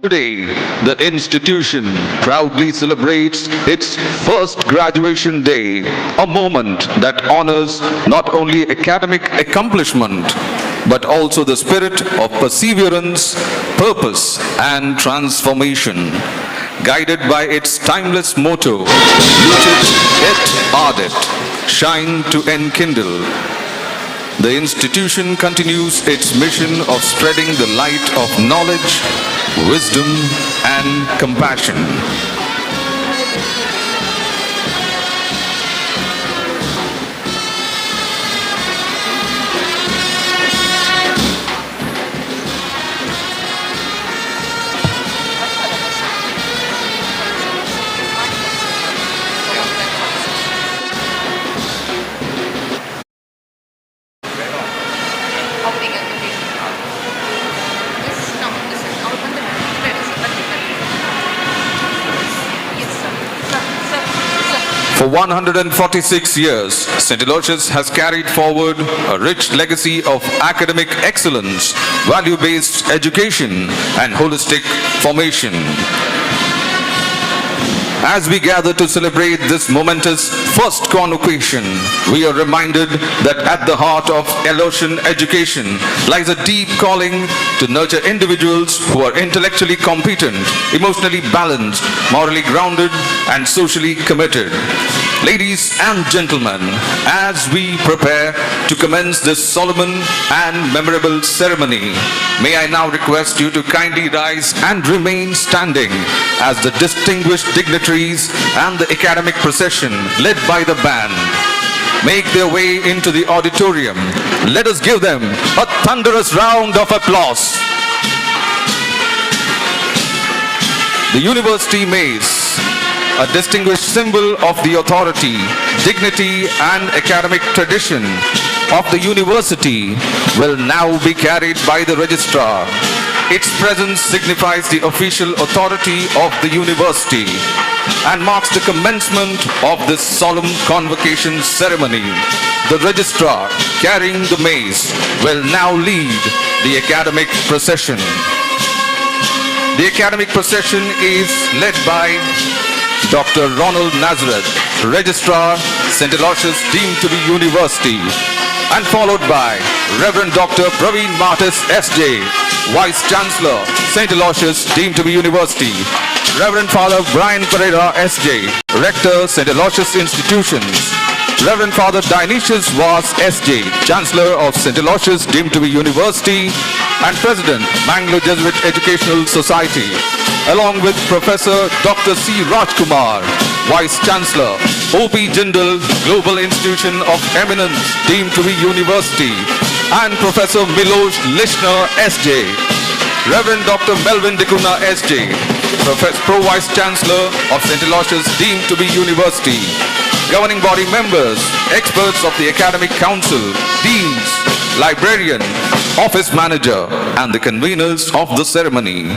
Today, the institution proudly celebrates its first graduation day, a moment that honors not only academic accomplishment but also the spirit of perseverance, purpose, and transformation. Guided by its timeless motto, Lucet et ardit, shine to enkindle, the institution continues its mission of spreading the light of knowledge, wisdom, and compassion. For 146 years, St. Aloysius has carried forward a rich legacy of academic excellence, value-based education, and holistic formation. As we gather to celebrate this momentous first convocation, we are reminded that at the heart of Aloysian education lies a deep calling to nurture individuals who are intellectually competent, emotionally balanced, morally grounded, and socially committed. Ladies and gentlemen, as we prepare to commence this solemn and memorable ceremony, may I now request you to kindly rise and remain standing as the distinguished dignitaries and the academic procession led by the band make their way into the auditorium. Let us give them a thunderous round of applause. The University Mace, a distinguished symbol of the authority, dignity, and academic tradition of the university, will now be carried by the registrar. Its presence signifies the official authority of the university and marks the commencement of this solemn convocation ceremony. The registrar, carrying the mace, will now lead the academic procession. The academic procession is led by Dr. Ronald Nazareth, Registrar, St. Aloysius deemed to be University, and followed by Reverend Dr. Praveen Martis, S.J., Vice Chancellor, St. Aloysius deemed to be University, Reverend Father Brian Pereira, S.J., Rector, St. Aloysius Institutions, Reverend Father Dionysius Vaz, S.J., Chancellor of St. Aloysius deemed to be University, and President, Mangaluru Jesuit Educational Society, along with Professor Dr. C. Rajkumar, Vice Chancellor, O.P. Jindal Global Institution of Eminence deemed to be University, and Professor Milosh Lishner, S.J., Reverend Dr. Melvin Dikuna, S.J., Pro-Vice Chancellor of St. Aloysius deemed to be University, governing body members, experts of the Academic Council, deans, librarian, office manager, and the conveners of the ceremony.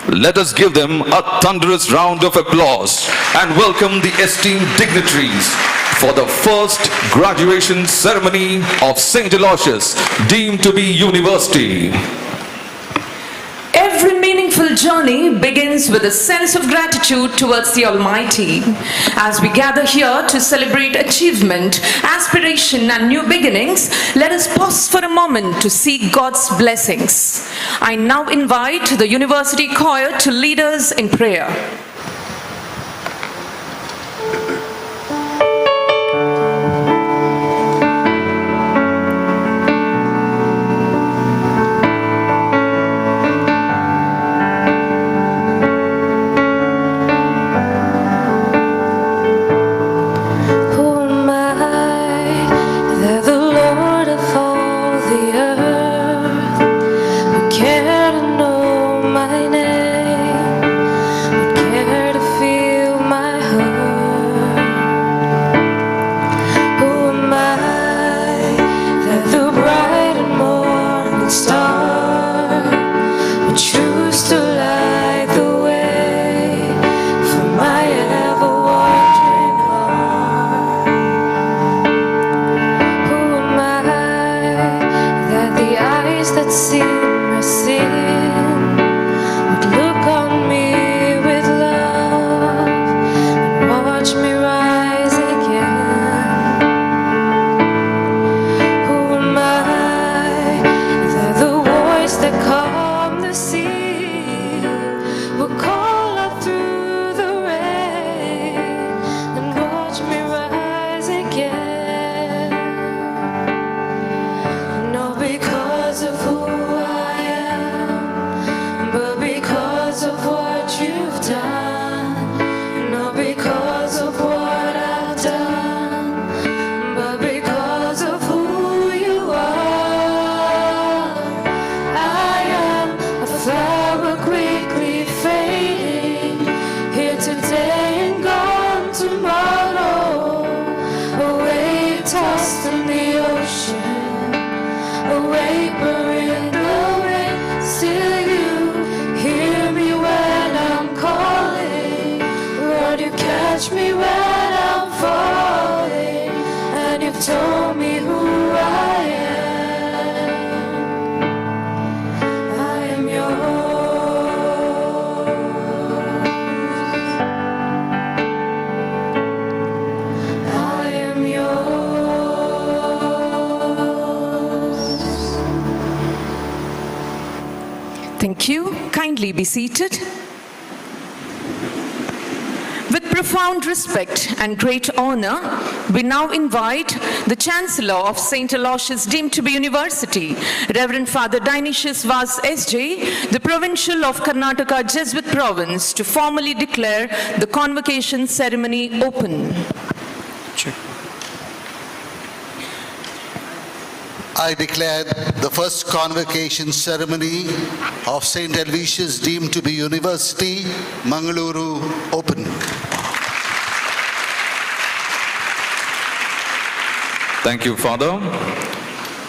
Let us give them a thunderous round of applause and welcome the esteemed dignitaries for the first graduation ceremony of St. Aloysius, deemed to be University. Every meaningful journey begins with a sense of gratitude towards the Almighty. As we gather here to celebrate achievement, aspiration, and new beginnings, let us pause for a moment to seek God's blessings. I now invite the University Choir to lead us in prayer. Care to know my name, would care kindly be seated. With profound respect and great honor, we now invite the Chancellor of St. Aloysius deemed to be University, Reverend Father Dionysius Vaz S.J., the Provincial of Karnataka Jesuit Province, to formally declare the Convocation ceremony open. I declare the first Convocation ceremony of St. Aloysius deemed to be University, Mangaluru, open. Thank you, Father.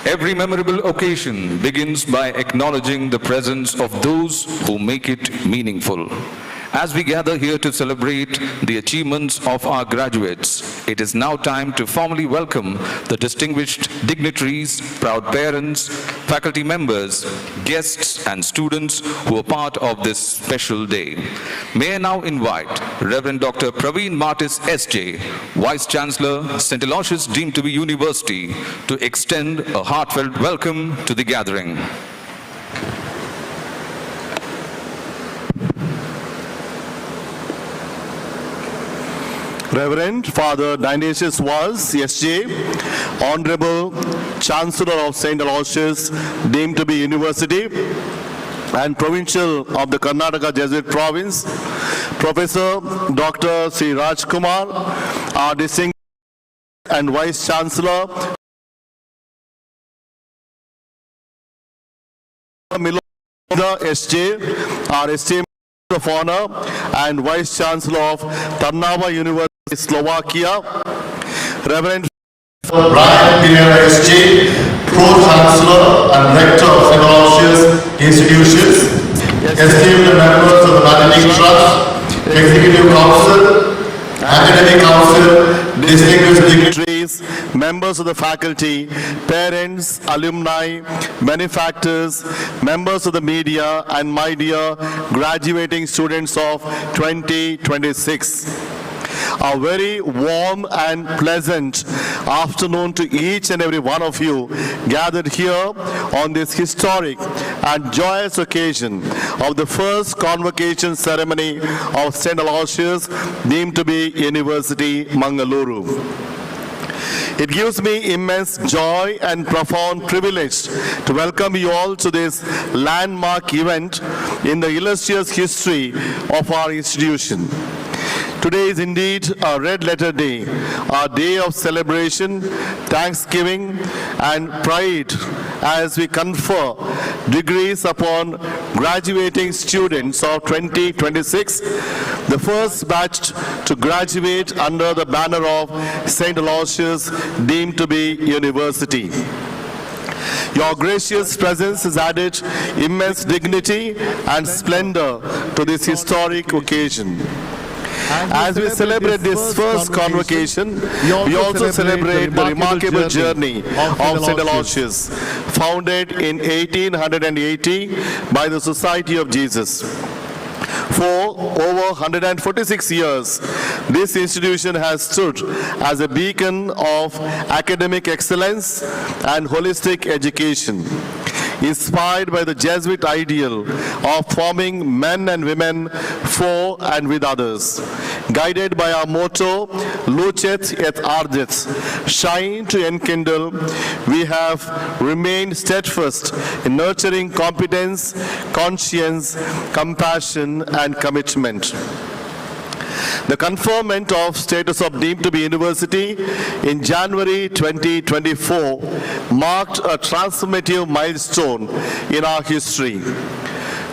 Every memorable occasion begins by acknowledging the presence of those who make it meaningful. As we gather here to celebrate the achievements of our graduates, it is now time to formally welcome the distinguished dignitaries, proud parents, faculty members, guests, and students who are part of this special day. May I now invite Reverend Dr. Praveen Martis S.J., Vice Chancellor, St. Aloysius deemed to be University, to extend a heartfelt welcome to the gathering. Reverend Father Dionysius Vaz S.J., Honorable Chancellor of St. Aloysius deemed to be University and Provincial of the Karnataka Jesuit Province, Professor Dr. Sri Rajkumar, our distinguished and Vice Chancellor, Milona S.J., our esteemed of honor and Vice Chancellor of Trnava University, Slovakia, Reverend Brian Pinera S.J., Pro-Chancellor and Rector of St. Aloysius Institutions, esteemed members of the Managing Trust, Executive Council, Academic Council, distinguished dignitaries, members of the faculty, parents, alumni, benefactors, members of the media, and my dear graduating students of 2026. A very warm and pleasant afternoon to each and every one of you gathered here on this historic and joyous occasion of the first Convocation ceremony of St. Aloysius deemed to be University, Mangaluru. It gives me immense joy and profound privilege to welcome you all to this landmark event in the illustrious history of our institution. Today is indeed a red letter day, a day of celebration, thanksgiving, and pride as we confer degrees upon graduating students of 2026, the first batch to graduate under the banner of St. Aloysius deemed to be University. Your gracious presence has added immense dignity and splendor to this historic occasion. As we celebrate this first Convocation, we also celebrate the remarkable journey of St. Aloysius, founded in 1880 by the Society of Jesus. For over 146 years, this institution has stood as a beacon of academic excellence and holistic education, inspired by the Jesuit ideal of forming men and women for and with others. Guided by our motto, Lucet et Ardet, shine to enkindle, we have remained steadfast in nurturing competence, conscience, compassion, and commitment. The conferment of status of deemed to be university in January 2024 marked a transformative milestone in our history.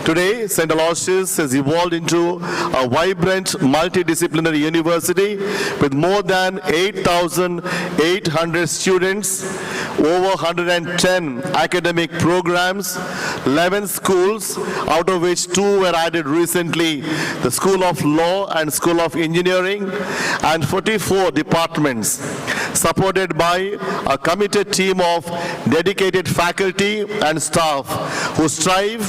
Today, St. Aloysius has evolved into a vibrant multidisciplinary university with more than 8,800 students, over 110 academic programs, 11 schools, out of which 2 were added recently, the School of Law and School of Engineering, and 44 departments, supported by a committed team of dedicated faculty and staff who strive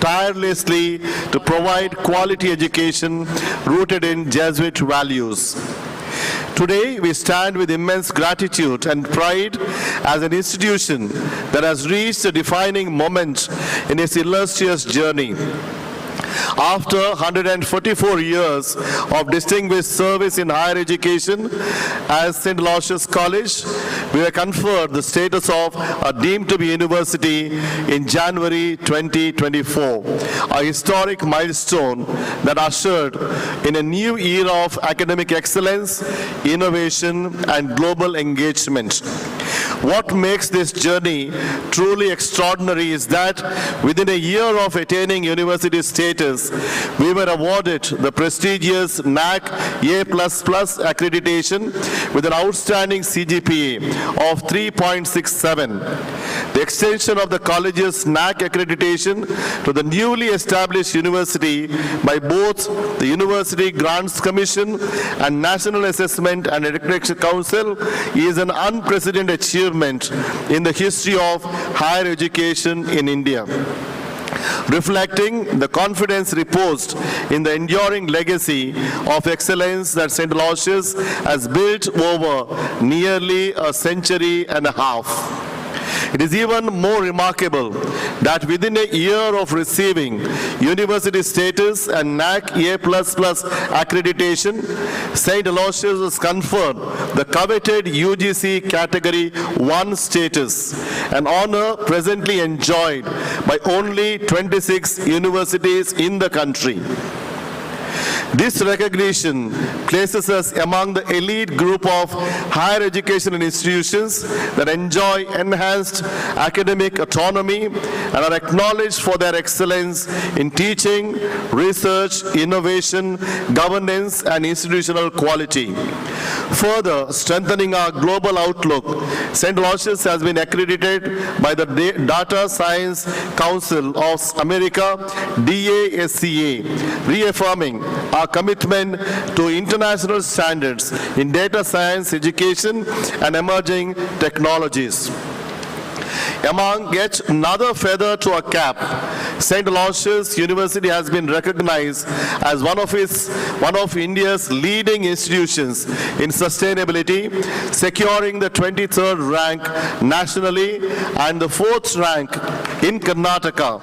tirelessly to provide quality education rooted in Jesuit values. Today, we stand with immense gratitude and pride as an institution that has reached a defining moment in its illustrious journey. After 144 years of distinguished service in higher education as St. Aloysius College, we were conferred the status of a deemed to be university in January 2024, a historic milestone that ushered in a new era of academic excellence, innovation, and global engagement. What makes this journey truly extraordinary is that within a year of attaining university status, we were awarded the prestigious NAC A++ accreditation with an outstanding CGPA of 3.67. The extension of the college's NAC accreditation to the newly established university by both the University Grants Commission and National Assessment and Accreditation Council is an unprecedented achievement in the history of higher education in India, reflecting the confidence reposed in the enduring legacy of excellence that St. Aloysius has built over nearly a century and a half. It is even more remarkable that within a year of receiving university status and NAC A++ accreditation, St. Aloysius was conferred the coveted UGC Category 1 status, an honor presently enjoyed by only 26 universities in the country. This recognition places us among the elite group of higher educational institutions that enjoy enhanced academic autonomy and are acknowledged for their excellence in teaching, research, innovation, governance, and institutional quality. Further strengthening our global outlook, St. Aloysius has been accredited by the Data Science Council of America, DASCA, reaffirming our commitment to international standards in data science education and emerging technologies. Among yet another feather to our cap, St. Aloysius University has been recognized as one of India's leading institutions in sustainability, securing the 23rd rank nationally and the 4th rank in Karnataka,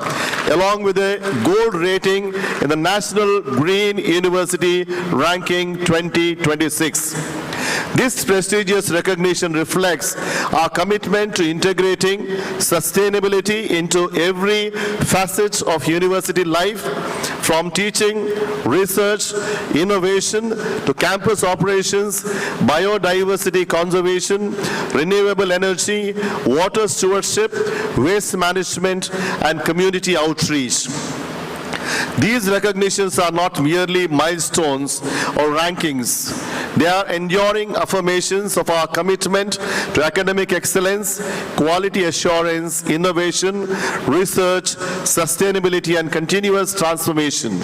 along with a gold rating in the National Green University Ranking 2026. This prestigious recognition reflects our commitment to integrating sustainability into every facet of university life, from teaching, research, innovation to campus operations, biodiversity conservation, renewable energy, water stewardship, waste management, and community outreach. These recognitions are not merely milestones or rankings. They are enduring affirmations of our commitment to academic excellence, quality assurance, innovation, research, sustainability, and continuous transformation.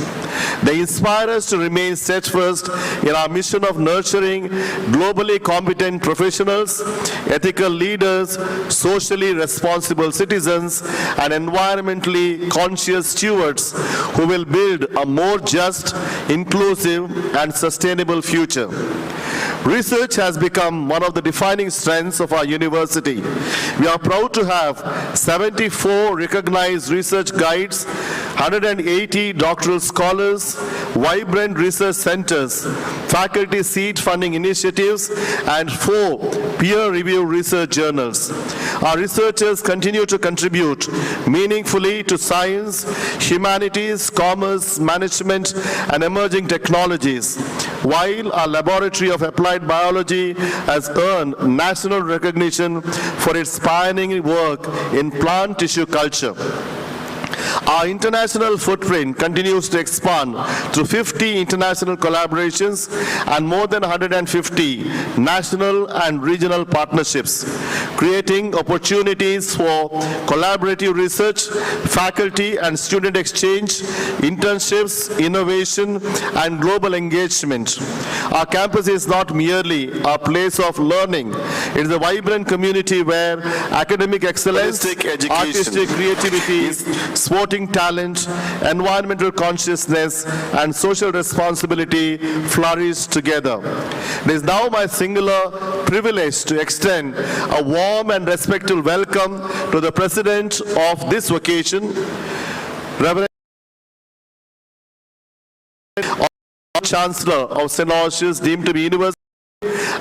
They inspire us to remain steadfast in our mission of nurturing globally competent professionals, ethical leaders, socially responsible citizens, and environmentally conscious stewards who will build a more just, inclusive, and sustainable future. Research has become one of the defining strengths of our university. We are proud to have 74 recognized research guides, 180 doctoral scholars, vibrant research centers, faculty seat funding initiatives, and 4 peer-reviewed research journals. Our researchers continue to contribute meaningfully to science, humanities, commerce, management, and emerging technologies, while our Laboratory of Applied Biology has earned national recognition for its pioneering work in plant tissue culture. Our international footprint continues to expand through 50 international collaborations and more than 150 national and regional partnerships, creating opportunities for collaborative research, faculty and student exchange, internships, innovation, and global engagement. Our campus is not merely a place of learning. It is a vibrant community where academic excellence, artistic creativity, sporting talent, environmental consciousness, and social responsibility flourish together. It is now my singular privilege to extend a warm and respectful welcome to the President of this occasion, Reverend Chancellor of St. Aloysius deemed to be university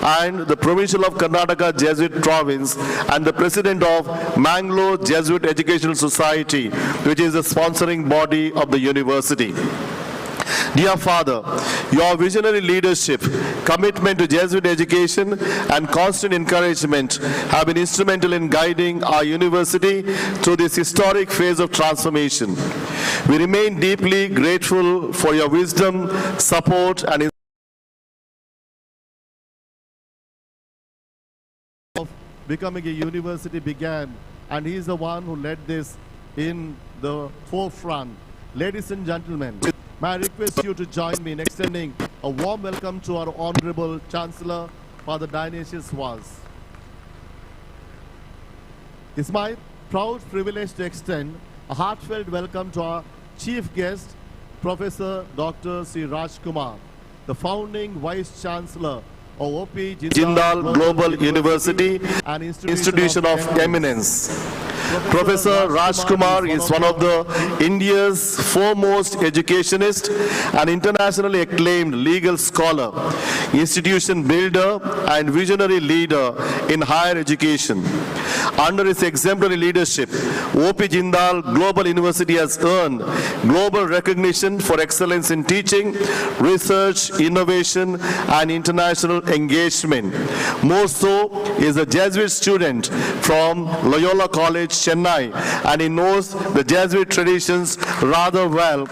and the Provincial of Karnataka Jesuit Province and the President of Mangaluru Jesuit Educational Society, which is the sponsoring body of the university. Dear Father, your visionary leadership, commitment to Jesuit education and constant encouragement have been instrumental in guiding our university through this historic phase of transformation. We remain deeply grateful for your wisdom, support and of becoming a university began, and he is the one who led this in the forefront. Ladies and gentlemen, may I request you to join me in extending a warm welcome to our Honorable Chancellor, Father Dionysius Vaz. It's my proud privilege to extend a heartfelt welcome to our chief guest, Professor Dr. C. Rajkumar, the founding Vice Chancellor of OP Jindal Global University and Institution of Eminence. Professor Rajkumar is one of the India's foremost educationists, an internationally acclaimed legal scholar, institution builder and visionary leader in higher education. Under his exemplary leadership, OP Jindal Global University has earned global recognition for excellence in teaching, research, innovation and international engagement. More so is a Jesuit student from Loyola College, Chennai, and he knows the Jesuit traditions rather well.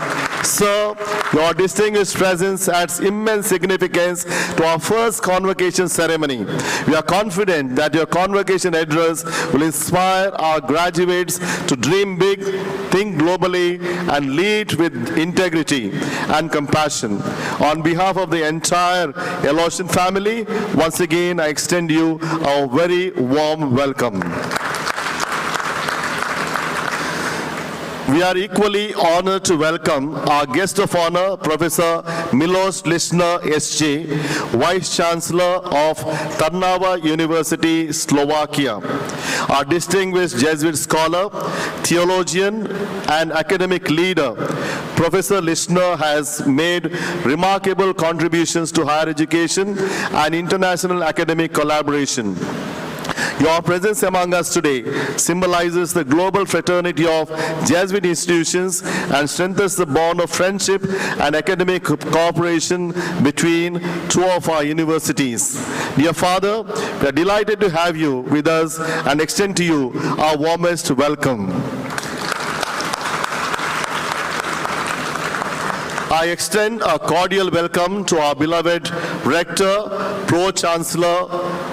Sir, your distinguished presence adds immense significance to our first convocation ceremony. We are confident that your convocation address will inspire our graduates to dream big, think globally, and lead with integrity and compassion. On behalf of the entire Aloysian family, once again I extend you a very warm welcome. We are equally honored to welcome our guest of honor, Professor Milos Lišnar, SJ, Vice Chancellor of Trnava University, Slovakia. Our distinguished Jesuit scholar, theologian, and academic leader, Professor Lišnar has made remarkable contributions to higher education and international academic collaboration. Your presence among us today symbolizes the global fraternity of Jesuit institutions and strengthens the bond of friendship and academic cooperation between two of our universities. Dear Father, we are delighted to have you with us and extend to you our warmest welcome. I extend a cordial welcome to our beloved Rector, Pro-Chancellor,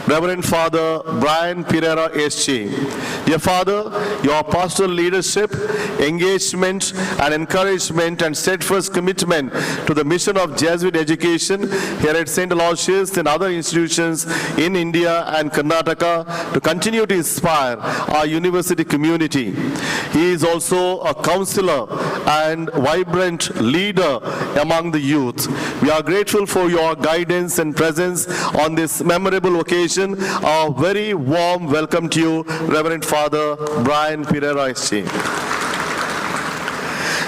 Reverend Father Brian Pereira SJ. Dear Father, your pastoral leadership, engagement and encouragement and steadfast commitment to the mission of Jesuit education here at St. Aloysius and other institutions in India and Karnataka to continue to inspire our university community. He is also a counselor and vibrant leader among the youth. We are grateful for your guidance and presence on this memorable occasion. A very warm welcome to you, Reverend Father Brian Pereira SJ.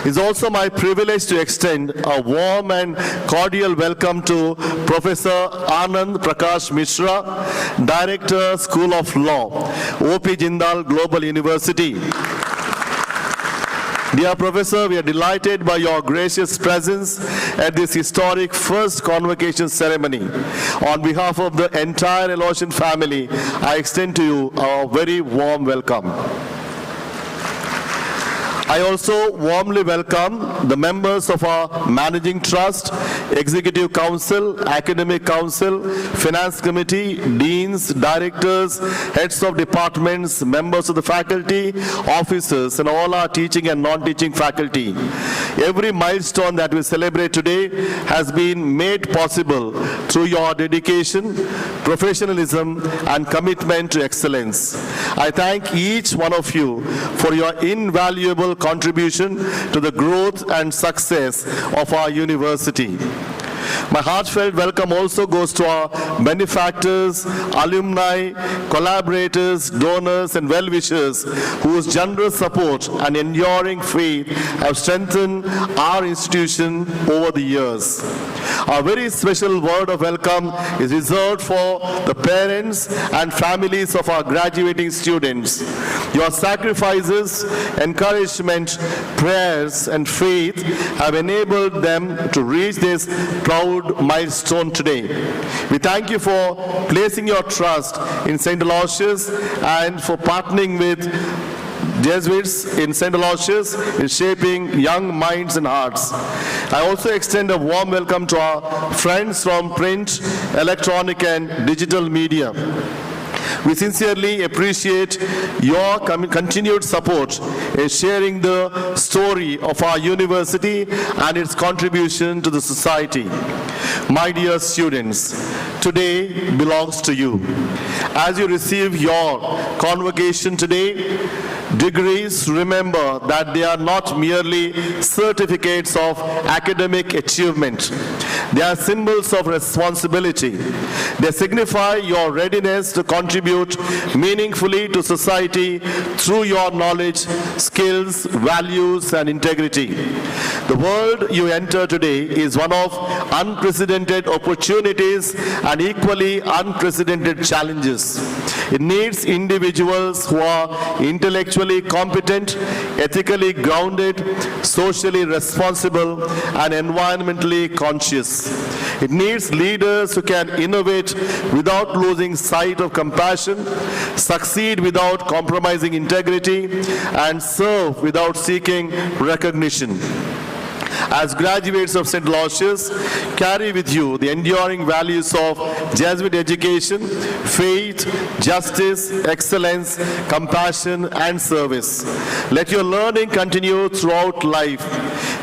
It's also my privilege to extend a warm and cordial welcome to Professor Anand Prakash Mishra, Director, School of Law, OP Jindal Global University. Dear Professor, we are delighted by your gracious presence at this historic first convocation ceremony. On behalf of the entire Aloysian family, I extend to you a very warm welcome. I also warmly welcome the members of our Managing Trust, Executive Council, Academic Council, Finance Committee, Deans, Directors, Heads of Departments, members of the faculty, officers, and all our teaching and non-teaching faculty. Every milestone that we celebrate today has been made possible through your dedication, professionalism, and commitment to excellence. I thank each one of you for your invaluable contribution to the growth and success of our university. My heartfelt welcome also goes to our benefactors, alumni, collaborators, donors, and well-wishers whose generous support and enduring faith have strengthened our institution over the years. A very special word of welcome is reserved for the parents and families of our graduating students. Your sacrifices, encouragement, prayers, and faith have enabled them to reach this proud milestone today. We thank you for placing your trust in St. Aloysius and for partnering with Jesuits in St. Aloysius in shaping young minds and hearts. I also extend a warm welcome to our friends from print, electronic, and digital media. We sincerely appreciate your continued support in sharing the story of our university and its contribution to the society. My dear students, today belongs to you. As you receive your convocation today, degrees, remember that they are not merely certificates of academic achievement. They are symbols of responsibility. They signify your readiness to contribute meaningfully to society through your knowledge, skills, values, and integrity. The world you enter today is one of unprecedented opportunities and equally unprecedented challenges. It needs individuals who are intellectually competent, ethically grounded, socially responsible, and environmentally conscious. It needs leaders who can innovate without losing sight of compassion, succeed without compromising integrity, and serve without seeking recognition. As graduates of St. Aloysius, carry with you the enduring values of Jesuit education, faith, justice, excellence, compassion, and service. Let your learning continue throughout life.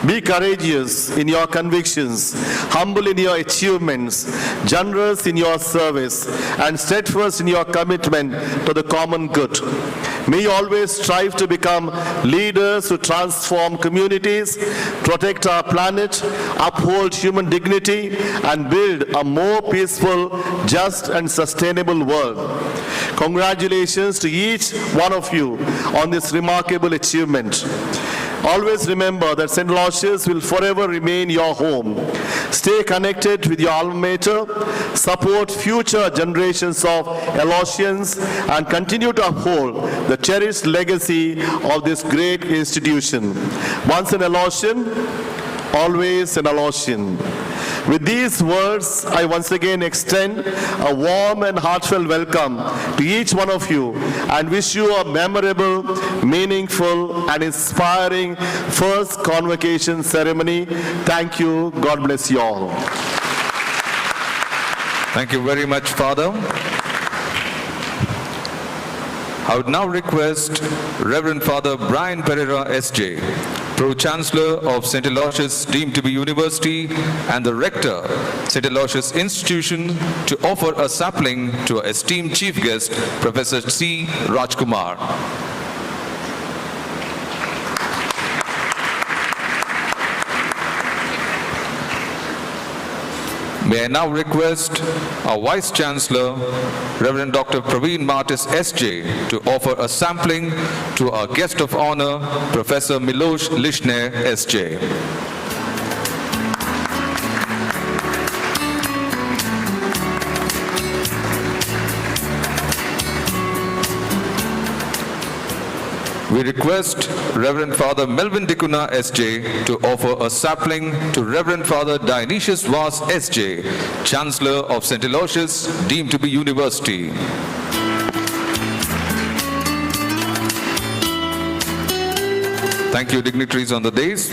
Be courageous in your convictions, humble in your achievements, generous in your service, and steadfast in your commitment to the common good. May you always strive to become leaders who transform communities, protect our planet, uphold human dignity, and build a more peaceful, just, and sustainable world. Congratulations to each one of you on this remarkable achievement. Always remember that St. Aloysius will forever remain your home. Stay connected with your alma mater, support future generations of Aloysians, and continue to uphold the cherished legacy of this great institution. Once an Aloysian, always an Aloysian. With these words, I once again extend a warm and heartfelt welcome to each one of you and wish you a memorable, meaningful, and inspiring first convocation ceremony. Thank you. God bless you all. Thank you very much, Father. I would now request Reverend Father Brian Pereira, S.J., Pro-Chancellor of St. Aloysius deemed to be University and the Rector, St. Aloysius Institution, to offer a sapling to our esteemed Chief Guest, Professor C. Rajkumar. May I now request our Vice Chancellor, Reverend Dr. Praveen Martis, S.J., to offer a sampling to our guest of honor, Professor Miloš Lišner, S.J. We request Reverend Father Melvin Dikuna, S.J., to offer a sapling to Reverend Father Dionysius Vaz, S.J., Chancellor of St. Aloysius, deemed to be University. Thank you, dignitaries on the dais.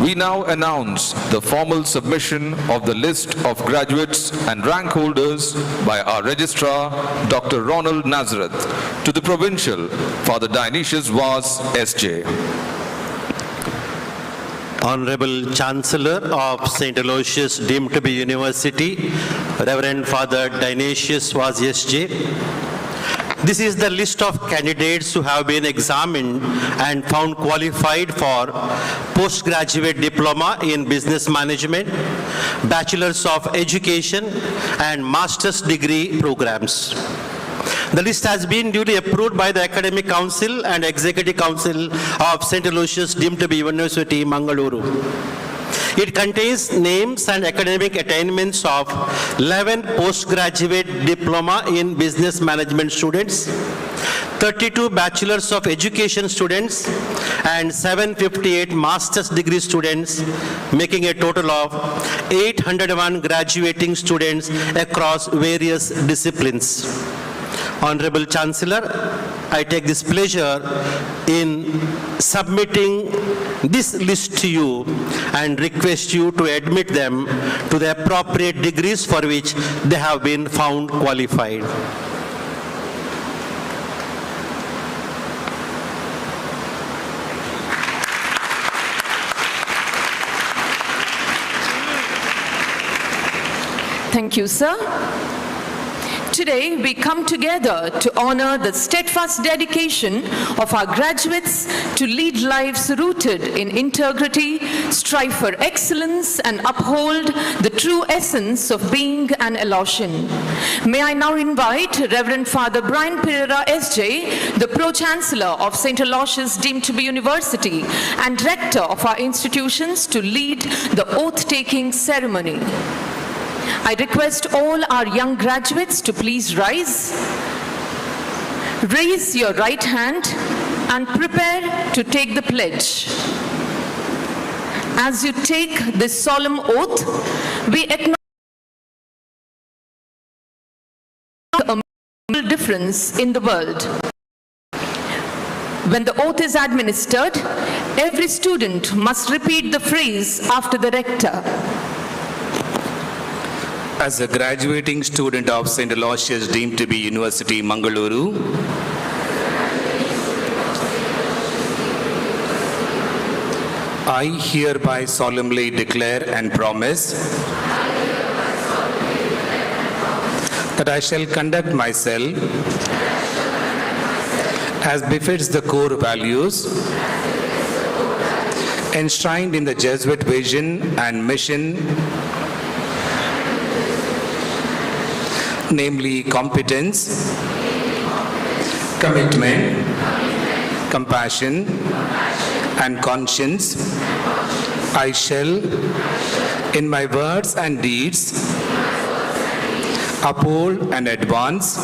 We now announce the formal submission of the list of graduates and rank holders by our Registrar, Dr. Ronald Nazareth, to the Provincial, Father Dionysius Vaz, S.J. Honorable Chancellor of St. Aloysius deemed to be University, Reverend Father Dionysius Vaz, S.J. This is the list of candidates who have been examined and found qualified for postgraduate diploma in business management, bachelor's of education, and master's degree programs. The list has been duly approved by the Academic Council and Executive Council of St. Aloysius deemed to be University, Mangaluru. It contains names and academic attainments of 11 postgraduate diploma in business management students, 32 bachelors of education students, and 758 master's degree students, making a total of 801 graduating students across various disciplines. Honorable Chancellor, I take this pleasure in submitting this list to you and request you to admit them to the appropriate degrees for which they have been found qualified. Thank you, sir. Today, we come together to honor the steadfast dedication of our graduates to lead lives rooted in integrity, strive for excellence, and uphold the true essence of being an Aloysian. May I now invite Reverend Father Brian Pereira, SJ, the Pro-Chancellor of St. Aloysius deemed to be University and Rector of our institutions, to lead the oath-taking ceremony. I request all our young graduates to please rise. Raise your right hand and prepare to take the pledge. As you take this solemn oath, we acknowledge a meaningful difference in the world. When the oath is administered, every student must repeat the phrase after the rector. As a graduating student of St. Aloysius deemed to be University, Mangaluru, I hereby solemnly declare and promise that I shall conduct myself as befits the core values enshrined in the Jesuit vision and mission, namely competence, commitment, compassion, and conscience. I shall, in my words and deeds, uphold and advance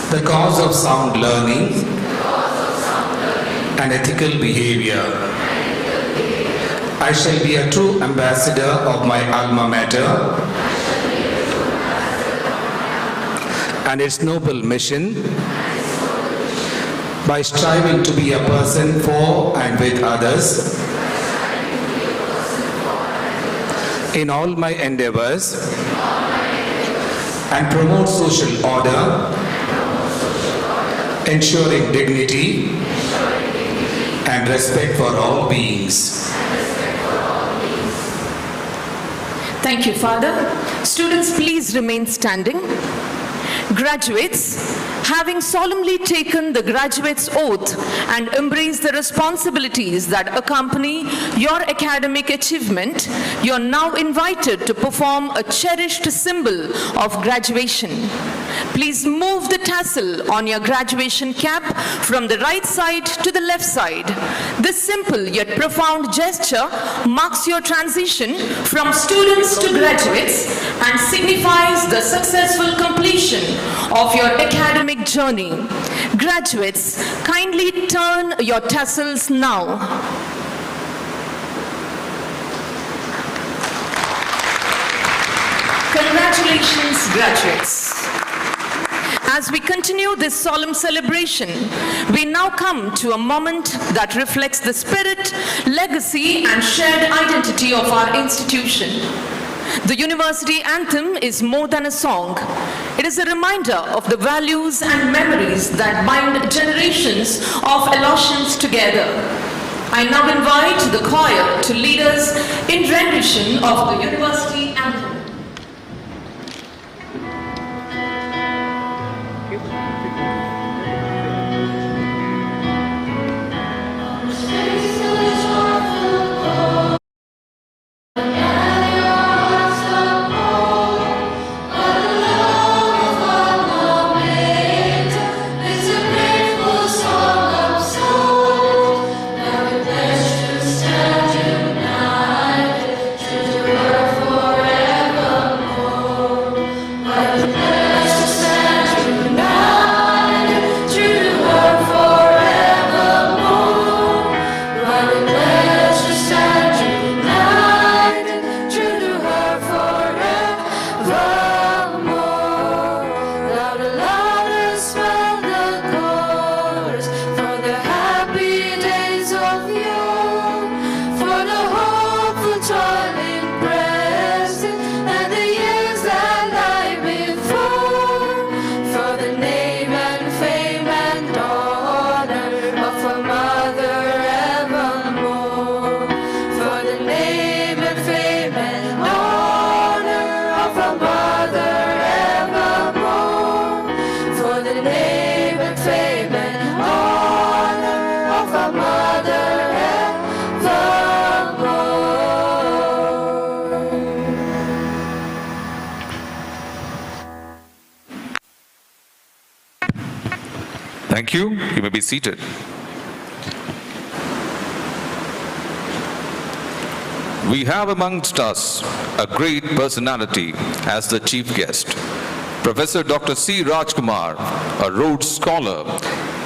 the cause of sound learning and ethical behavior. I shall be a true ambassador of my alma mater and its noble mission by striving to be a person for and with others in all my endeavors and promote social order, ensuring dignity and respect for all beings. Thank you, Father. Students, please remain standing. Graduates, having solemnly taken the graduate's oath and embraced the responsibilities that accompany your academic achievement, you are now invited to perform a cherished symbol of graduation. Please move the tassel on your graduation cap from the right side to the left side. This simple yet profound gesture marks your transition from students to graduates and signifies the successful completion of your academic journey. Graduates, kindly turn your tassels now. Congratulations, graduates. As we continue this solemn celebration, we now come to a moment that reflects the spirit, legacy, and shared identity of our institution. The university anthem is more than a song. It is a reminder of the values and memories that bind generations of Aloysians together. I now invite the choir to lead us in rendition of the university anthem. Thank you. You may be seated. We have amongst us a great personality as the chief guest. Professor Dr. C. Rajkumar, a Rhodes Scholar,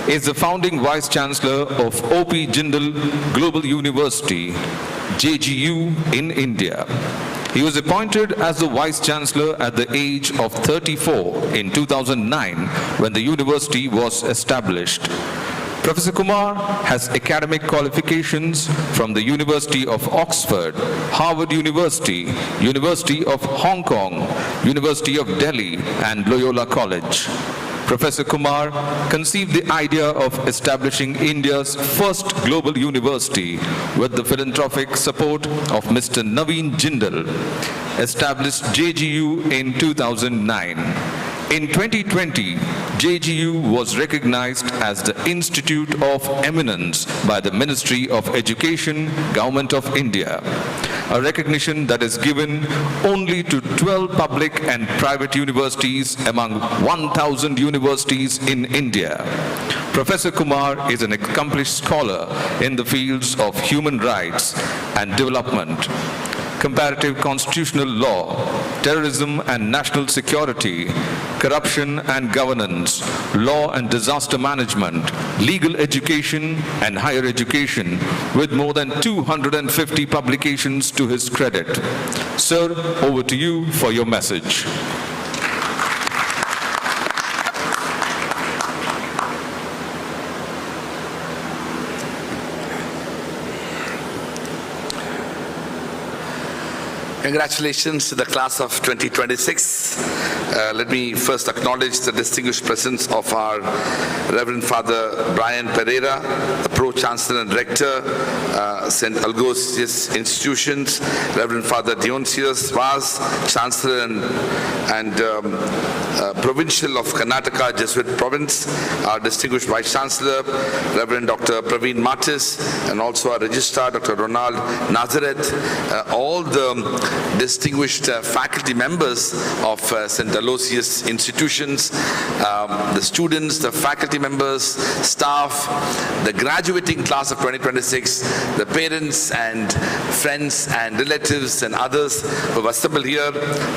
is the founding Vice Chancellor of O.P. Jindal Global University, JGU, in India. He was appointed as the Vice Chancellor at the age of 34 in 2009 when the university was established. Professor Kumar has academic qualifications from the University of Oxford, Harvard University, University of Hong Kong, University of Delhi, and Loyola College. Professor Kumar conceived the idea of establishing India's first global university with the philanthropic support of Mr. Naveen Jindal, established JGU in 2009. In 2020, JGU was recognized as the Institute of Eminence by the Ministry of Education, Government of India, a recognition that is given only to 12 public and private universities among 1,000 universities in India. Professor Kumar is an accomplished scholar in the fields of human rights and development, comparative constitutional law, terrorism and national security, corruption and governance, law and disaster management, legal education and higher education, with more than 250 publications to his credit. Sir, over to you for your message. Congratulations to the class of 2026. Let me first acknowledge the distinguished presence of our Reverend Father Brian Pereira, the Pro-Chancellor and Rector, St. Aloysius Institutions, Reverend Father Dionysius Vaz, Chancellor and Provincial of Karnataka Jesuit Province, our distinguished Vice Chancellor, Reverend Dr. Praveen Matis, and also our Registrar, Dr. Ronald Nazareth, all the distinguished faculty members of St. Aloysius Institutions, the students, the faculty members, staff, the graduating class of 2026, the parents and friends and relatives and others who have assembled here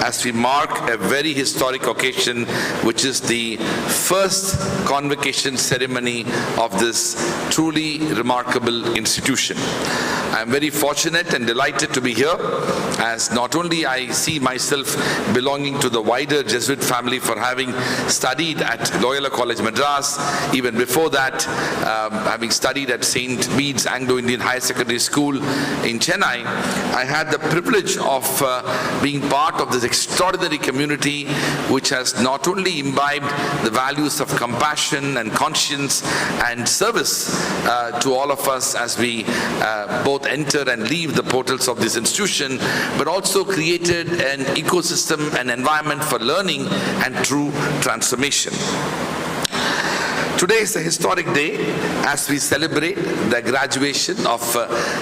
as we mark a very historic occasion, which is the first convocation ceremony of this truly remarkable institution. I am very fortunate and delighted to be here, as not only I see myself belonging to the wider Jesuit family for having studied at Loyola College Madras, even before that having studied at St. Bede's Anglo-Indian Higher Secondary School in Chennai. I had the privilege of being part of this extraordinary community which has not only imbibed the values of compassion and conscience and service to all of us as we both enter and leave the portals of this institution, but also created an ecosystem and environment for learning and true transformation. Today is a historic day as we celebrate the graduation of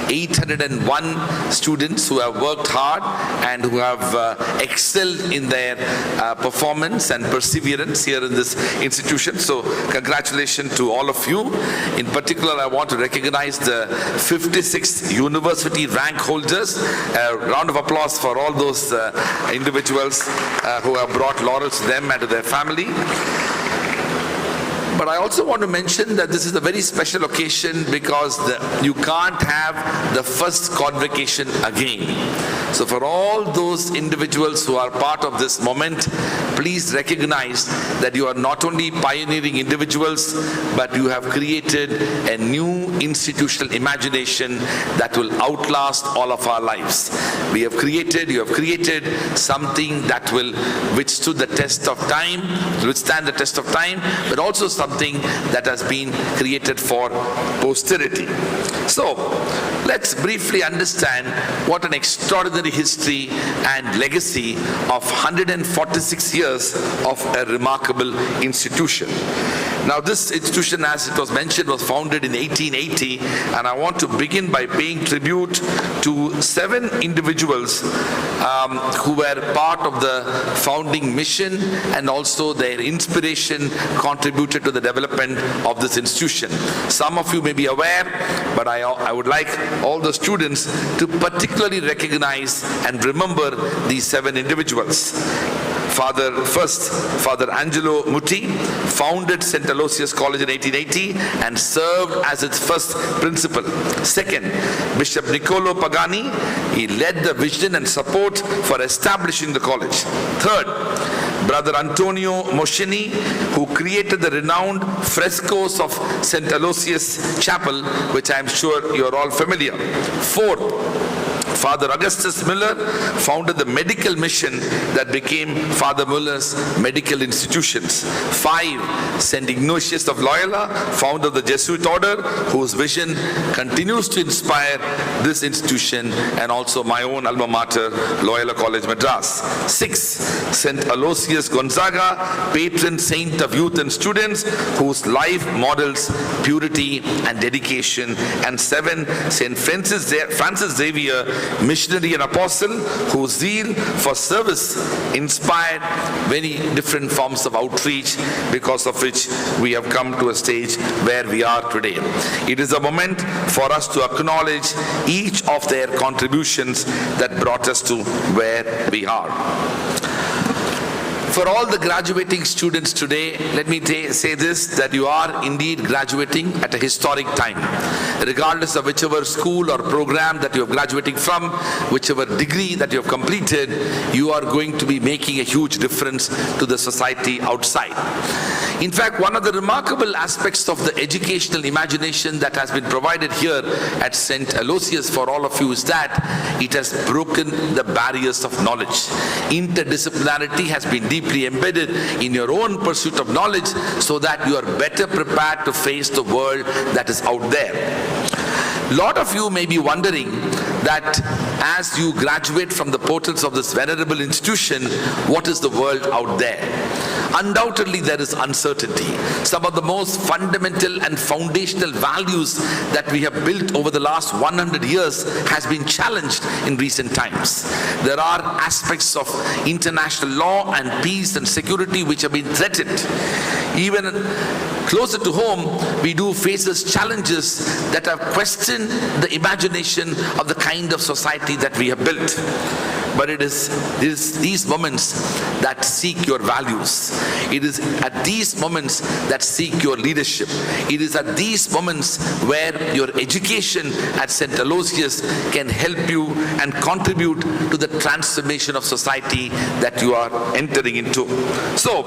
801 students who have worked hard and who have excelled in their performance and perseverance here in this institution. So congratulations to all of you. In particular, I want to recognize the 56 university rank holders. A round of applause for all those individuals who have brought laurels to them and to their family. But I also want to mention that this is a very special occasion because you can't have the first convocation again. So for all those individuals who are part of this moment, please recognize that you are not only pioneering individuals, but you have created a new institutional imagination that will outlast all of our lives. You have created something that will withstand the test of time, but also something that has been created for posterity. So let's briefly understand what an extraordinary history and legacy of 146 years of a remarkable institution. Now this institution, as it was mentioned, was founded in 1880, and I want to begin by paying tribute to 7 individuals who were part of the founding mission, and also their inspiration contributed to the development of this institution. Some of you may be aware, but I would like all the students to particularly recognize and remember these 7 individuals. Father Angelo Mutti founded St. Aloysius College in 1880 and served as its first principal. Second, Bishop Niccolo Pagani, he led the vision and support for establishing the college. Third, Brother Antonio Moschini, who created the renowned frescoes of St. Aloysius Chapel, which I am sure you are all familiar. Fourth, Father Augustus Miller founded the medical mission that became Father Muller's medical institutions. 5, St. Ignatius of Loyola, founder of the Jesuit order, whose vision continues to inspire this institution and also my own alma mater, Loyola College Madras. 6, St. Aloysius Gonzaga, patron saint of youth and students, whose life models purity and dedication. And 7, St. Francis Xavier, missionary and apostle, whose zeal for service inspired many different forms of outreach, because of which we have come to a stage where we are today. It is a moment for us to acknowledge each of their contributions that brought us to where we are. For all the graduating students today, let me say this, that you are indeed graduating at a historic time. Regardless of whichever school or program that you are graduating from, whichever degree that you have completed, you are going to be making a huge difference to the society outside. In fact, one of the remarkable aspects of the educational imagination that has been provided here at St. Aloysius for all of you is that it has broken the barriers of knowledge. Interdisciplinarity has been deeply embedded in your own pursuit of knowledge, so that you are better prepared to face the world that is out there. A lot of you may be wondering that as you graduate from the portals of this venerable institution, what is the world out there? Undoubtedly, there is uncertainty. Some of the most fundamental and foundational values that we have built over the last 100 years has been challenged in recent times. There are aspects of international law and peace and security which have been threatened. Even closer to home, we do face challenges that have questioned the imagination of the kind of society that we have built. But it is these moments that seek your values. It is at these moments that seek your leadership. It is at these moments where your education at St. Aloysius can help you and contribute to the transformation of society that you are entering into. So,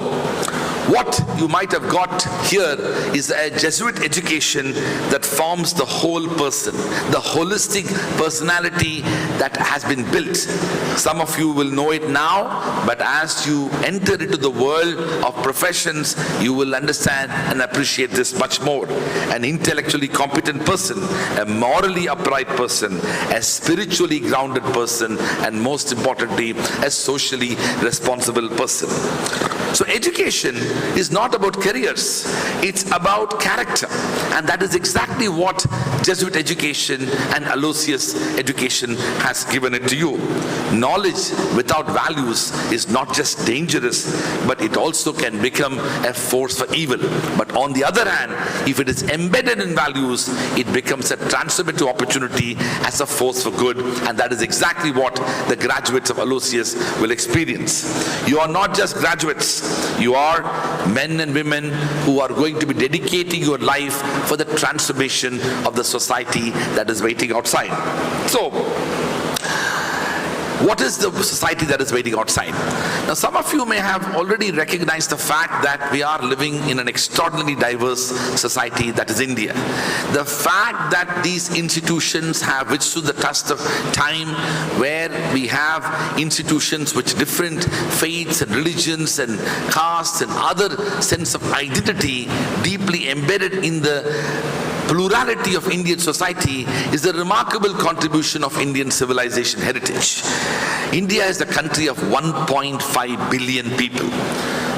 what you might have got here is a Jesuit education that forms the whole person, the holistic personality that has been built. Some of you will know it now, but as you enter into the world of professions, you will understand and appreciate this much more. An intellectually competent person, a morally upright person, a spiritually grounded person, and most importantly, a socially responsible person. So education is not about careers, it's about character. And that is exactly what Jesuit education and Aloysius education has given it to you. Knowledge without values is not just dangerous, but it also can become a force for evil. But on the other hand, if it is embedded in values, it becomes a transformative opportunity as a force for good. And that is exactly what the graduates of Aloysius will experience. You are not just graduates, you are men and women who are going to be dedicating your life for the transformation of the society that is waiting outside. So, what is the society that is waiting outside? Now, some of you may have already recognized the fact that we are living in an extraordinarily diverse society that is India. The fact that these institutions have withstood the test of time, where we have institutions which different faiths and religions and castes and other sense of identity deeply embedded in the plurality of Indian society, is a remarkable contribution of Indian civilization heritage. India is a country of 1.5 billion people.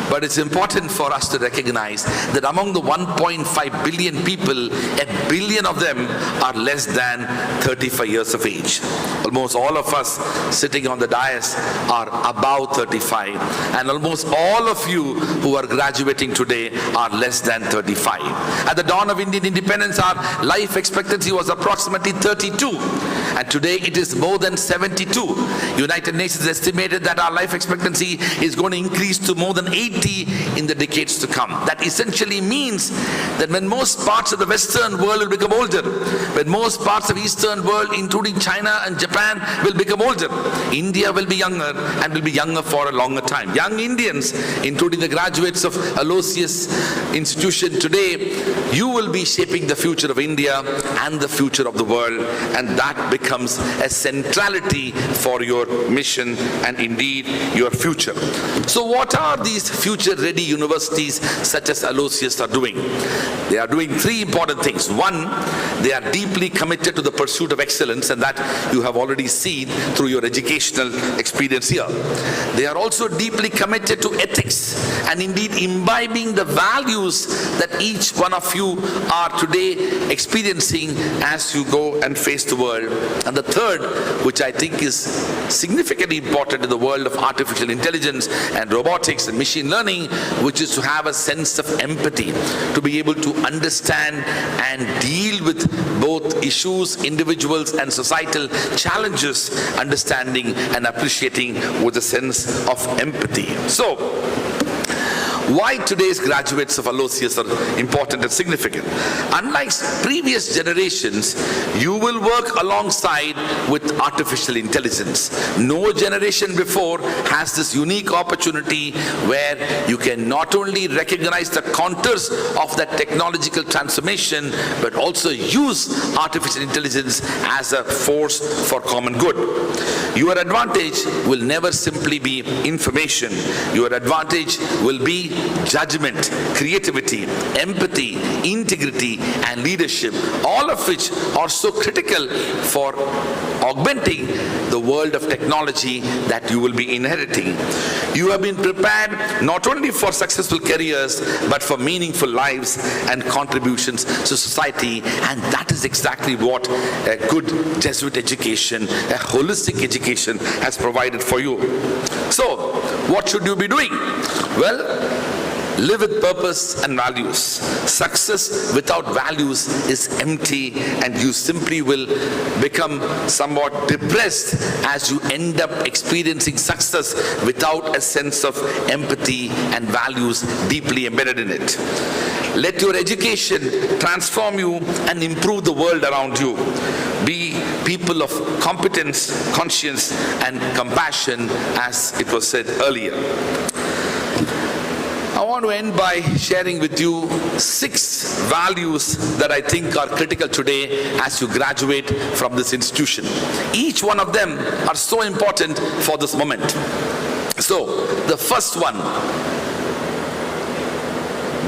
But But it's important for us to recognize that among the 1.5 billion people, 1 billion of them are less than 35 years of age. Almost all of us sitting on the dais are above 35, and almost all of you who are graduating today are less than 35. At the dawn of Indian independence, our life expectancy was approximately 32, and today it is more than 72. United Nations estimated that our life expectancy is going to increase to more than 80 in the decades to come. That essentially means that when most parts of the Western world will become older, when most parts of Eastern world, including China and Japan, will become older, India will be younger, and will be younger for a longer time. Young Indians, including the graduates of Aloysius institution today, you will be shaping the future of India and the future of the world, and that becomes a centrality for your mission and indeed your future. So what are these future-ready universities such as Aloysius are doing? They are doing three important things. One, they are deeply committed to the pursuit of excellence, and that you have already seen through your educational experience here. They are also deeply committed to ethics and indeed imbibing the values that each one of you are today experiencing as you go and face the world. And the third, which I think is significantly important in the world of artificial intelligence and robotics and machine learning, which is to have a sense of empathy, to be able to understand and deal with both issues, individuals and societal challenges, understanding and appreciating with a sense of empathy. So, why today's graduates of Aloysius are important and significant? Unlike previous generations, you will work alongside with artificial intelligence. No generation before has this unique opportunity where you can not only recognize the contours of that technological transformation, but also use artificial intelligence as a force for common good. Your advantage will never simply be information. Your advantage will be judgment, creativity, empathy, integrity, and leadership, all of which are so critical for augmenting the world of technology that you will be inheriting. You have been prepared not only for successful careers, but for meaningful lives and contributions to society, and that is exactly what a good Jesuit education, a holistic education has provided for you. So, what should you be doing? Well, live with purpose and values. Success without values is empty, and you simply will become somewhat depressed as you end up experiencing success without a sense of empathy and values deeply embedded in it. Let your education transform you and improve the world around you. Be people of competence, conscience, and compassion, as it was said earlier. I want to end by sharing with you 6 values that I think are critical today as you graduate from this institution. Each one of them are so important for this moment. So, the first one,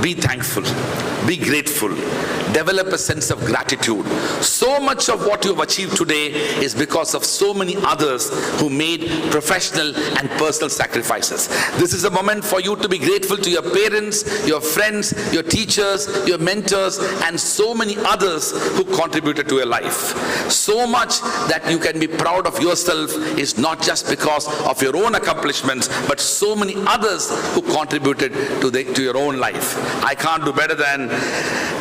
be thankful, be grateful, develop a sense of gratitude. So much of what you have achieved today is because of so many others who made professional and personal sacrifices. This is a moment for you to be grateful to your parents, your friends, your teachers, your mentors, and so many others who contributed to your life. So much that you can be proud of yourself is not just because of your own accomplishments, but so many others who contributed to your own life. I can't do better than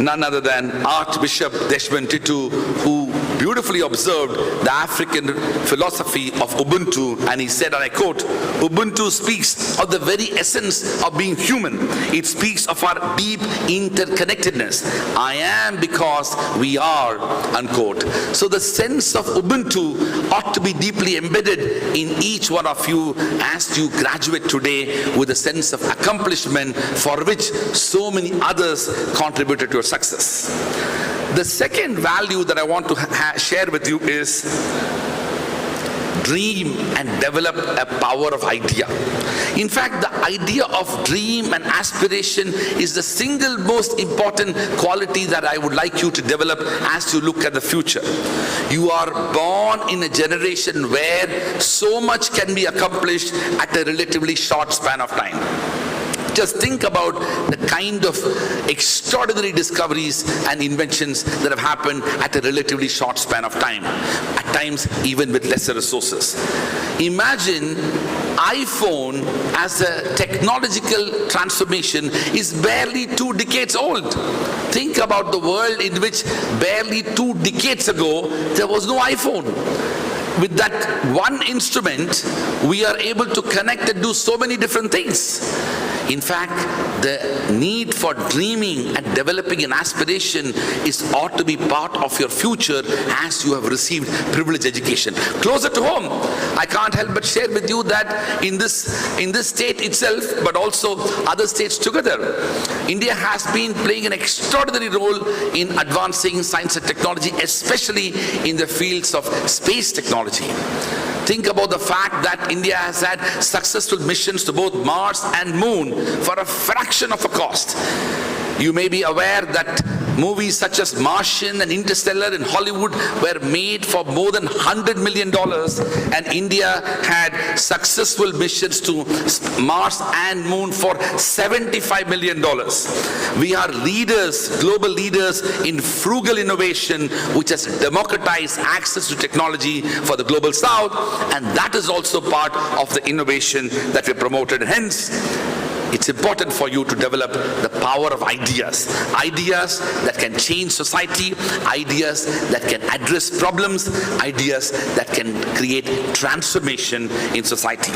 none other than Archbishop Desmond Tutu, who beautifully observed the African philosophy of Ubuntu, and he said, and I quote, "Ubuntu speaks of the very essence of being human. It speaks of our deep interconnectedness. I am because we are," unquote. So the sense of Ubuntu ought to be deeply embedded in each one of you as you graduate today with a sense of accomplishment for which so many others contributed to your success. The second value that I want to share with you is dream and develop a power of idea. In fact, the idea of dream and aspiration is the single most important quality that I would like you to develop as you look at the future. You are born in a generation where so much can be accomplished at a relatively short span of time. Just think about the kind of extraordinary discoveries and inventions that have happened at a relatively short span of time, at times even with lesser resources. Imagine iPhone as a technological transformation is barely 2 decades old. Think about the world in which barely 2 decades ago there was no iPhone. With that one instrument, we are able to connect and do so many different things. In fact, the need for dreaming and developing an aspiration ought to be part of your future as you have received privileged education. Closer to home, I can't help but share with you that in this state itself, but also other states together, India has been playing an extraordinary role in advancing science and technology, especially in the fields of space technology. Think about the fact that India has had successful missions to both Mars and Moon for a fraction of a cost. You may be aware that movies such as Martian and Interstellar in Hollywood were made for more than $100 million, and India had successful missions to Mars and Moon for $75 million. We are leaders, global leaders in frugal innovation, which has democratized access to technology for the global south, and that is also part of the innovation that we promoted. Hence, it's important for you to develop the power of ideas that can change society, ideas that can address problems, ideas that can create transformation in society.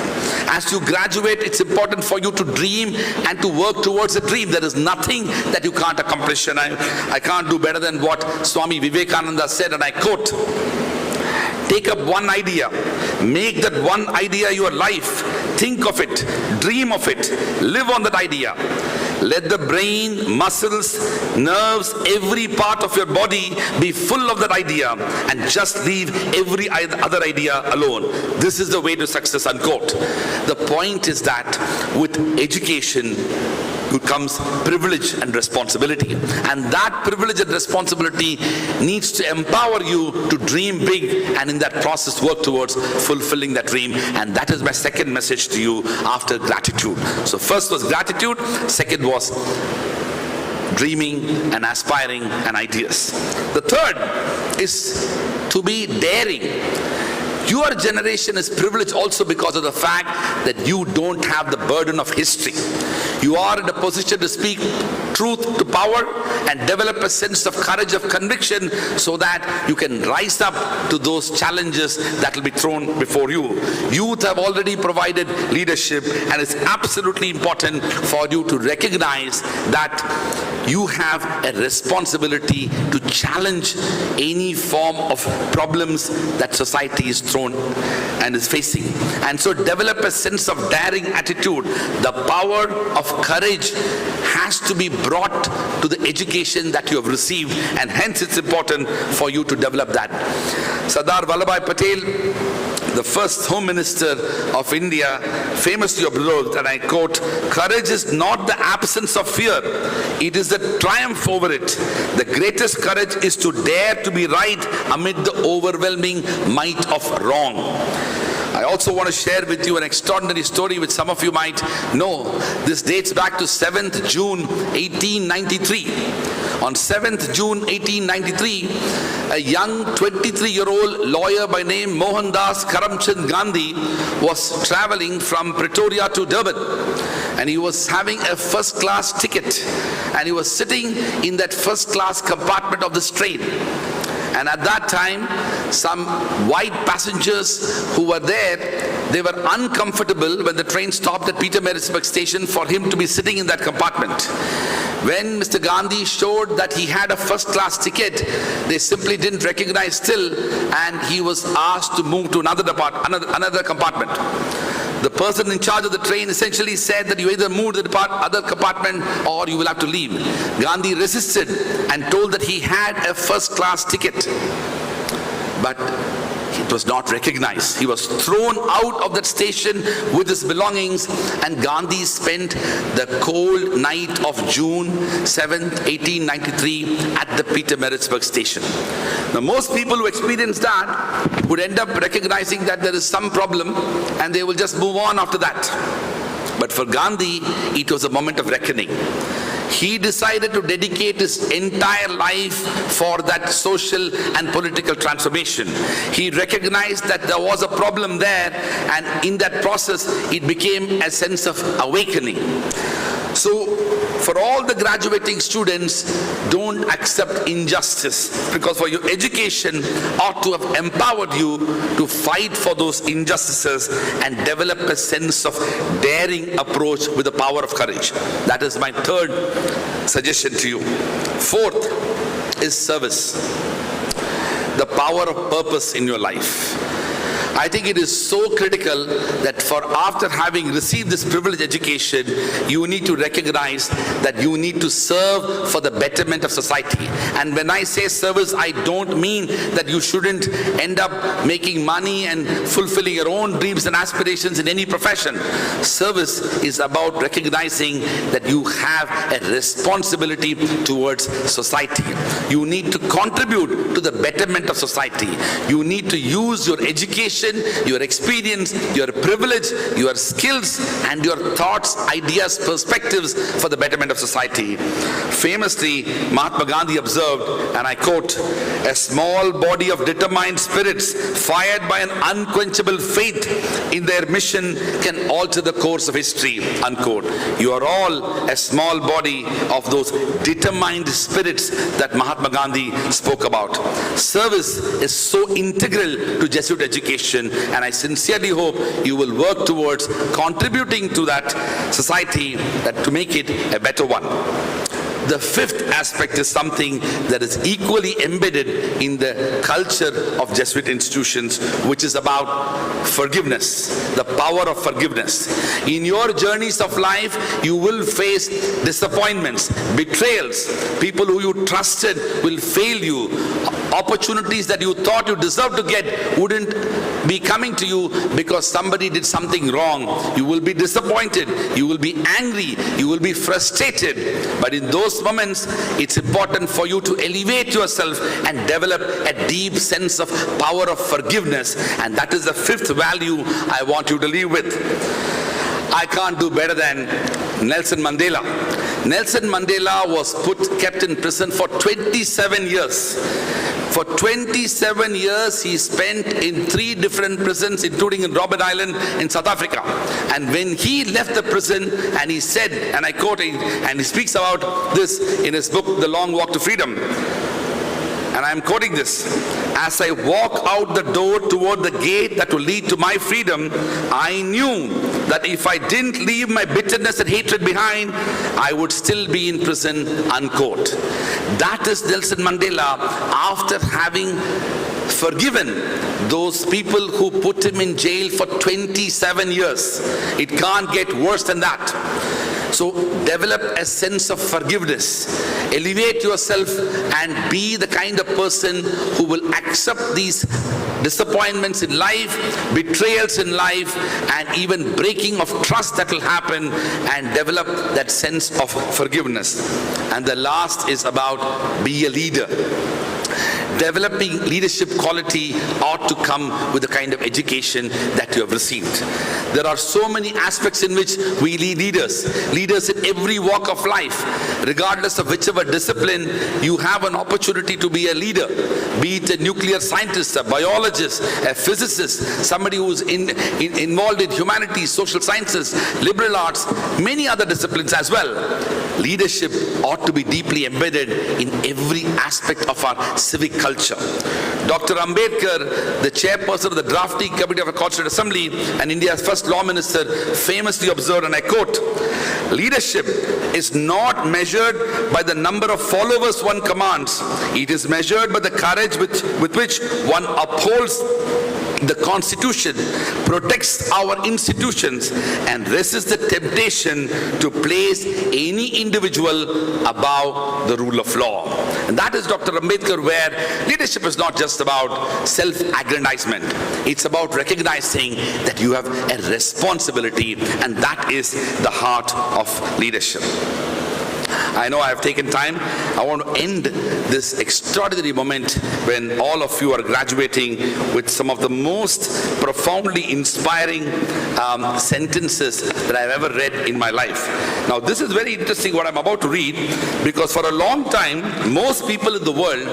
As you graduate, it's important for you to dream and to work towards a dream. There is nothing that you can't accomplish, and I can't do better than what Swami Vivekananda said, and I quote, "Take up one idea, make that one idea your life, think of it, dream of it, live on that idea. Let the brain, muscles, nerves, every part of your body be full of that idea, and just leave every other idea alone. This is the way to success," unquote. The point is that with education comes privilege and responsibility, and that privilege and responsibility needs to empower you to dream big, and in that process work towards fulfilling that dream. And that is my second message to you after gratitude. So first was gratitude, second was dreaming and aspiring and ideas. The third is to be daring. Your generation is privileged also because of the fact that you don't have the burden of history. You are in a position to speak truth to power and develop a sense of courage, of conviction, so that you can rise up to those challenges that will be thrown before you. Youth have already provided leadership, and it's absolutely important for you to recognize that you have a responsibility to challenge any form of problems that society is thrown and is facing. And so develop a sense of daring attitude. The power of courage has to be brought to the education that you have received, and hence it's important for you to develop that. Sardar Vallabhbhai Patel, the first Home Minister of India, famously observed, and I quote, "Courage is not the absence of fear, it is the triumph over it. The greatest courage is to dare to be right amid the overwhelming might of wrong." I also want to share with you an extraordinary story which some of you might know. This dates back to 7th June 1893. On 7th June 1893, a young 23-year-old lawyer by name Mohandas Karamchand Gandhi was traveling from Pretoria to Durban, and he was having a first-class ticket, and he was sitting in that first-class compartment of this train. And at that time, some white passengers who were there, they were uncomfortable when the train stopped at Pietermaritzburg station for him to be sitting in that compartment. When Mr. Gandhi showed that he had a first-class ticket, they simply didn't recognize still, and he was asked to move to another compartment. The person in charge of the train essentially said that you either move to the other compartment or you will have to leave. Gandhi resisted and told that he had a first-class ticket, but it was not recognized. He was thrown out of that station with his belongings, and Gandhi spent the cold night of June 7th, 1893 at the Pietermaritzburg station. Now, most people who experience that would end up recognizing that there is some problem, and they will just move on after that. But for Gandhi, it was a moment of reckoning. He decided to dedicate his entire life for that social and political transformation. He recognized that there was a problem there, and in that process, it became a sense of awakening. So, for all the graduating students, don't accept injustice, because for your education ought to have empowered you to fight for those injustices and develop a sense of daring approach with the power of courage. That is my third suggestion to you. Fourth is service. The power of purpose in your life. I think it is so critical that for after having received this privileged education, you need to recognize that you need to serve for the betterment of society. And when I say service, I don't mean that you shouldn't end up making money and fulfilling your own dreams and aspirations in any profession. Service is about recognizing that you have a responsibility towards society. You need to contribute to the betterment of society. You need to use your education, your experience, your privilege, your skills, and your thoughts, ideas, perspectives for the betterment of society. Famously, Mahatma Gandhi observed, and I quote, "A small body of determined spirits fired by an unquenchable faith in their mission can alter the course of history," unquote. You are all a small body of those determined spirits that Mahatma Gandhi spoke about. Service is so integral to Jesuit education, and I sincerely hope you will work towards contributing to that society to make it a better one. The fifth aspect is something that is equally embedded in the culture of Jesuit institutions, which is about forgiveness, the power of forgiveness. In your journeys of life, you will face disappointments, betrayals, people who you trusted will fail you, opportunities that you thought you deserved to get wouldn't be coming to you because somebody did something wrong. You will be disappointed, you will be angry, you will be frustrated. But in those moments, it's important for you to elevate yourself and develop a deep sense of power of forgiveness. And that is the fifth value I want you to live with. I can't do better than Nelson Mandela. Nelson Mandela was kept in prison for 27 years. For 27 years, he spent in 3 different prisons, including in Robben Island in South Africa. And when he left the prison, and he said, and I quote, and he speaks about this in his book, The Long Walk to Freedom, and I'm quoting this: "As I walk out the door toward the gate that will lead to my freedom, I knew that if I didn't leave my bitterness and hatred behind, I would still be in prison," unquote. That is Nelson Mandela after having forgiven those people who put him in jail for 27 years. It can't get worse than that. So develop a sense of forgiveness. Elevate yourself and be the kind of person who will accept these disappointments in life, betrayals in life, and even breaking of trust that will happen, and develop that sense of forgiveness. And the last is about be a leader. Developing leadership quality ought to come with the kind of education that you have received. There are so many aspects in which we lead leaders in every walk of life. Regardless of whichever discipline, you have an opportunity to be a leader. Be it a nuclear scientist, a biologist, a physicist, somebody who's involved in humanities, social sciences, liberal arts, many other disciplines as well. Leadership ought to be deeply embedded in every aspect of our civic culture. Dr. Ambedkar, the chairperson of the drafting committee of the Constituent Assembly and India's first law minister, famously observed, and I quote, "Leadership is not measured by the number of followers one commands. It is measured by the courage with which one upholds the Constitution, protects our institutions, and resists the temptation to place any individual above the rule of law." And that is Dr. Ambedkar, where leadership is not just about self-aggrandizement. It's about recognizing that you have a responsibility, and that is the heart of leadership. I know I have taken time. I want to end this extraordinary moment when all of you are graduating with some of the most profoundly inspiring sentences that I've ever read in my life. Now, this is very interesting what I'm about to read, because for a long time, most people in the world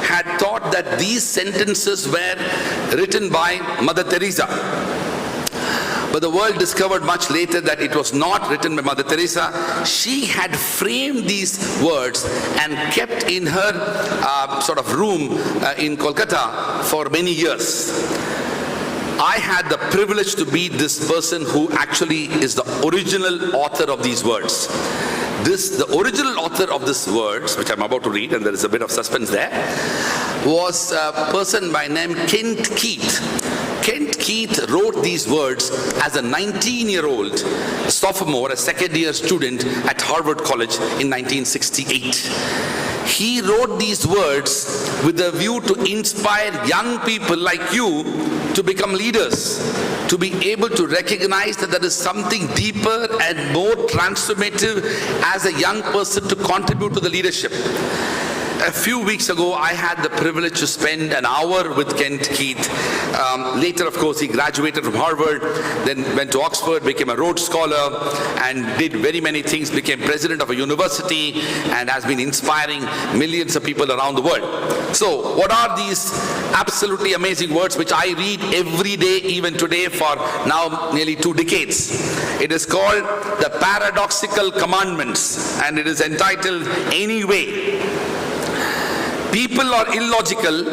had thought that these sentences were written by Mother Teresa. But the world discovered much later that it was not written by Mother Teresa. She had framed these words and kept in her sort of room in Kolkata for many years. I had the privilege to be this person who actually is the original author of these words. The original author of these words, which I'm about to read, and there is a bit of suspense there, was a person by name Kent Keith. Kent Keith wrote these words as a 19-year-old sophomore, a second-year student at Harvard College in 1968. He wrote these words with a view to inspire young people like you to become leaders, to be able to recognize that there is something deeper and more transformative as a young person to contribute to the leadership. A few weeks ago, I had the privilege to spend an hour with Kent Keith. Later, of course, he graduated from Harvard, then went to Oxford, became a Rhodes Scholar, and did very many things, became president of a university, and has been inspiring millions of people around the world. So, what are these absolutely amazing words which I read every day, even today, for now nearly 2 decades? It is called The Paradoxical Commandments, and it is entitled Anyway. People are illogical,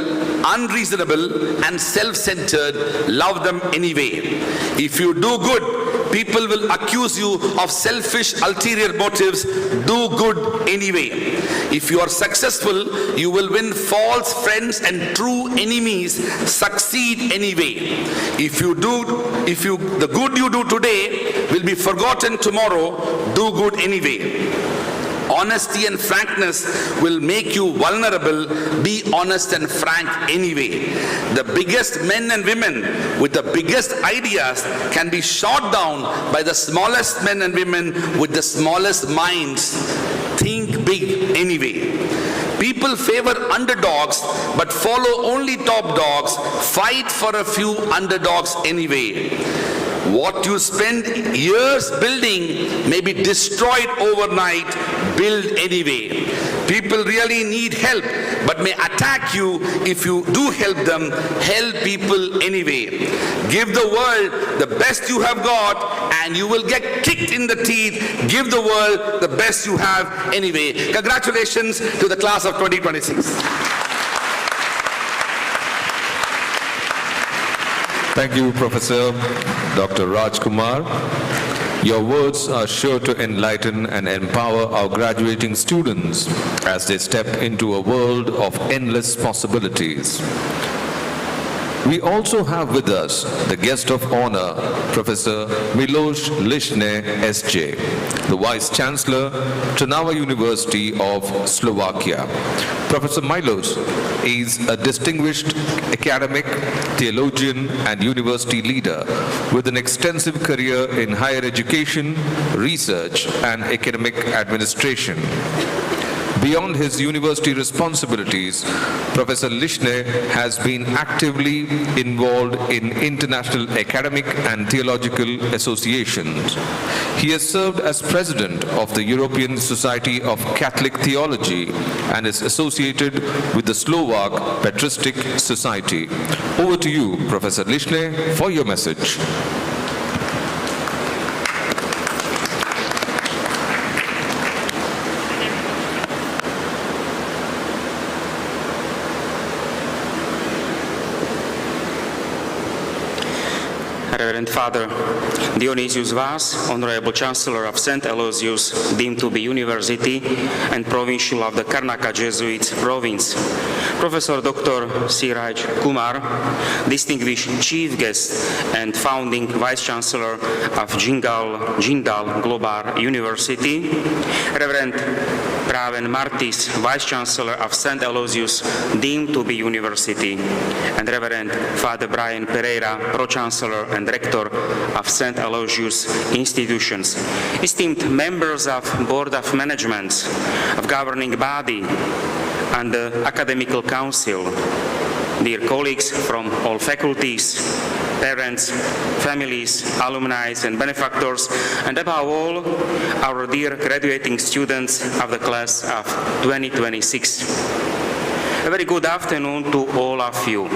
unreasonable, and self-centered. Love them anyway. If you do good, people will accuse you of selfish, ulterior motives. Do good anyway. If you are successful, you will win false friends, and true enemies succeed anyway. The good you do today will be forgotten tomorrow. Do good anyway. Honesty and frankness will make you vulnerable. Be honest and frank anyway. The biggest men and women with the biggest ideas can be shot down by the smallest men and women with the smallest minds. Think big anyway. People favor underdogs but follow only top dogs. Fight for a few underdogs anyway. What you spend years building may be destroyed overnight. Build anyway. People really need help but may attack you if you do help them. Help people anyway. Give the world the best you have got and you will get kicked in the teeth. Give the world the best you have anyway. Congratulations to the class of 2026. Thank you, Professor Dr. Rajkumar. Your words are sure to enlighten and empower our graduating students as they step into a world of endless possibilities. We also have with us the guest of honor, Professor Miloš Lišne, SJ, the Vice Chancellor, Trnava University of Slovakia. Professor Miloš is a distinguished academic, theologian, and university leader with an extensive career in higher education, research, and academic administration. Beyond his university responsibilities, Professor Lišne has been actively involved in international academic and theological associations. He has served as president of the European Society of Catholic Theology and is associated with the Slovak Patristic Society. Over to you, Professor Lišne, for your message. Reverend Father Dionysius Vaz, Honorable Chancellor of St. Aloysius, deemed to be University and Provincial of the Karnaka Jesuits Province, Professor Dr. Siraj Kumar, Distinguished Chief Guest and Founding Vice Chancellor of Jindal Global University, Reverend Praven Martis, Vice Chancellor of St. Aloysius, deemed to be University, and Reverend Father Brian Pereira, Pro-Chancellor and Rector of St. Aloysius Institutions, esteemed members of Board of Management, of Governing Body, and the Academical Council, dear colleagues from all faculties, parents, families, alumni, and benefactors, and above all, our dear graduating students of the class of 2026. A very good afternoon to all of you.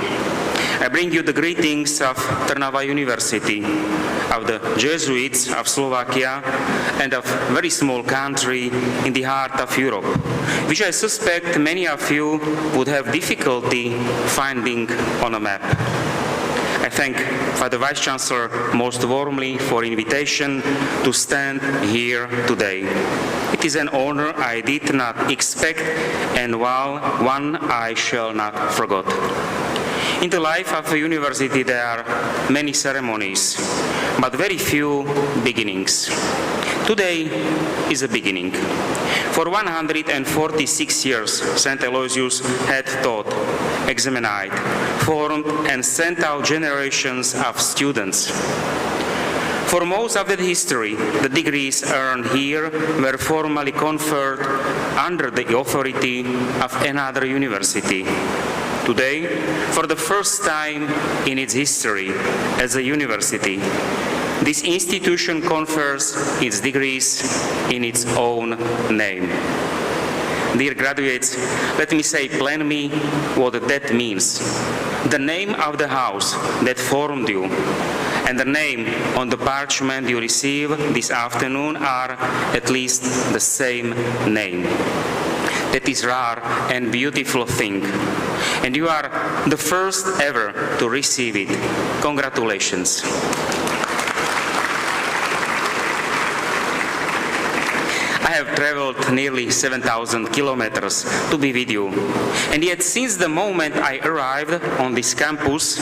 I bring you the greetings of Trnava University, of the Jesuits of Slovakia, and of a very small country in the heart of Europe, which I suspect many of you would have difficulty finding on a map. I thank Father Vice-Chancellor most warmly for invitation to stand here today. It is an honor I did not expect and one I shall not forget. In the life of a university there are many ceremonies, but very few beginnings. Today is a beginning. For 146 years, St. Aloysius had taught, examined, formed and sent out generations of students. For most of that history, the degrees earned here were formally conferred under the authority of another university. Today, for the first time in its history as a university, this institution confers its degrees in its own name. Dear graduates, let me say plainly what that means. The name of the house that formed you and the name on the parchment you receive this afternoon are at least the same name. That is rare and beautiful thing. And you are the first ever to receive it. Congratulations. I have traveled nearly 7,000 kilometers to be with you. And yet since the moment I arrived on this campus,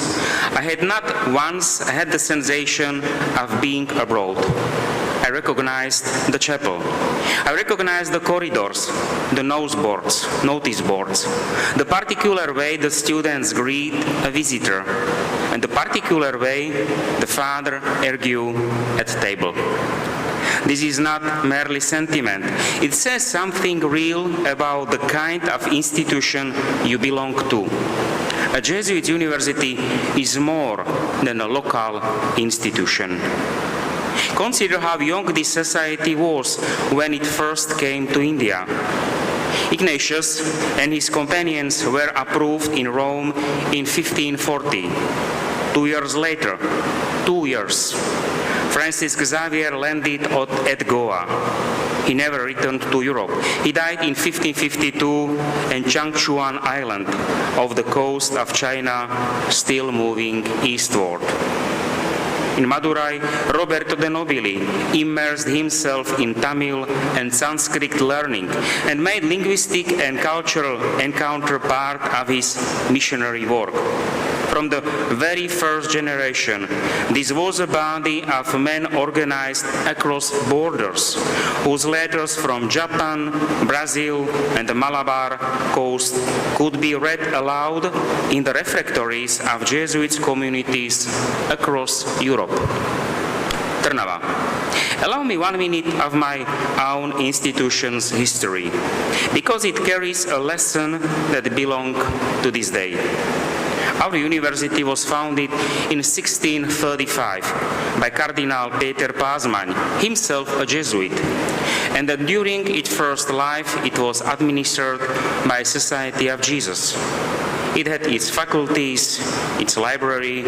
I had not once had the sensation of being abroad. I recognized the chapel. I recognized the corridors, the notice boards, the particular way the students greet a visitor, and the particular way the father argue at table. This is not merely sentiment. It says something real about the kind of institution you belong to. A Jesuit university is more than a local institution. Consider how young this society was when it first came to India. Ignatius and his companions were approved in Rome in 1540. 2 years later, Francis Xavier landed at Goa. He never returned to Europe. He died in 1552 in Changchuan Island off the coast of China, still moving eastward. In Madurai, Roberto de Nobili immersed himself in Tamil and Sanskrit learning and made linguistic and cultural encounter part of his missionary work. From the very first generation, this was a body of men organized across borders, whose letters from Japan, Brazil, and the Malabar coast could be read aloud in the refectories of Jesuit communities across Europe. Trnava. Allow me 1 minute of my own institution's history, because it carries a lesson that belongs to this day. Our university was founded in 1635 by Cardinal Peter Pázmány, himself a Jesuit, and that during its first life it was administered by Society of Jesus. It had its faculties, its library,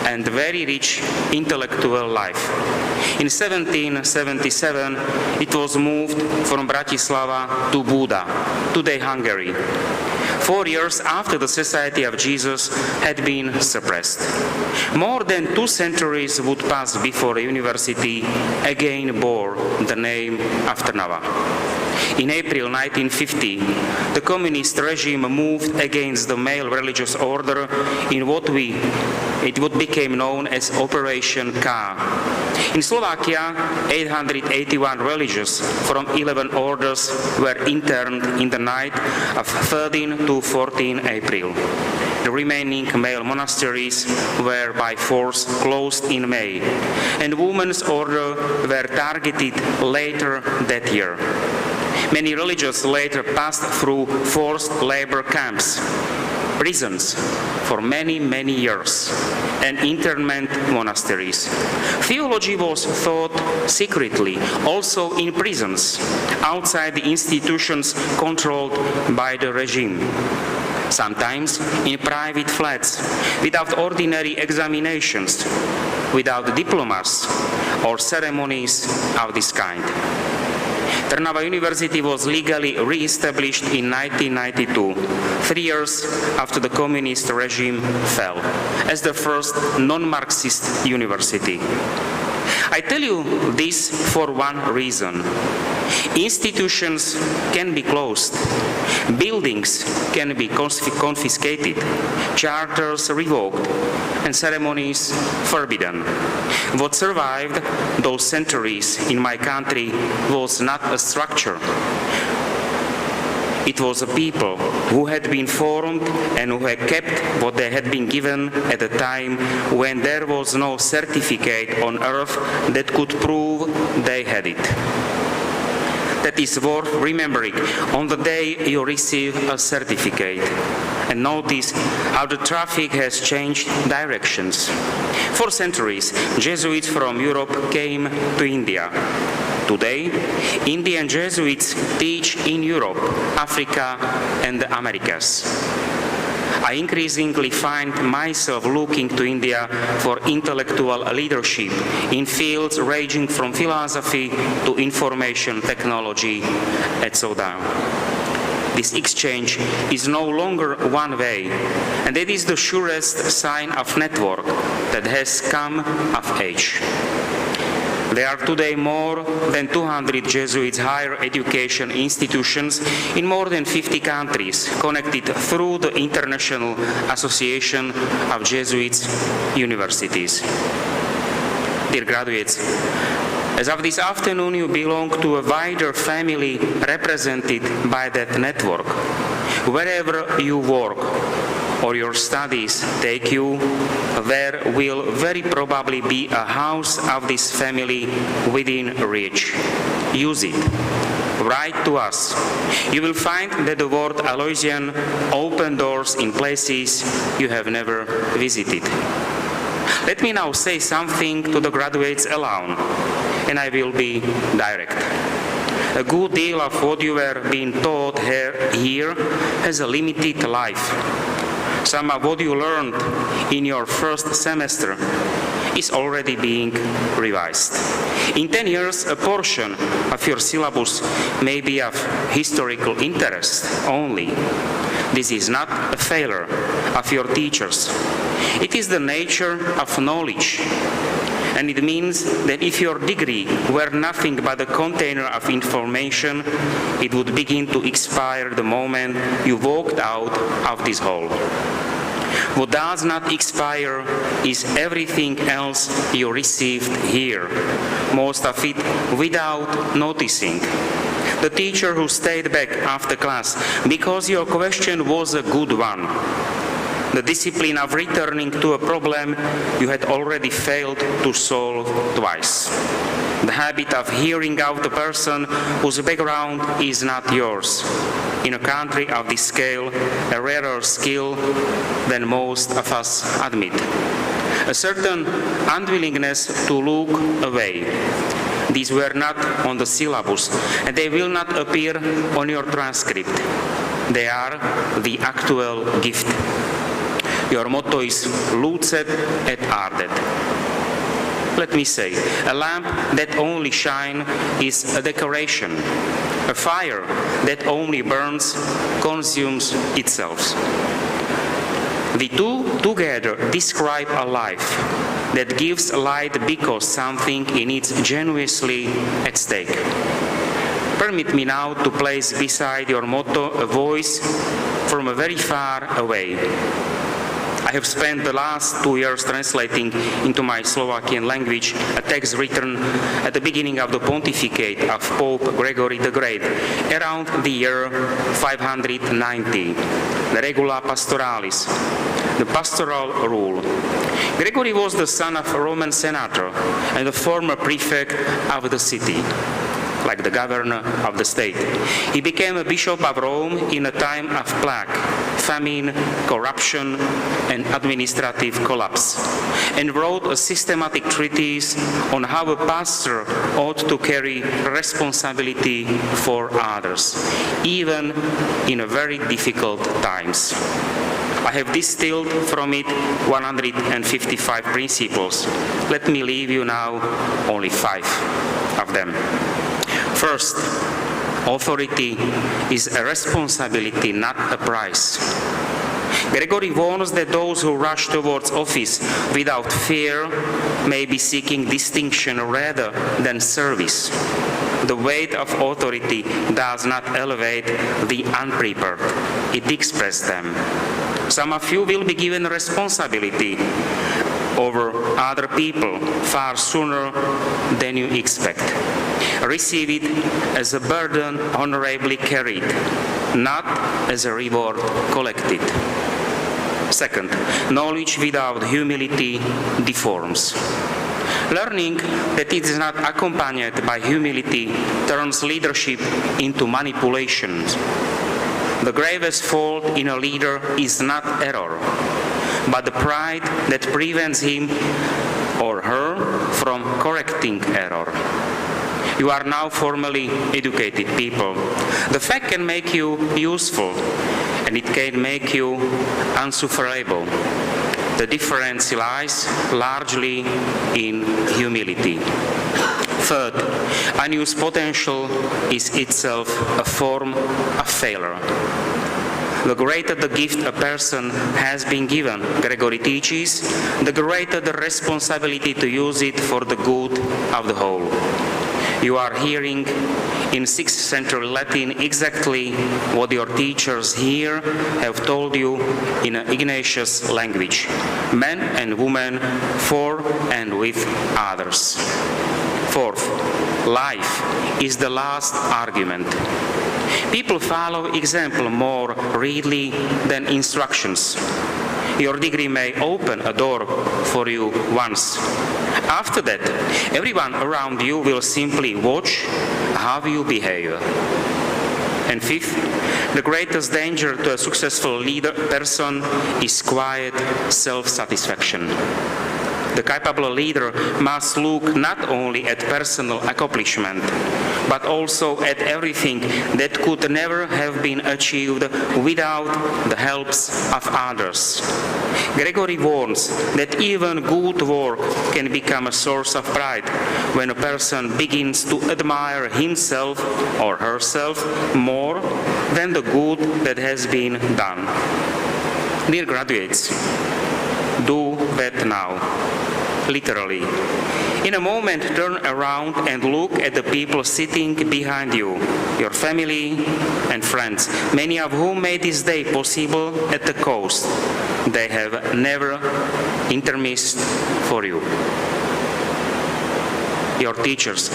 and very rich intellectual life. In 1777, it was moved from Bratislava to Buda, today Hungary. 4 years after the Society of Jesus had been suppressed. More than 2 centuries would pass before the university again bore the name of Trnava. In April 1950, the communist regime moved against the male religious order in what became known as Operation K. In Slovakia, 881 religious from 11 orders were interned in the night of 13 to 14 April. The remaining male monasteries were by force closed in May, and women's orders were targeted later that year. Many religious later passed through forced labor camps, prisons for many, many years, and internment monasteries. Theology was taught secretly, also in prisons, outside the institutions controlled by the regime. Sometimes in private flats, without ordinary examinations, without diplomas or ceremonies of this kind. Trnava University was legally re-established in 1992, 3 years after the communist regime fell, as the first non-Marxist university. I tell you this for one reason. Institutions can be closed, buildings can be confiscated, charters revoked, and ceremonies forbidden. What survived those centuries in my country was not a structure. It was a people who had been formed and who had kept what they had been given at a time when there was no certificate on earth that could prove they had it. That is worth remembering on the day you receive a certificate. And notice how the traffic has changed directions. For centuries, Jesuits from Europe came to India. Today, Indian Jesuits teach in Europe, Africa, and the Americas. I increasingly find myself looking to India for intellectual leadership in fields ranging from philosophy to information technology and so down. This exchange is no longer one way, and it is the surest sign of network that has come of age. There are today more than 200 Jesuits higher education institutions in more than 50 countries connected through the International Association of Jesuits Universities. Dear graduates, as of this afternoon you belong to a wider family represented by that network. Wherever you work or your studies take you, there will very probably be a house of this family within reach. Use it. Write to us. You will find that the word Aloysian open doors in places you have never visited. Let me now say something to the graduates alone, and I will be direct. A good deal of what you were being taught here has a limited life. Some of what you learned in your first semester is already being revised. In 10 years, a portion of your syllabus may be of historical interest only. This is not a failure of your teachers. It is the nature of knowledge. And it means that if your degree were nothing but a container of information, it would begin to expire the moment you walked out of this hall. What does not expire is everything else you received here, most of it without noticing. The teacher who stayed back after class because your question was a good one. The discipline of returning to a problem you had already failed to solve twice. The habit of hearing out a person whose background is not yours. In a country of this scale, a rarer skill than most of us admit. A certain unwillingness to look away. These were not on the syllabus, and they will not appear on your transcript. They are the actual gift. Your motto is Lucet et ardet. Let me say, a lamp that only shines is a decoration. A fire that only burns consumes itself. The two together describe a life that gives light because something in it is genuinely at stake. Permit me now to place beside your motto a voice from very far away. I have spent the last 2 years translating into my Slovakian language a text written at the beginning of the pontificate of Pope Gregory the Great, around the year 590, the Regula Pastoralis, the pastoral rule. Gregory was the son of a Roman senator and a former prefect of the city, like the governor of the state. He became a bishop of Rome in a time of plague, famine, corruption, and administrative collapse, and wrote a systematic treatise on how a pastor ought to carry responsibility for others, even in very difficult times. I have distilled from it 155 principles. Let me leave you now only 5 of them. First, authority is a responsibility, not a prize. Gregory warns that those who rush towards office without fear may be seeking distinction rather than service. The weight of authority does not elevate the unprepared, it expresses them. Some of you will be given responsibility over other people far sooner than you expect. Receive it as a burden honorably carried, not as a reward collected. Second, knowledge without humility deforms. Learning that it is not accompanied by humility turns leadership into manipulation. The gravest fault in a leader is not error, but the pride that prevents him or her from correcting error. You are now formally educated people. The fact can make you useful, and it can make you unsufferable. The difference lies largely in humility. Third, unused potential is itself a form of failure. The greater the gift a person has been given, Gregory teaches, the greater the responsibility to use it for the good of the whole. You are hearing in 6th century Latin exactly what your teachers here have told you in Ignatius language. Men and women for and with others. Fourth, life is the last argument. People follow example more readily than instructions. Your degree may open a door for you once. After that, everyone around you will simply watch how you behave. And fifth, the greatest danger to a successful person is quiet self-satisfaction. The capable leader must look not only at personal accomplishment, but also at everything that could never have been achieved without the helps of others. Gregory warns that even good work can become a source of pride when a person begins to admire himself or herself more than the good that has been done. Dear graduates, do that now. Literally. In a moment, turn around and look at the people sitting behind you, your family and friends, many of whom made this day possible at the cost. They have never intermissed for you. Your teachers,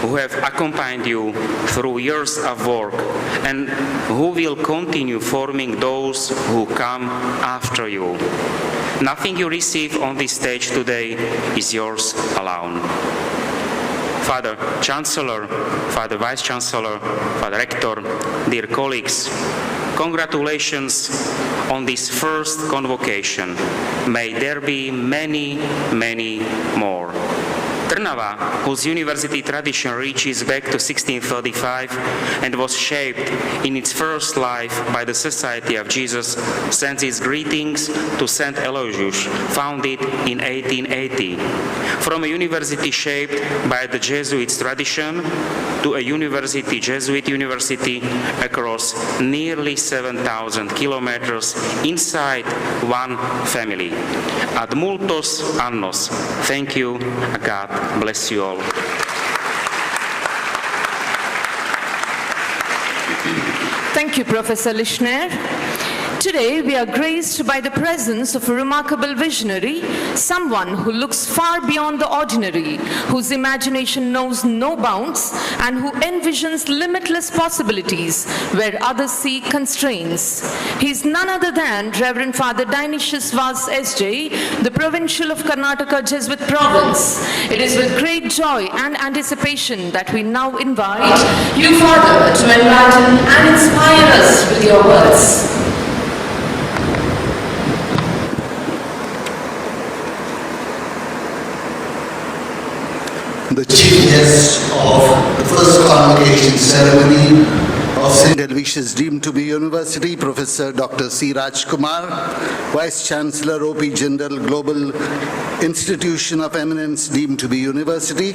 who have accompanied you through years of work and who will continue forming those who come after you. Nothing you receive on this stage today is yours alone. Father Chancellor, Father Vice Chancellor, Father Rector, dear colleagues, congratulations on this first convocation. May there be many, many more. Trnava, whose university tradition reaches back to 1635 and was shaped in its first life by the Society of Jesus, sends its greetings to St. Aloysius, founded in 1880. From a university shaped by the Jesuits' tradition to a university, Jesuit university, across nearly 7,000 kilometers inside one family. Ad multos annos. Thank you. God bless you all. Thank you, Professor Lischner. Today, we are graced by the presence of a remarkable visionary, someone who looks far beyond the ordinary, whose imagination knows no bounds, and who envisions limitless possibilities where others see constraints. He is none other than Reverend Father Dionysius Vaz S.J., the Provincial of Karnataka Jesuit Province. It is with great joy and anticipation that we now invite you, Father, to enlighten and inspire us with your words. the chief guest of the first convocation ceremony of St. Aloysius deemed to be University, Professor Dr. C. Raj Kumar, Vice Chancellor, OP Jindal Global Institution of Eminence deemed to be University.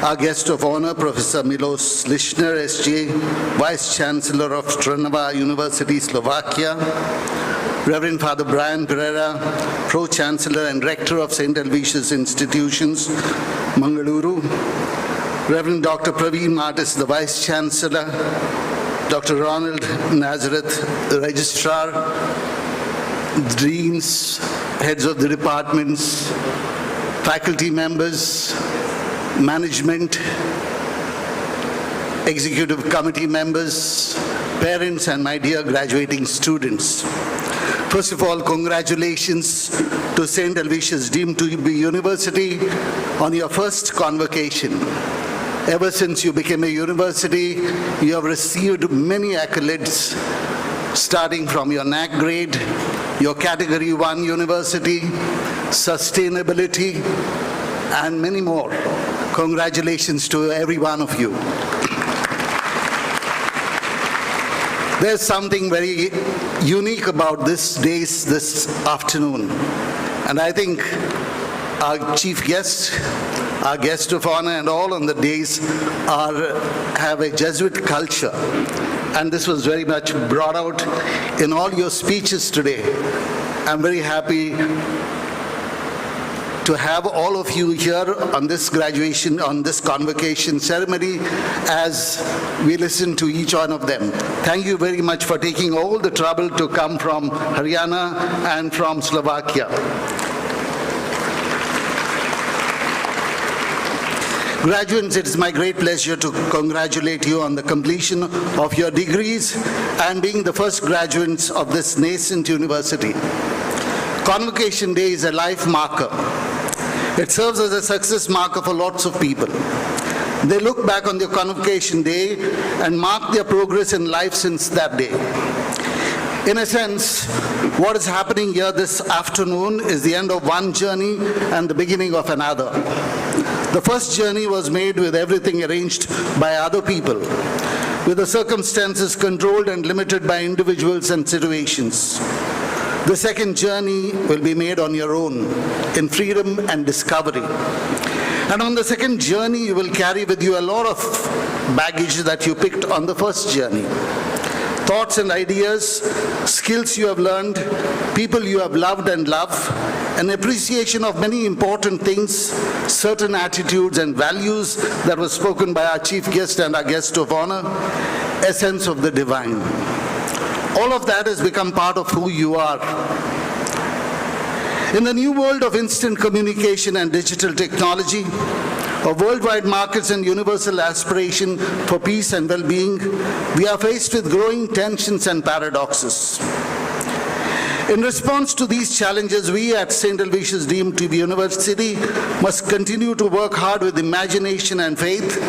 Our guest of honor, Professor Milos Lišner, SJ, Vice Chancellor of Trnava University, Slovakia. Reverend Father Brian Pereira, Pro-Chancellor and Rector of St. Aloysius Institutions, Mangaluru. Reverend Dr. Praveen Martis, the Vice Chancellor. Dr. Ronald Nazareth, the Registrar. Deans, heads of the departments, faculty members, management, executive committee members, parents, and my dear graduating students. First of all, congratulations to St. Aloysius deemed to be University on your first convocation. Ever since you became a university, you have received many accolades, starting from your NAC grade, your Category 1 university, sustainability, and many more. Congratulations to every one of you. There's something very unique about this afternoon. And I think our chief guest, our guest of honor, and all on the days have a Jesuit culture. And this was very much brought out in all your speeches today. I'm very happy to have all of you here on this graduation, on this convocation ceremony as we listen to each one of them. Thank you very much for taking all the trouble to come from Haryana and from Slovakia. Graduates, it is my great pleasure to congratulate you on the completion of your degrees and being the first graduates of this nascent university. Convocation Day is a life marker. It serves as a success marker for lots of people. They look back on their convocation day and mark their progress in life since that day. In a sense, what is happening here this afternoon is the end of one journey and the beginning of another. The first journey was made with everything arranged by other people, with the circumstances controlled and limited by individuals and situations. The second journey will be made on your own, in freedom and discovery. And on the second journey, you will carry with you a lot of baggage that you picked on the first journey. Thoughts and ideas, skills you have learned, people you have loved and love, an appreciation of many important things, certain attitudes and values that were spoken by our chief guest and our guest of honor, a sense of the divine. All of that has become part of who you are. In the new world of instant communication and digital technology, of worldwide markets and universal aspiration for peace and well-being, we are faced with growing tensions and paradoxes. In response to these challenges, we at St. Aloysius deemed to be University must continue to work hard with imagination and faith,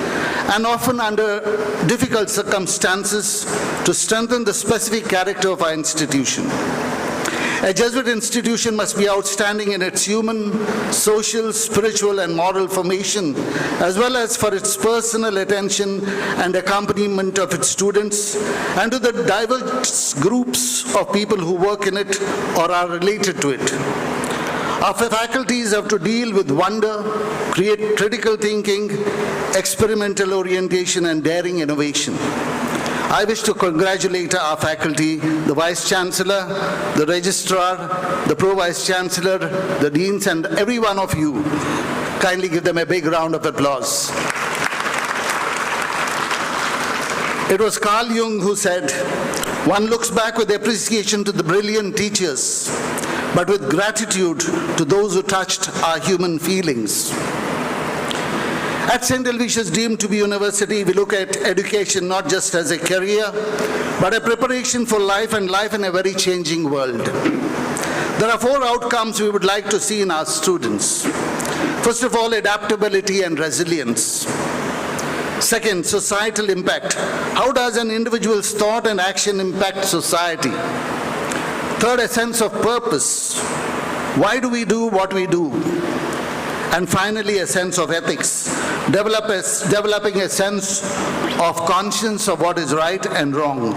and often under difficult circumstances, to strengthen the specific character of our institution. A Jesuit institution must be outstanding in its human, social, spiritual, and moral formation, as well as for its personal attention and accompaniment of its students, and to the diverse groups of people who work in it or are related to it. Our faculties have to deal with wonder, create critical thinking, experimental orientation, and daring innovation. I wish to congratulate our faculty, the Vice Chancellor, the Registrar, the Pro-Vice Chancellor, the Deans, and every one of you. Kindly give them a big round of applause. It was Carl Jung who said, "One looks back with appreciation to the brilliant teachers, but with gratitude to those who touched our human feelings." At St. Aloysius deemed to be University, we look at education not just as a career, but a preparation for life, and life in a very changing world. There are 4 outcomes we would like to see in our students. First of all, adaptability and resilience. Second, societal impact. How does an individual's thought and action impact society? Third, a sense of purpose. Why do we do what we do? And finally, a sense of ethics, developing a sense of conscience of what is right and wrong.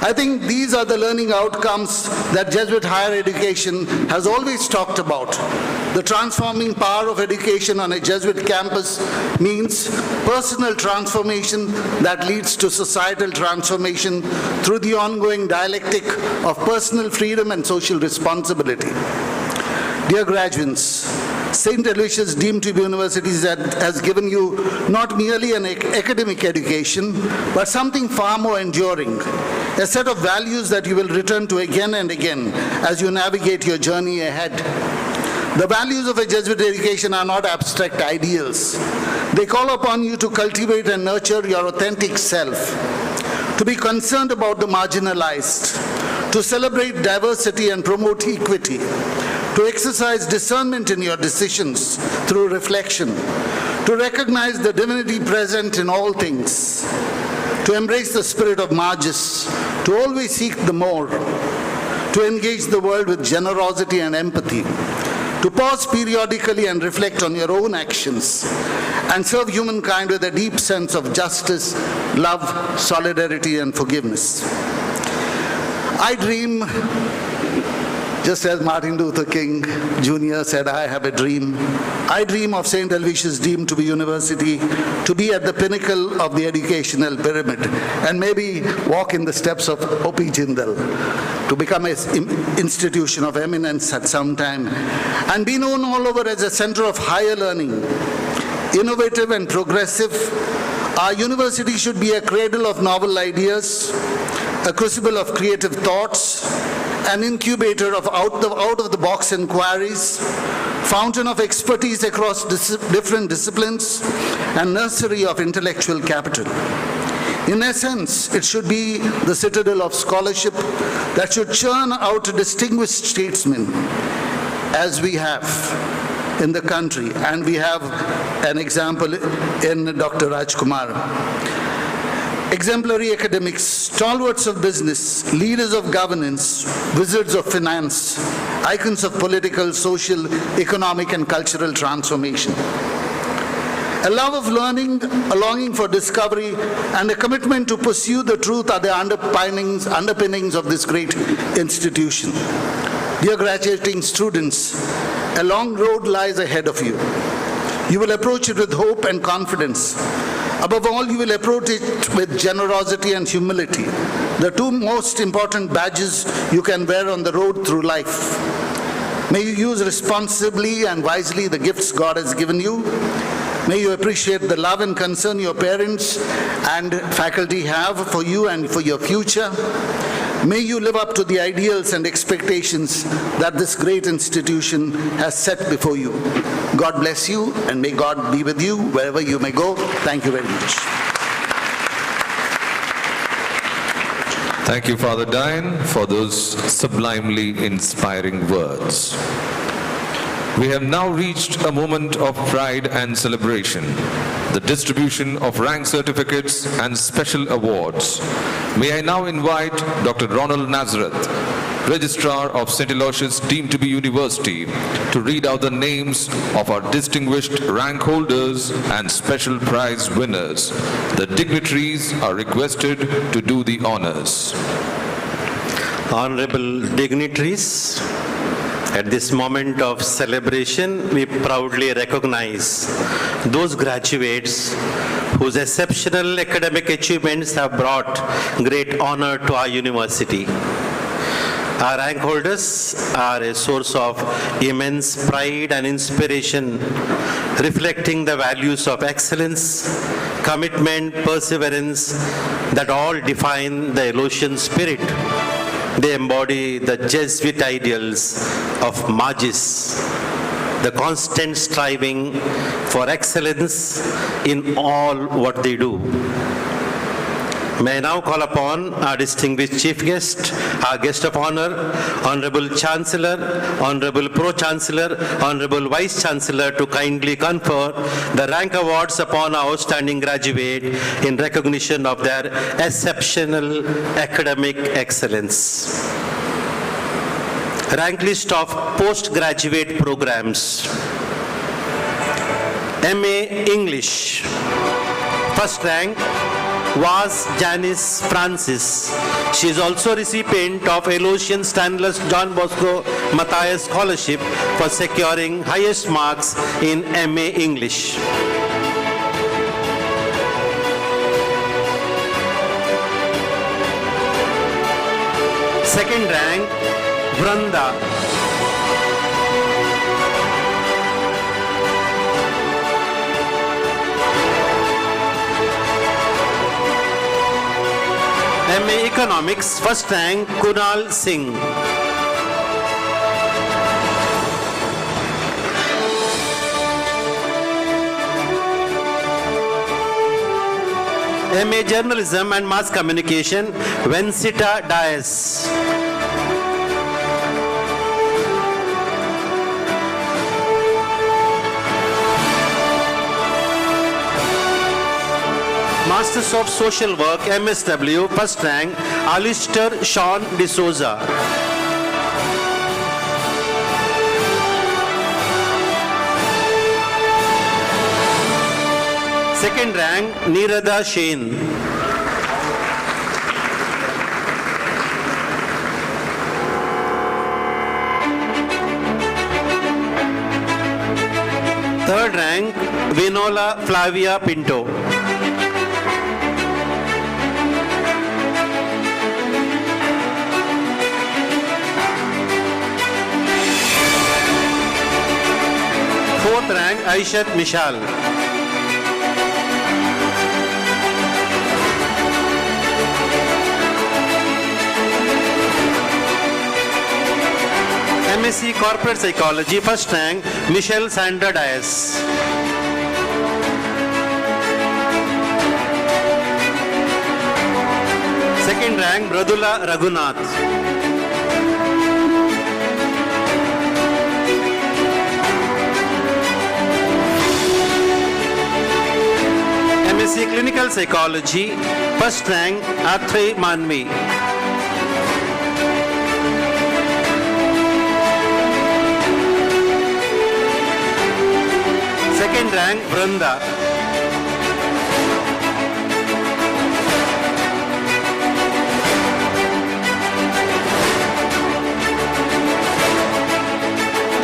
I think these are the learning outcomes that Jesuit higher education has always talked about. The transforming power of education on a Jesuit campus means personal transformation that leads to societal transformation through the ongoing dialectic of personal freedom and social responsibility. Dear graduates, St. Aloysius deemed to be universities has given you not merely an academic education, but something far more enduring, a set of values that you will return to again and again as you navigate your journey ahead. The values of a Jesuit education are not abstract ideals. They call upon you to cultivate and nurture your authentic self, to be concerned about the marginalized, to celebrate diversity and promote equity, to exercise discernment in your decisions through reflection, to recognize the divinity present in all things, to embrace the spirit of Magus, to always seek the more, to engage the world with generosity and empathy, to pause periodically and reflect on your own actions, and serve humankind with a deep sense of justice, love, solidarity, and forgiveness. I dream, just as Martin Luther King Jr. said, I have a dream. I dream of St. Aloysius deemed to be university, to be at the pinnacle of the educational pyramid, and maybe walk in the steps of O.P. Jindal, to become an institution of eminence at some time, and be known all over as a center of higher learning, innovative and progressive. Our university should be a cradle of novel ideas, a crucible of creative thoughts, an incubator of out-of-the-box inquiries, fountain of expertise across different disciplines, and nursery of intellectual capital. In essence, it should be the citadel of scholarship that should churn out distinguished statesmen, as we have in the country, and we have an example in Dr. Rajkumar. Exemplary academics, stalwarts of business, leaders of governance, wizards of finance, icons of political, social, economic, and cultural transformation. A love of learning, a longing for discovery, and a commitment to pursue the truth are the underpinnings of this great institution. Dear graduating students, a long road lies ahead of you. You will approach it with hope and confidence. Above all, you will approach it with generosity and humility, the two most important badges you can wear on the road through life. May you use responsibly and wisely the gifts God has given you. May you appreciate the love and concern your parents and faculty have for you and for your future. May you live up to the ideals and expectations that this great institution has set before you. God bless you, and may God be with you wherever you may go. Thank you very much. Thank you, Father Diane, for those sublimely inspiring words. We have now reached a moment of pride and celebration, the distribution of rank certificates and special awards. May I now invite Dr. Ronald Nazareth, Registrar of St. Aloysius deemed to be University, to read out the names of our distinguished rank holders and special prize winners. The dignitaries are requested to do the honors. Honorable dignitaries, at this moment of celebration, we proudly recognize those graduates whose exceptional academic achievements have brought great honor to our university. Our rank holders are a source of immense pride and inspiration, reflecting the values of excellence, commitment, perseverance that all define the Aloysian spirit. They embody the Jesuit ideals of Magis, the constant striving for excellence in all what they do. May I now call upon our distinguished chief guest, our guest of honor, Honorable Chancellor, Honorable Pro-Chancellor, Honorable Vice-Chancellor, to kindly confer the rank awards upon our outstanding graduate in recognition of their exceptional academic excellence. Rank list of postgraduate programs. MA English. First rank was Janice Francis. She is also recipient of Aloysius Stanley John Bosco Matthias Scholarship for securing highest marks in MA English. Second rank, Vranda. MA Economics, first rank, Kunal Singh. MA Journalism and Mass Communication, Vencita Dias. Masters of Social Work, MSW, first rank, Alistair Sean D'Souza. Second rank, Nirada Shane. Third rank, Vinola Flavia Pinto. Fourth rank, Aishat Mishal. MSc Corporate Psychology, first rank, Michelle Sandra Dias. Second rank, Mradula Raghunath. MSc Clinical Psychology, first rank, Athray Manvi. Second rank, Vranda.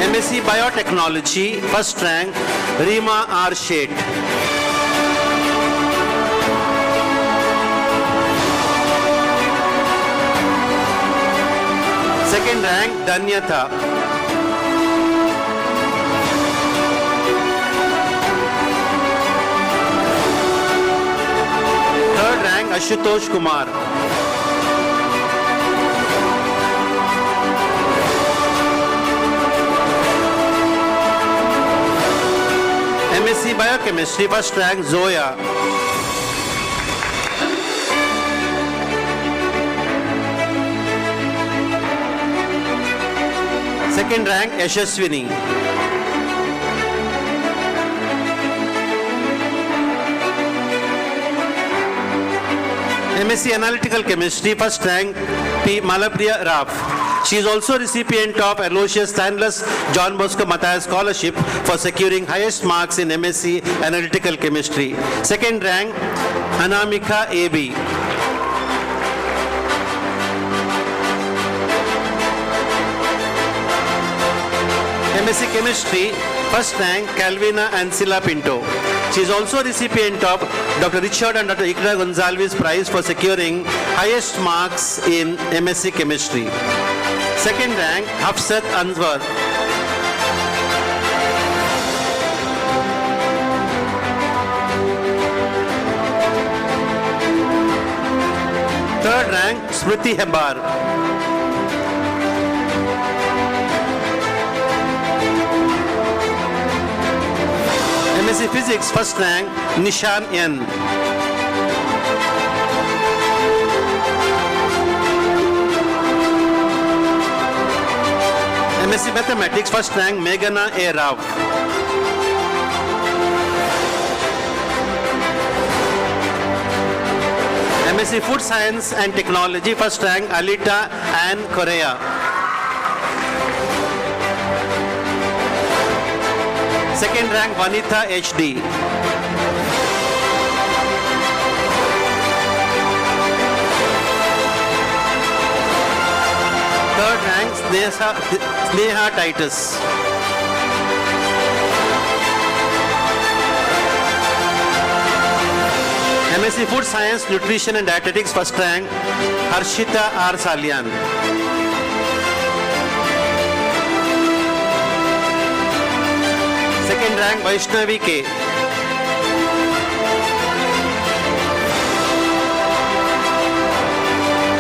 MSc Biotechnology, first rank, Rima R. Sheth. Second rank, Danyata. Third rank, Ashutosh Kumar. MSc Biochemistry, first rank, Zoya. Second rank, Yashaswini. MSc Analytical Chemistry, first rank, P. Malapriya Raf. She is also recipient of Aloysius Stanley John Bosco Matthias Scholarship for securing highest marks in MSc Analytical Chemistry. Second rank, Anamika A.B. MSc Chemistry, first rank, Calvina Ancila Pinto. She is also recipient of Dr. Richard and Dr. Ikra Gonzalez Prize for securing highest marks in MSc Chemistry. Second rank, Hafsat Anwar. Third rank, Smriti Hebar. MSc Physics, first rank, Nishan N. MSc Mathematics, first rank, Meghana A. Rao. MSc Food Science and Technology, first rank, Alita Ann Correa. Second rank, Vanitha HD. Third rank, Sneha Titus. MSc Food Science, Nutrition and Dietetics, first rank, Harshita R. Salian. Second rank, Vaishnavi K.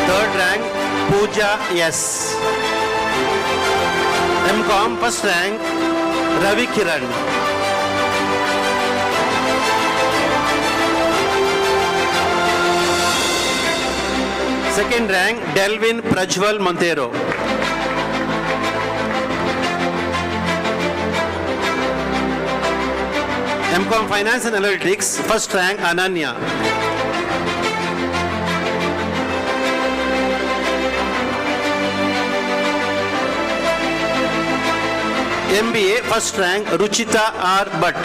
Third rank, Pooja S. MCom, first rank, Ravi Kiran. Second rank, Delvin Prajwal Montero. MCom Finance and Analytics, first rank, Ananya. MBA, first rank, Ruchita R. Bhatt.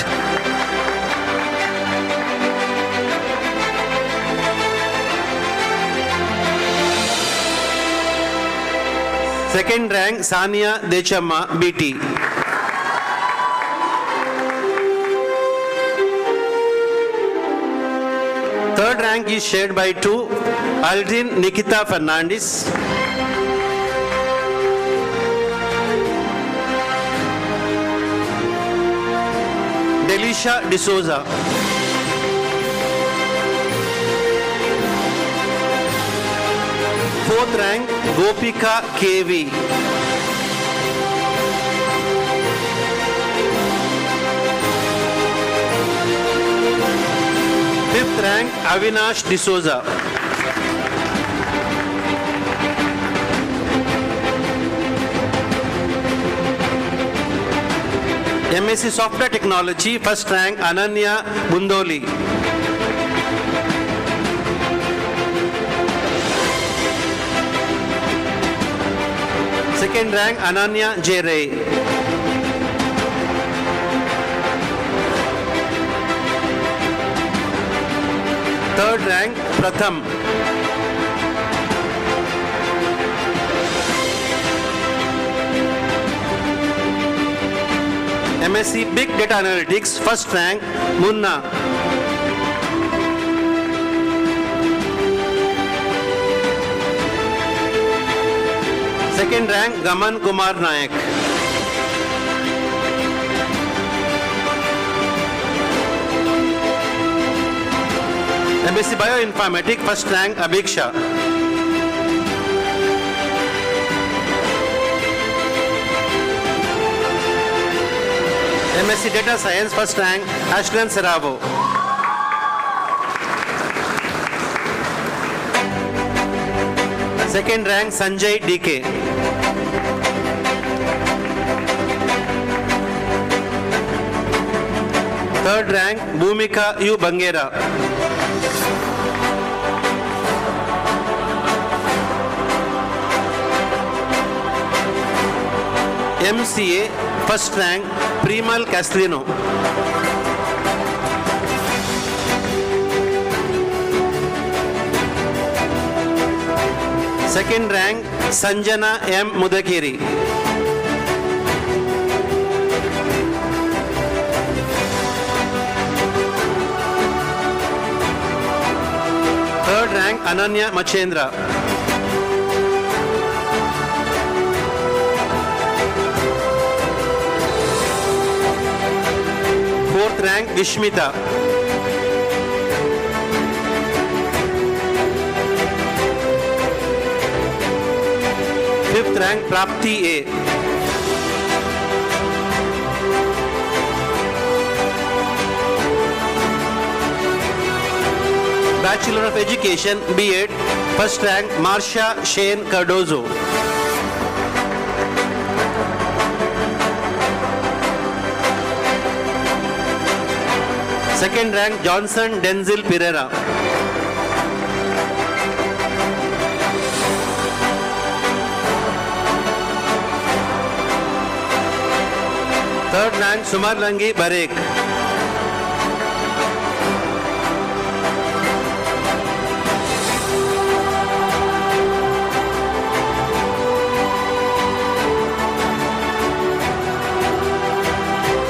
Second rank, Sania Dechamma, BT. Third rank is shared by two, Aldrin Nikita Fernandez. Delisha D'Souza. Fourth rank, Gopika KV. Fifth rank, Avinash D'Souza. MSc Software Technology, first rank, Ananya Bundoli. Second rank, Ananya J. Ray. Third rank, Pratham. MSc Big Data Analytics, first rank, Munna. Second rank, Gaman Kumar Nayak. MSc Bioinformatics, first rank, Abhiksha. MSc Data Science, first rank, Ashland Seravo. Second rank, Sanjay DK. Third rank, Bhumika U. Bangera. MCA, first rank, Primal Castellino. Second rank, Sanjana M. Mudakiri. Third rank, Ananya Machendra. Fourth rank, Vishmita. Fifth rank, Prapti A. Bachelor of Education, B.Ed, first rank, Marcia Shane Cardozo. Second rank, Johnson Denzil Pereira. Third rank, and Sumarlangi Barek.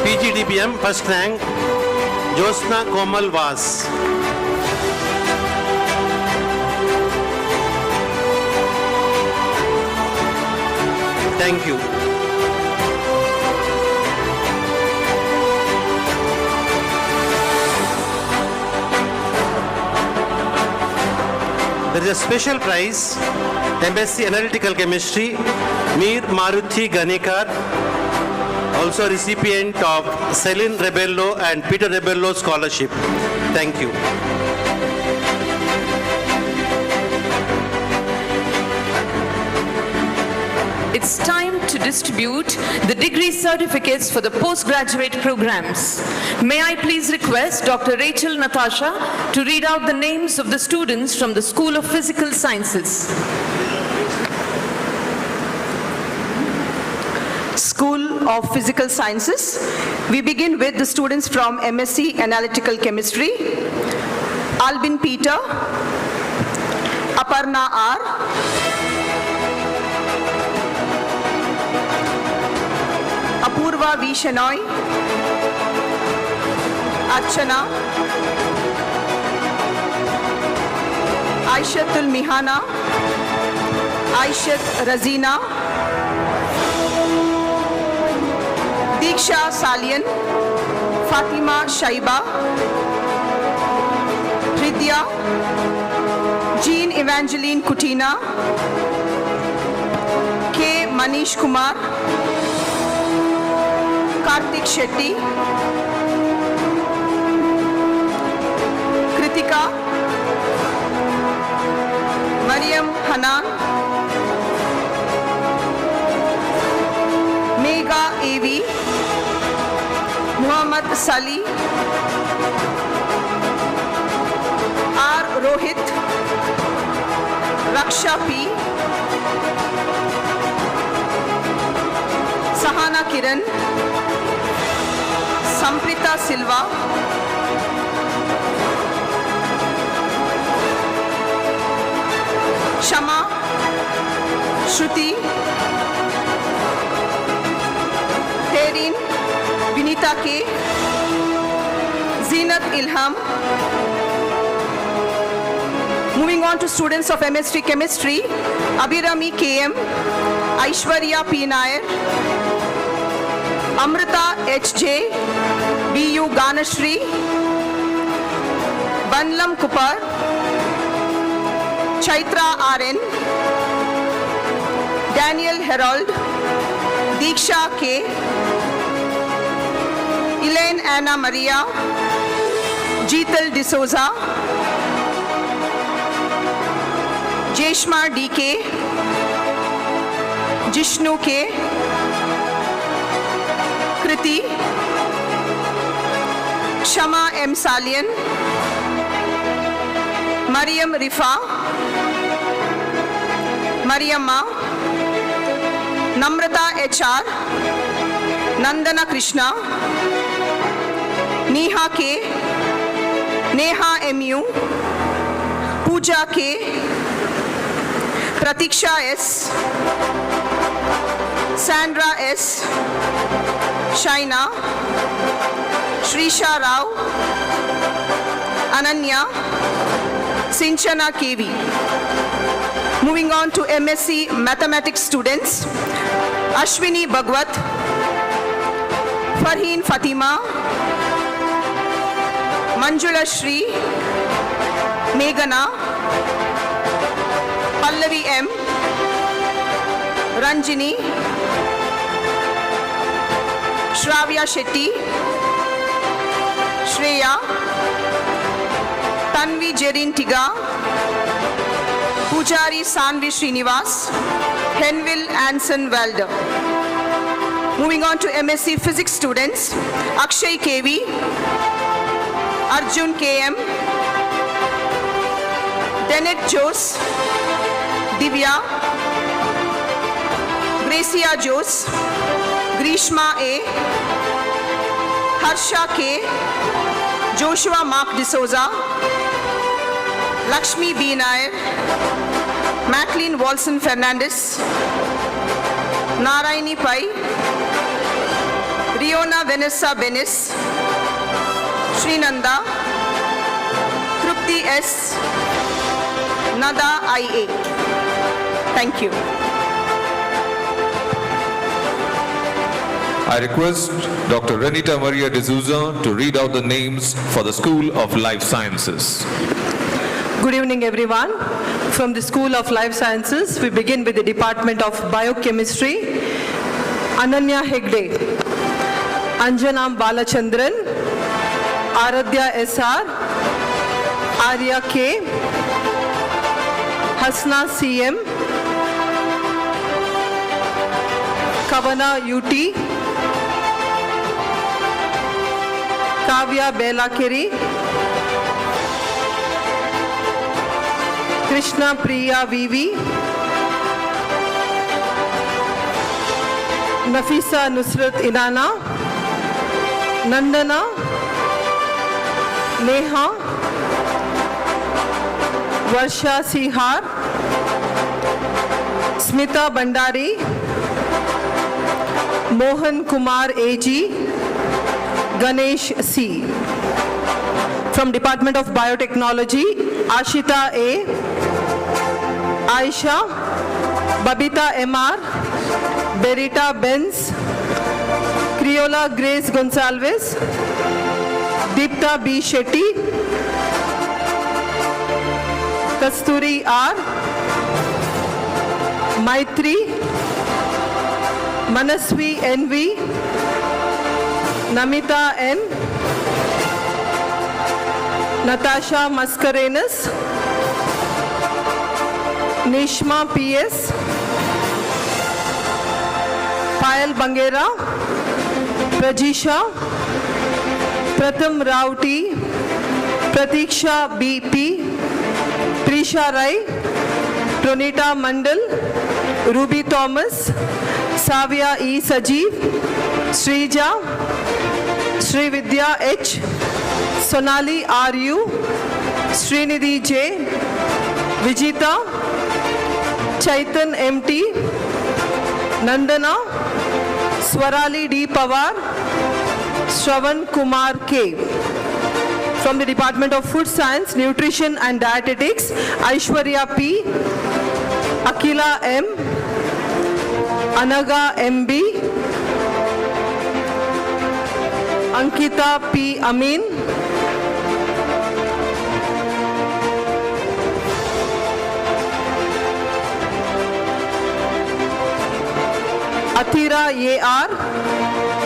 PGDBM first rank Josna Komal Vas. Thank you. There is a special prize, MSc Analytical Chemistry, Mir Maruthi Ganikar, also recipient of Celine Rebello and Peter Rebello Scholarship. Thank you. It's time to distribute the degree certificates for the postgraduate programs. May I please request Dr. Rachel Natasha to read out the names of the students from the School of Physical Sciences. School of Physical Sciences. We begin with the students from MSc Analytical Chemistry. Albin Peter, Aparna R, Apurva V. Shenoy, Archana, Aishatul Mihana, Aishat Razina, Diksha Salian, Fatima Shaiba, Hridya, Jean Evangeline Kutina, K. Manish Kumar, Karthik Shetty, Kritika, Mariam Hanan, Megha A.V., Muhammad Sali, R. Rohit, Raksha P, Sahana Kiran, Samprita Silva, Shama, Shruti, Terin, Vinita K, Zinat Ilham. Moving on to students of MSc Chemistry, Abhirami KM, Aishwarya P. Nair, Amrita HJ, BU Ganashri, Banlam Kupar, Chaitra RN, Daniel Herold, Diksha K, Elaine Anna Maria, Jeetal D'Souza, Jeshma DK, Jishnu K, Kriti, Shama M. Salian, Mariam Rifa, Mariamma, Namrata HR, Nandana Krishna, Neha K, Neha MU, Pooja K, Pratiksha S, Sandra S, Shaina, Shrisha Rao, Ananya, Sinchana KV. Moving on to MSc Mathematics students, Ashwini Bhagwat, Farheen Fatima, Manjula Shri, Meghana, Pallavi M, Ranjini, Shravya Shetty, Shreya, Tanvi Jerin Tiga, Pujari Sanvi Srinivas, Henville Anson Walder. Moving on to MSc Physics students, Akshay KV, Arjun KM, Dennett Jose, Divya, Gracia Jose, Grishma A, Harsha K, Joshua Mark D'Souza, Lakshmi B. Nair, Maclean Walson Fernandez, Narayani Pai, Riona Vanessa Benis, Srinanda, Trupti S, Nada IA. Thank you. I request Dr. Renita Maria D'Souza to read out the names for the School of Life Sciences. Good evening, everyone. From the School of Life Sciences, we begin with the Department of Biochemistry. Ananya Hegde, Anjanam Balachandran, Aradhya SR, Arya K, Hasna CM, Kavana UT, Kavya Belakiri, Krishna Priya VV, Nafisa Nusrat Inana, Nandana, Neha, Varsha Sihar, Smita Bandari, Mohan Kumar AG, Ganesh C. From Department of Biotechnology, Ashita A, Aisha, Babita MR, Berita Benz, Criola Grace Gonsalves, Deepta B. Shetty, Kasturi R, Maitri, Manasvi NV, Namita N, Natasha Mascarenhas, Nishma PS, Payal Bangera, Prajisha, Pratham Rauti, Pratiksha BP, Prisha Rai, Pronita Mandal, Ruby Thomas, Savia E. Sajeev, Srija, Sri Vidya H, Sonali RU, Srinidhi J, Vijita, Chaitan MT, Nandana, Swarali D. Pawar, Shravan Kumar K. From the Department of Food Science, Nutrition and Dietetics, Aishwarya P, Akila M, Anaga MB, Ankita P. Amin, Athira A.R.,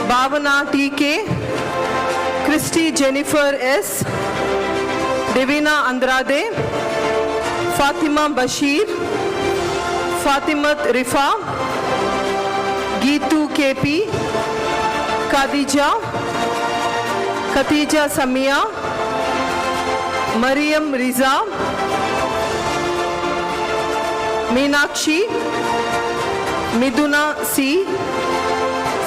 Bhavana T.K., Christy Jennifer S., Devina Andrade, Fatima Bashir, Fatimat Rifa, Geetu KP, Khadija, Khatija Samia, Mariam Riza, Meenakshi, Miduna C,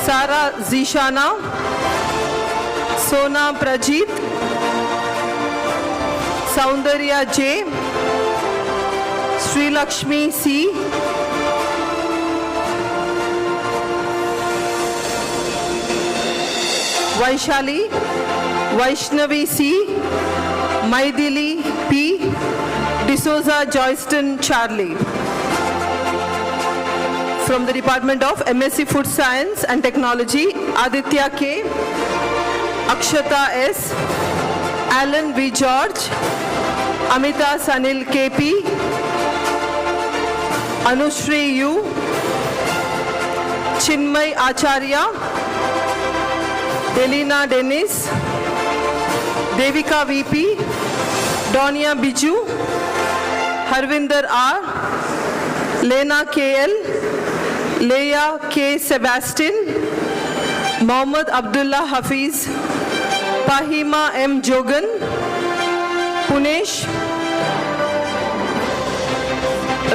Sara Zishana, Sona Prajit, Saundarya J, Sri Lakshmi C, Vaishali, Vaishnavi C, Maidili P, D'Souza Joyston Charlie. From the Department of MSc Food Science and Technology, Aditya K, Akshata S, Alan V. George, Amita Sanil KP, Anushri U, Chinmay Acharya, Delina Dennis, Devika VP, Donia Biju, Harvinder R, Lena KL, Leia K. Sebastian, Mohammad Abdullah Hafiz, Pahima M. Jogan, Punesh,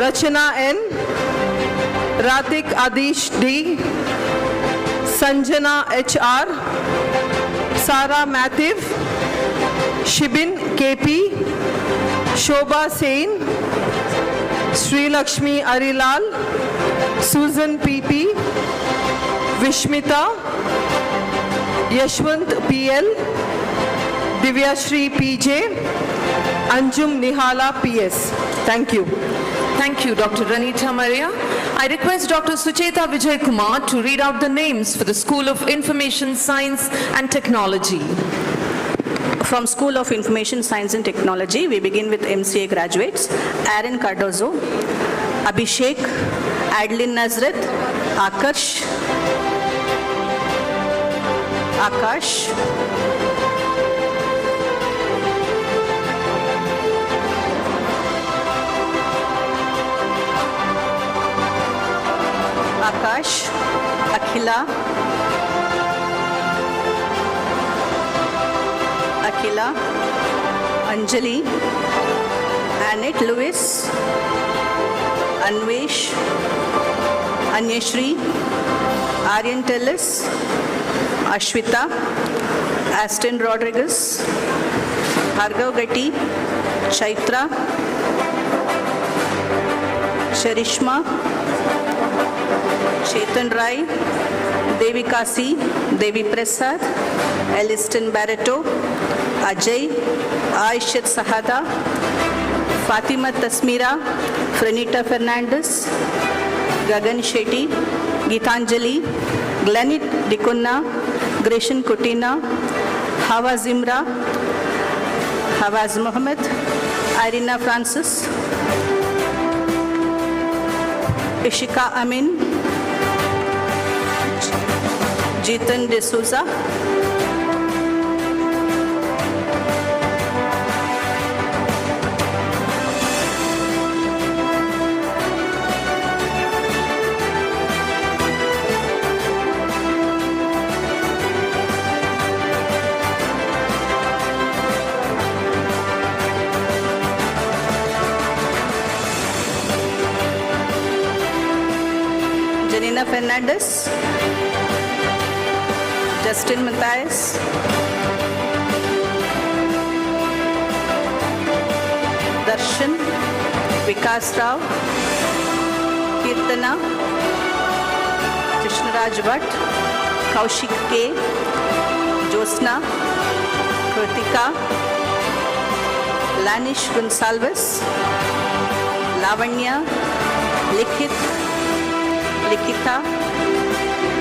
Rachana N, Ratik Adish D, Sanjana HR, Sara Mathiv, Shibin KP, Shobha Sain, Sri Lakshmi Arilal, Susan PP, Vishmita, Yashwant PL, Divyashri PJ, Anjum Nihala PS. Thank you. Thank you, Dr. Ranita Maria. I request Dr. Sucheta Vijay Kumar to read out the names for the School of Information Science and Technology. From School of Information Science and Technology, we begin with MCA graduates. Aaron Cardozo, Abhishek, Adeline Nazareth, Akash, Akhila, Anjali, Annette Lewis, Anvesh, Anyashri, Aryan Tellis, Ashwita, Aston Rodriguez, Bhargav Gatti, Chaitra, Sharishma, Chetan Rai, Devi Kasi, Devi Prasad, Aliston Barreto, Ajay, Aishat Sahada, Fatima Tasmira, Franita Fernandez, Gagan Shetty, Gitanjali, Glenit Dikunna, Greshan Kutina, Hawa Zimra, Hawaz Mohammed, Irina Francis, Ishika Amin, Jitan D'Souza, Janina Fernandez, Justin Matthias, Darshan, Vikas Rao, Kirtana, Krishnaraj Bhatt, Kaushik K, Josna, Kritika, Lanish Gonsalves, Lavanya, Likita,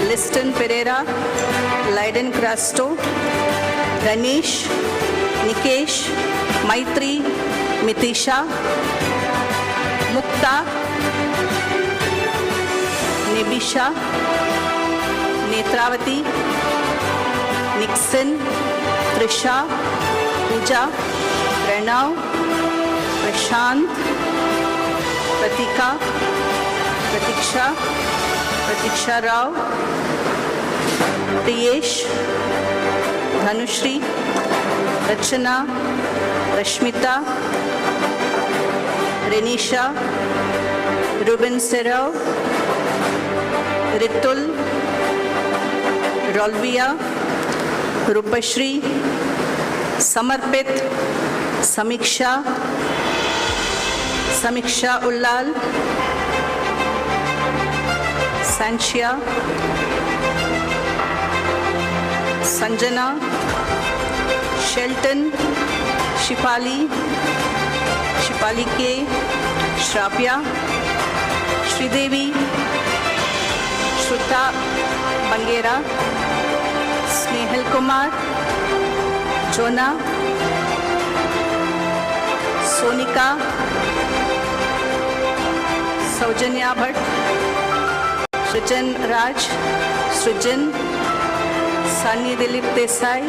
Liston Pereira, Leiden Crasto, Ranish, Nikesh, Maitri, Mitisha, Mukta, Nebisha, Netravati, Nixon, Trisha, Pooja, Pranav, Prashant, Pratika, Pratiksha Rao, Priyesh, Dhanushri, Rachana, Rashmita, Renisha, Ruben Serao, Ritul, Rolvia, Rupashri, Samarpit, Samiksha Ullal, Sanchia, Sanjana, Shelton, Shipali K, Shrapya, Sridevi, Shruta Bangera, Snehal Kumar, Jonah, Sonika, Saujanya Bhatt, Srijan Raj, Srijan, Sani Dilip Desai,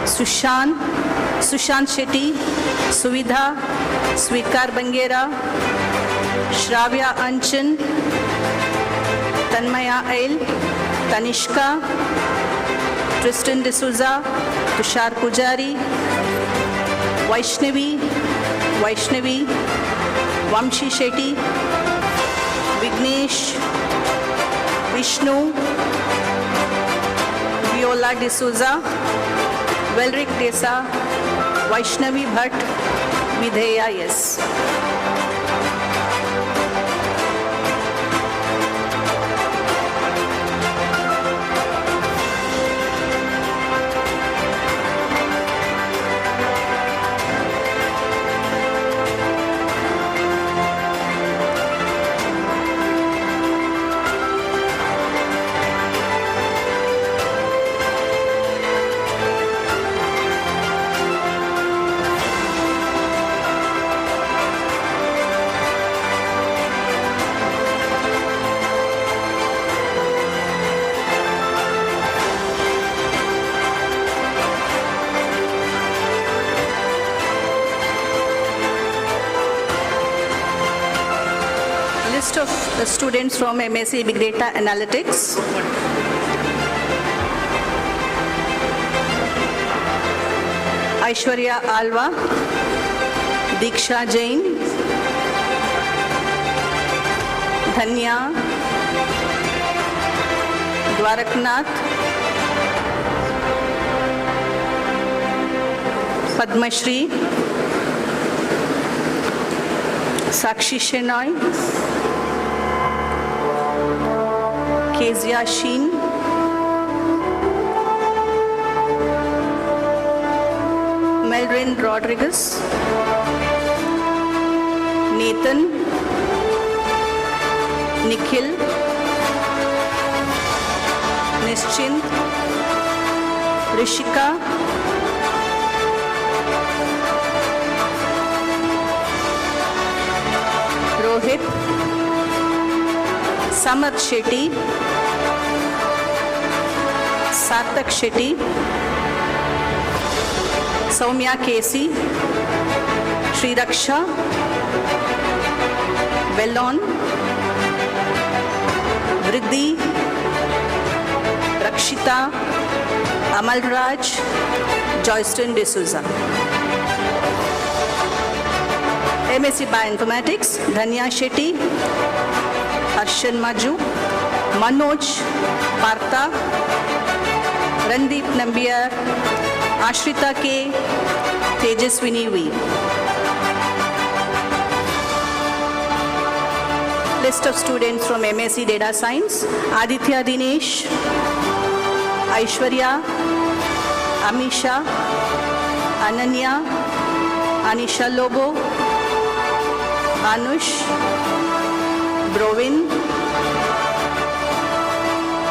Sushant Shetty, Suvidha, Svikar Bangera, Shravya Anchan, Tanmaya Ail, Tanishka, Tristan D'Souza, Tushar Pujari, Vaishnavi, Vamshi Shetty, Vignesh, Vishnu, Viola D'Souza, Velric Desa, Vaishnavi Bhatt, Videya yes. List of the students from MSc Big Data Analytics. Aishwarya Alva, Diksha Jain, Dhanya, Dwaraknath, Padmashri, Sakshi Shenoy, Kezia Sheen, Melvin Rodriguez, Nathan, Nikhil, Nischint, Rishika, Rohit, Samarth Shetty, Sarthak Shetty, Soumya Kesi, Sri Raksha, Bellon, Vriddhi, Rakshita, Amal Raj, Joyston D'Souza. MSc Bioinformatics, Dhanya Shetty, Harshan Maju, Manoj, Partha, Randeep Nambiar, Ashrita K, Tejaswini V. List of students from MSc Data Science, Aditya Dinesh, Aishwarya, Amisha, Ananya, Anisha Lobo, Anush, Brovin,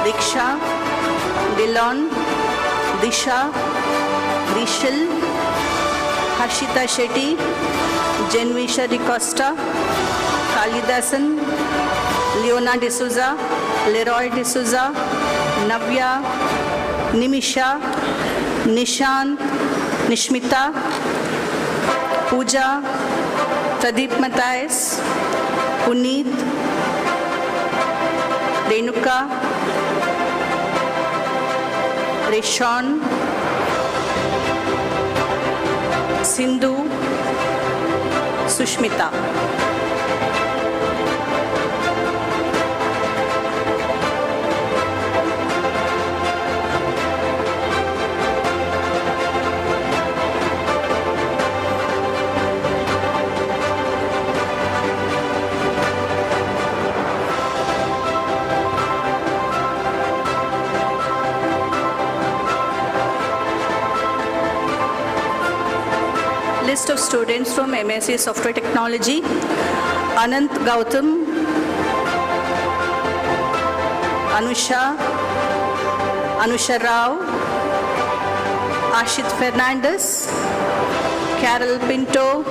Diksha, Dilon, Disha, Rishal, Harshita Shetty, Jenvisha D'Costa, Kalidasan, Leona D'Souza, Leroy D'Souza, Navya, Nimisha, Nishant, Nishmita, Pooja, Pradeep Matthias, Puneet, Renuka, Rishon, Sindhu, Sushmita. List of students from MSc Software Technology, Anant Gautam, Anusha Rao, Ashit Fernandez, Carol Pinto,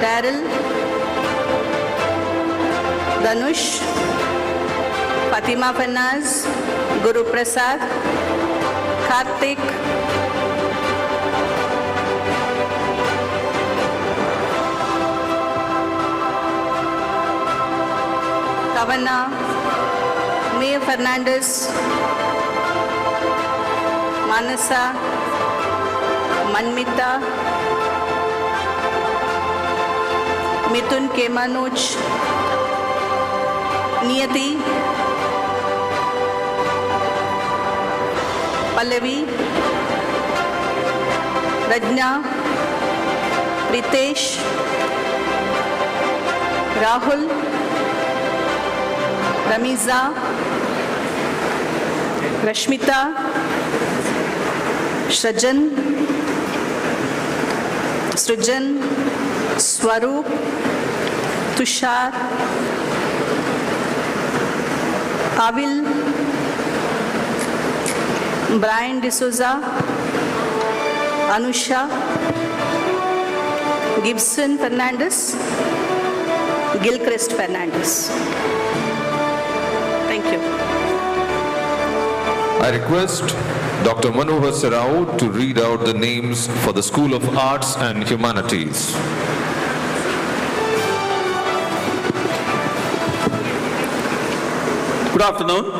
Daryl, Danush, Fatima Fanaz, Guru Prasad, Karthik, Kavana, Mia Fernandez, Manasa, Manmita, Mithun K. Manoj, Niyati, Pallavi, Rajna, Pritesh, Rahul, Ramiza, Rashmita, Srajan, Swaroop, Tushar, Avil, Brian D'Souza, Anusha, Gibson Fernandez, Gilchrist Fernandez. Thank you. I request Dr. Manohar Sarao to read out the names for the School of Arts and Humanities. Good afternoon.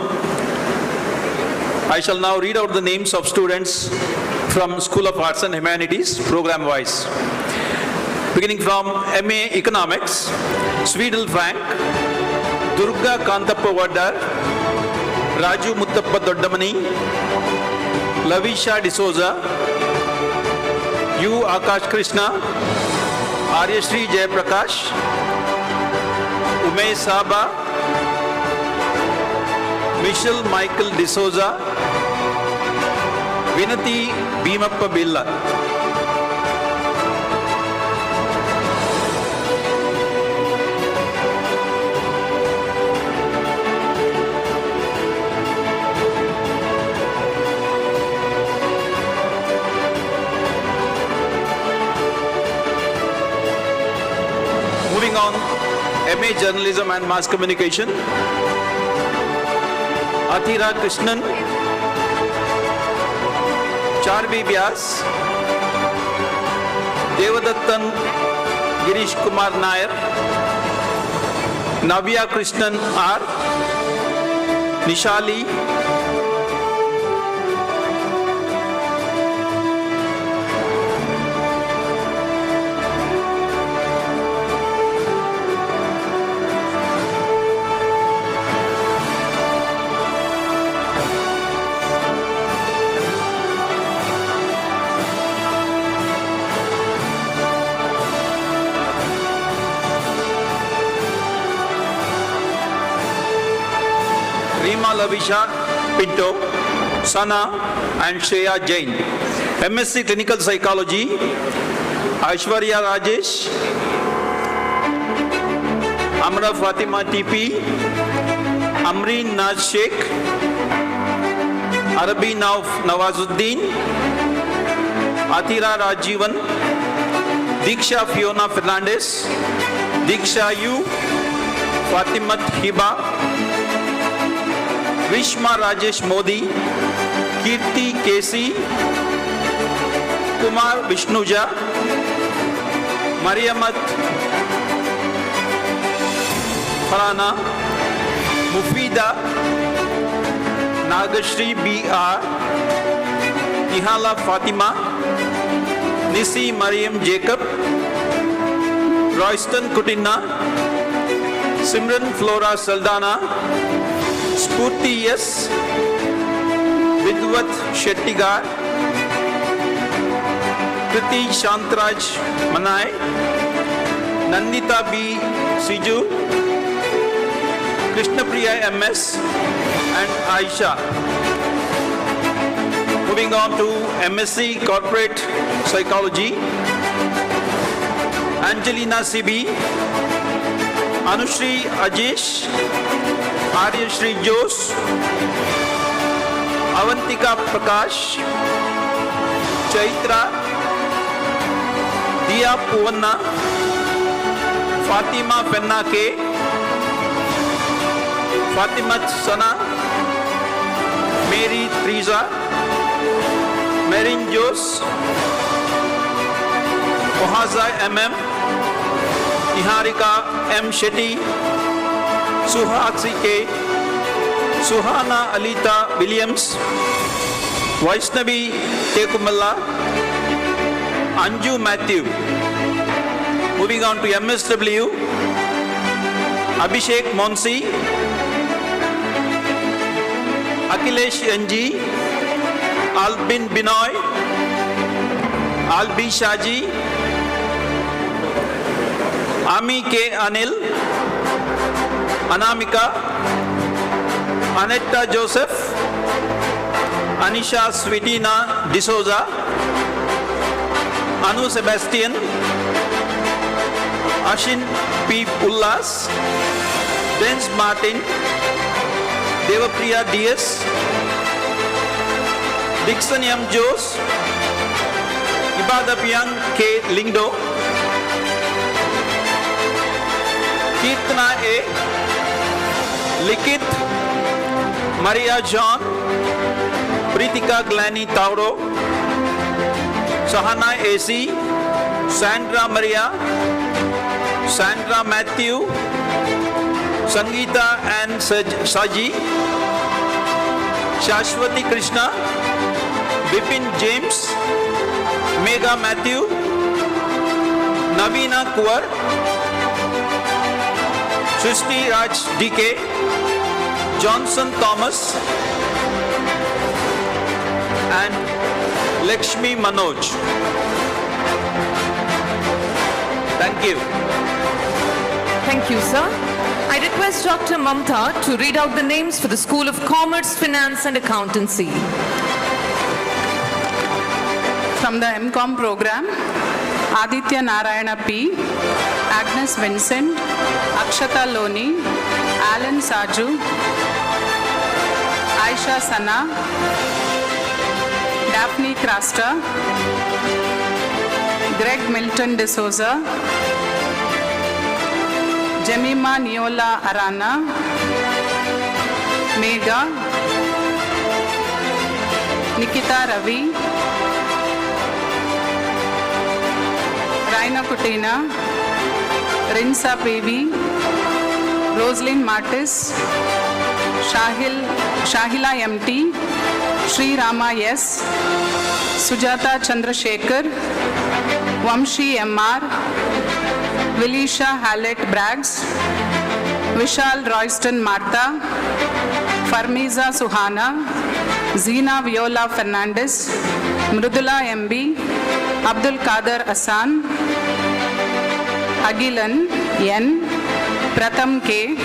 I shall now read out the names of students from School of Arts and Humanities, program-wise. Beginning from MA Economics, Swedel Frank, Durga Kantappa Vaddar, Raju Muttappa Doddamani, Lavisha D'Souza, U. Akash Krishna, Aryashri Jayaprakash, Umesh Saba, Michelle Michael D'Souza, Vinati Bhimappa Billa. Moving on, MA Journalism and Mass Communication, Athira Krishnan, Charvi Vyas, Devadattan Girish Kumar Nair, Navya Krishnan R, Nishali, Lavisha Pinto, Sana and Shreya Jain. MSc Clinical Psychology, Aishwarya Rajesh, Amra Fatima TP, Amreen Naz Sheikh, Arabi Nawazuddin, Athira Rajivan, Diksha Fiona Fernandez, Diksha Yu, Fatimat Hiba, Vishma Rajesh Modi, Kirti Kesi, Kumar Vishnuja, Mariamat Farana, Mufida, Nagashri B.R., Nihala Fatima, Nisi Mariam Jacob, Royston Kutina, Simran Flora Saldana, Spurti S, Vidwat Shettigar, Kriti Shantraj Manai, Nandita B. Siju, Krishnapriya MS, and Aisha. Moving on to MSc Corporate Psychology, Angelina CB, Anushri Ajesh, Aryashri Jose, Avantika Prakash, Chaitra, Diya Puvanna, Fatima Penna K, Fatimat Sana, Mary Teresa, Marin Jose, Mohaza MM, Niharika M. Shetty, Suhatsi K, Suhana Alita Williams, Vaishnavi Tekumalla, Anju Matthew. Moving on to MSW, Abhishek Monsi, Akhilesh NG, Albin Binoy, Albi Shaji, Ami K. Anil, Anamika, Anetta Joseph, Anisha Sweetina D'Souza, Anu Sebastian, Ashin P. Ullas, Dens Martin, Devapriya DS, Dixon M. Jose, Ibadapian K. Lingdo, Kirtana A, Likit, Maria John, Pritika Glani Tauro, Sahana AC, Sandra Maria, Sandra Matthew, Sangeeta and Saji, Shashwati Krishna, Vipin James, Megha Matthew, Navina Kuwar, Srishti Raj DK, Johnson Thomas, and Lakshmi Manoj. Thank you. Thank you, sir. I request Dr. Mamta to read out the names for the School of Commerce, Finance and Accountancy. From the MCOM program, Aditya Narayana P, Agnes Vincent, Akshata Loni, Alan Saju, Aisha Sana, Daphne Crasta, Greg Milton D'Souza, Jemima Niola Arana, Megha, Nikita Ravi, Raina Kutina, Rinsa Pevi, Roslyn Martis, Shahila MT, Sri Rama S, Sujata Chandrasekhar, Vamshi MR, Vilisha Hallett Braggs, Vishal Royston Martha, Farmiza Suhana, Zina Viola Fernandez, Mrudula MB, Abdul Kader Asan, Agilan N, Pratham K.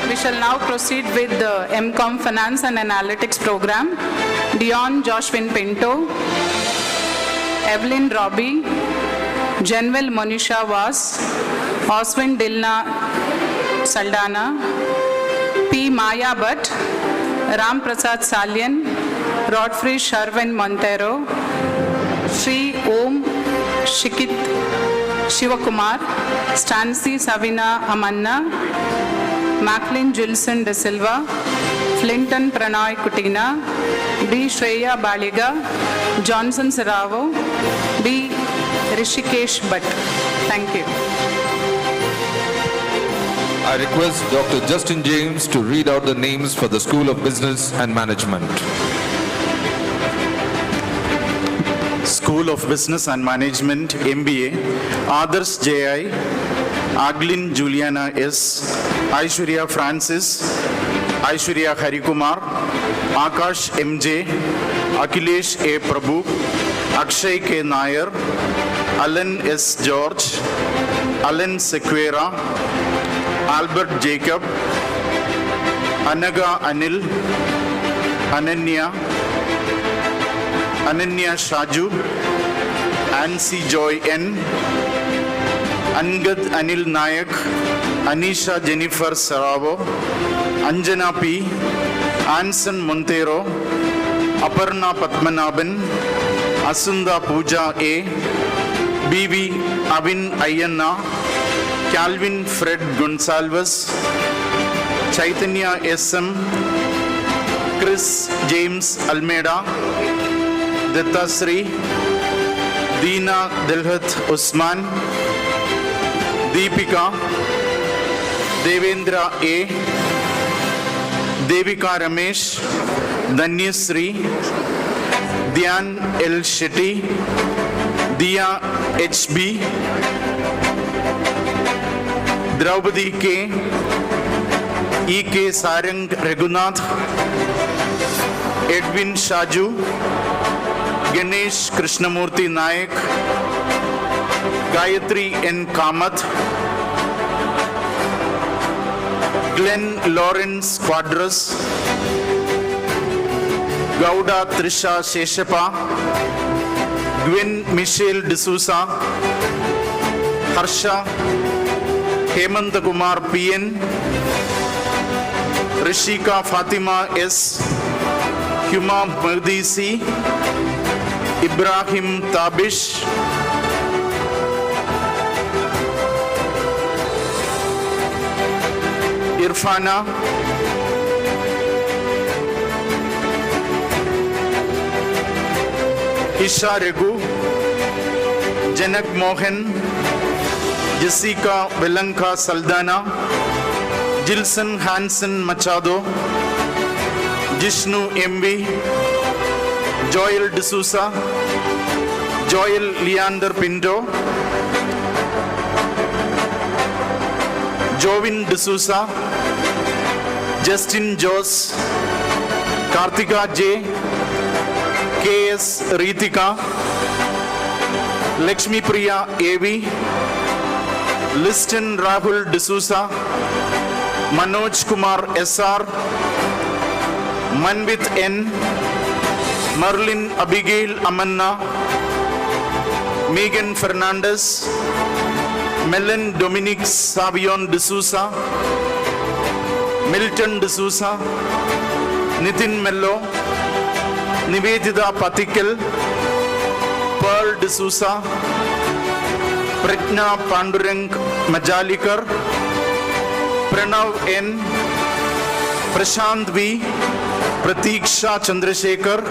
We shall now proceed with the MCOM Finance and Analytics program. Dion Joshwin Pinto, Evelyn Robbie, Janvel Monisha Vas, Oswin Dilna Saldana, P. Maya Bhatt, Ram Prasad Salyan, Rodfrey Sharvin Montero, Sri Om Shikit Shivakumar, Stancy Savina Amanna, Macklin Gilson De Silva, Flinton Pranoy Kutina, D. Shreya Baliga, Johnson Saravo, D. Rishikesh Bhatt. Thank you. I request Dr. Justin James to read out the names for the School of Business and Management. School of Business and Management, MBA, Adarsh J.I., Aglin Juliana S., Aishwarya Francis, Aishwarya Harikumar, Akash MJ, Akhilesh A. Prabhu, Akshay K. Nair, Alan S. George, Alan Sequeira, Albert Jacob, Anaga Anil, Ananya Shaju, Ansi Joy N, Angad Anil Nayak, Anisha Jennifer Saravo, Anjana P, Anson Montero, Aparna Patmanabhan, Asunda Pooja A, BB Avin Ayanna, Calvin Fred Gonsalves, Chaitanya SM, Chris James Almeida, Datta Sri, Deena Dilhat Usman, Deepika, Devendra A, Devika Ramesh, Dhanyasri, Dhyan L. Shetty, Diya HB, Draupadi K, E.K. Sarang Raghunath, Edwin Shaju, Ganesh Krishnamurthy Nayak, Gayatri N. Kamath, Glenn Lawrence Quadras, Gauda Trisha Sheshapa, Gwen Michelle D'Souza, Harsha Hemanta Kumar P.N., Rishika Fatima S., Huma Mahdi C., Ibrahim Tabish, Irfana, Isha Regu, Janak Mohan, Jessica Velanka Saldana, Gilson Hansen Machado, Jishnu MV, Joel D'Souza, Joel Leander Pinto, Jovin D'Souza, Justin Jos, Karthika J, K.S. Ritika, Lakshmi Priya A.V., Liston Rahul D'Souza, Manoj Kumar S.R., Manvit N., Merlin Abigail Amanna, Megan Fernandez, Melon Dominic Savion D'Souza, Milton D'Souza, Nitin Mello, Nivedita Patikal, Pearl D'Souza, Pratna Pandurang Majalikar, Pranav N., Prashant V., Pratiksha Chandrasekhar,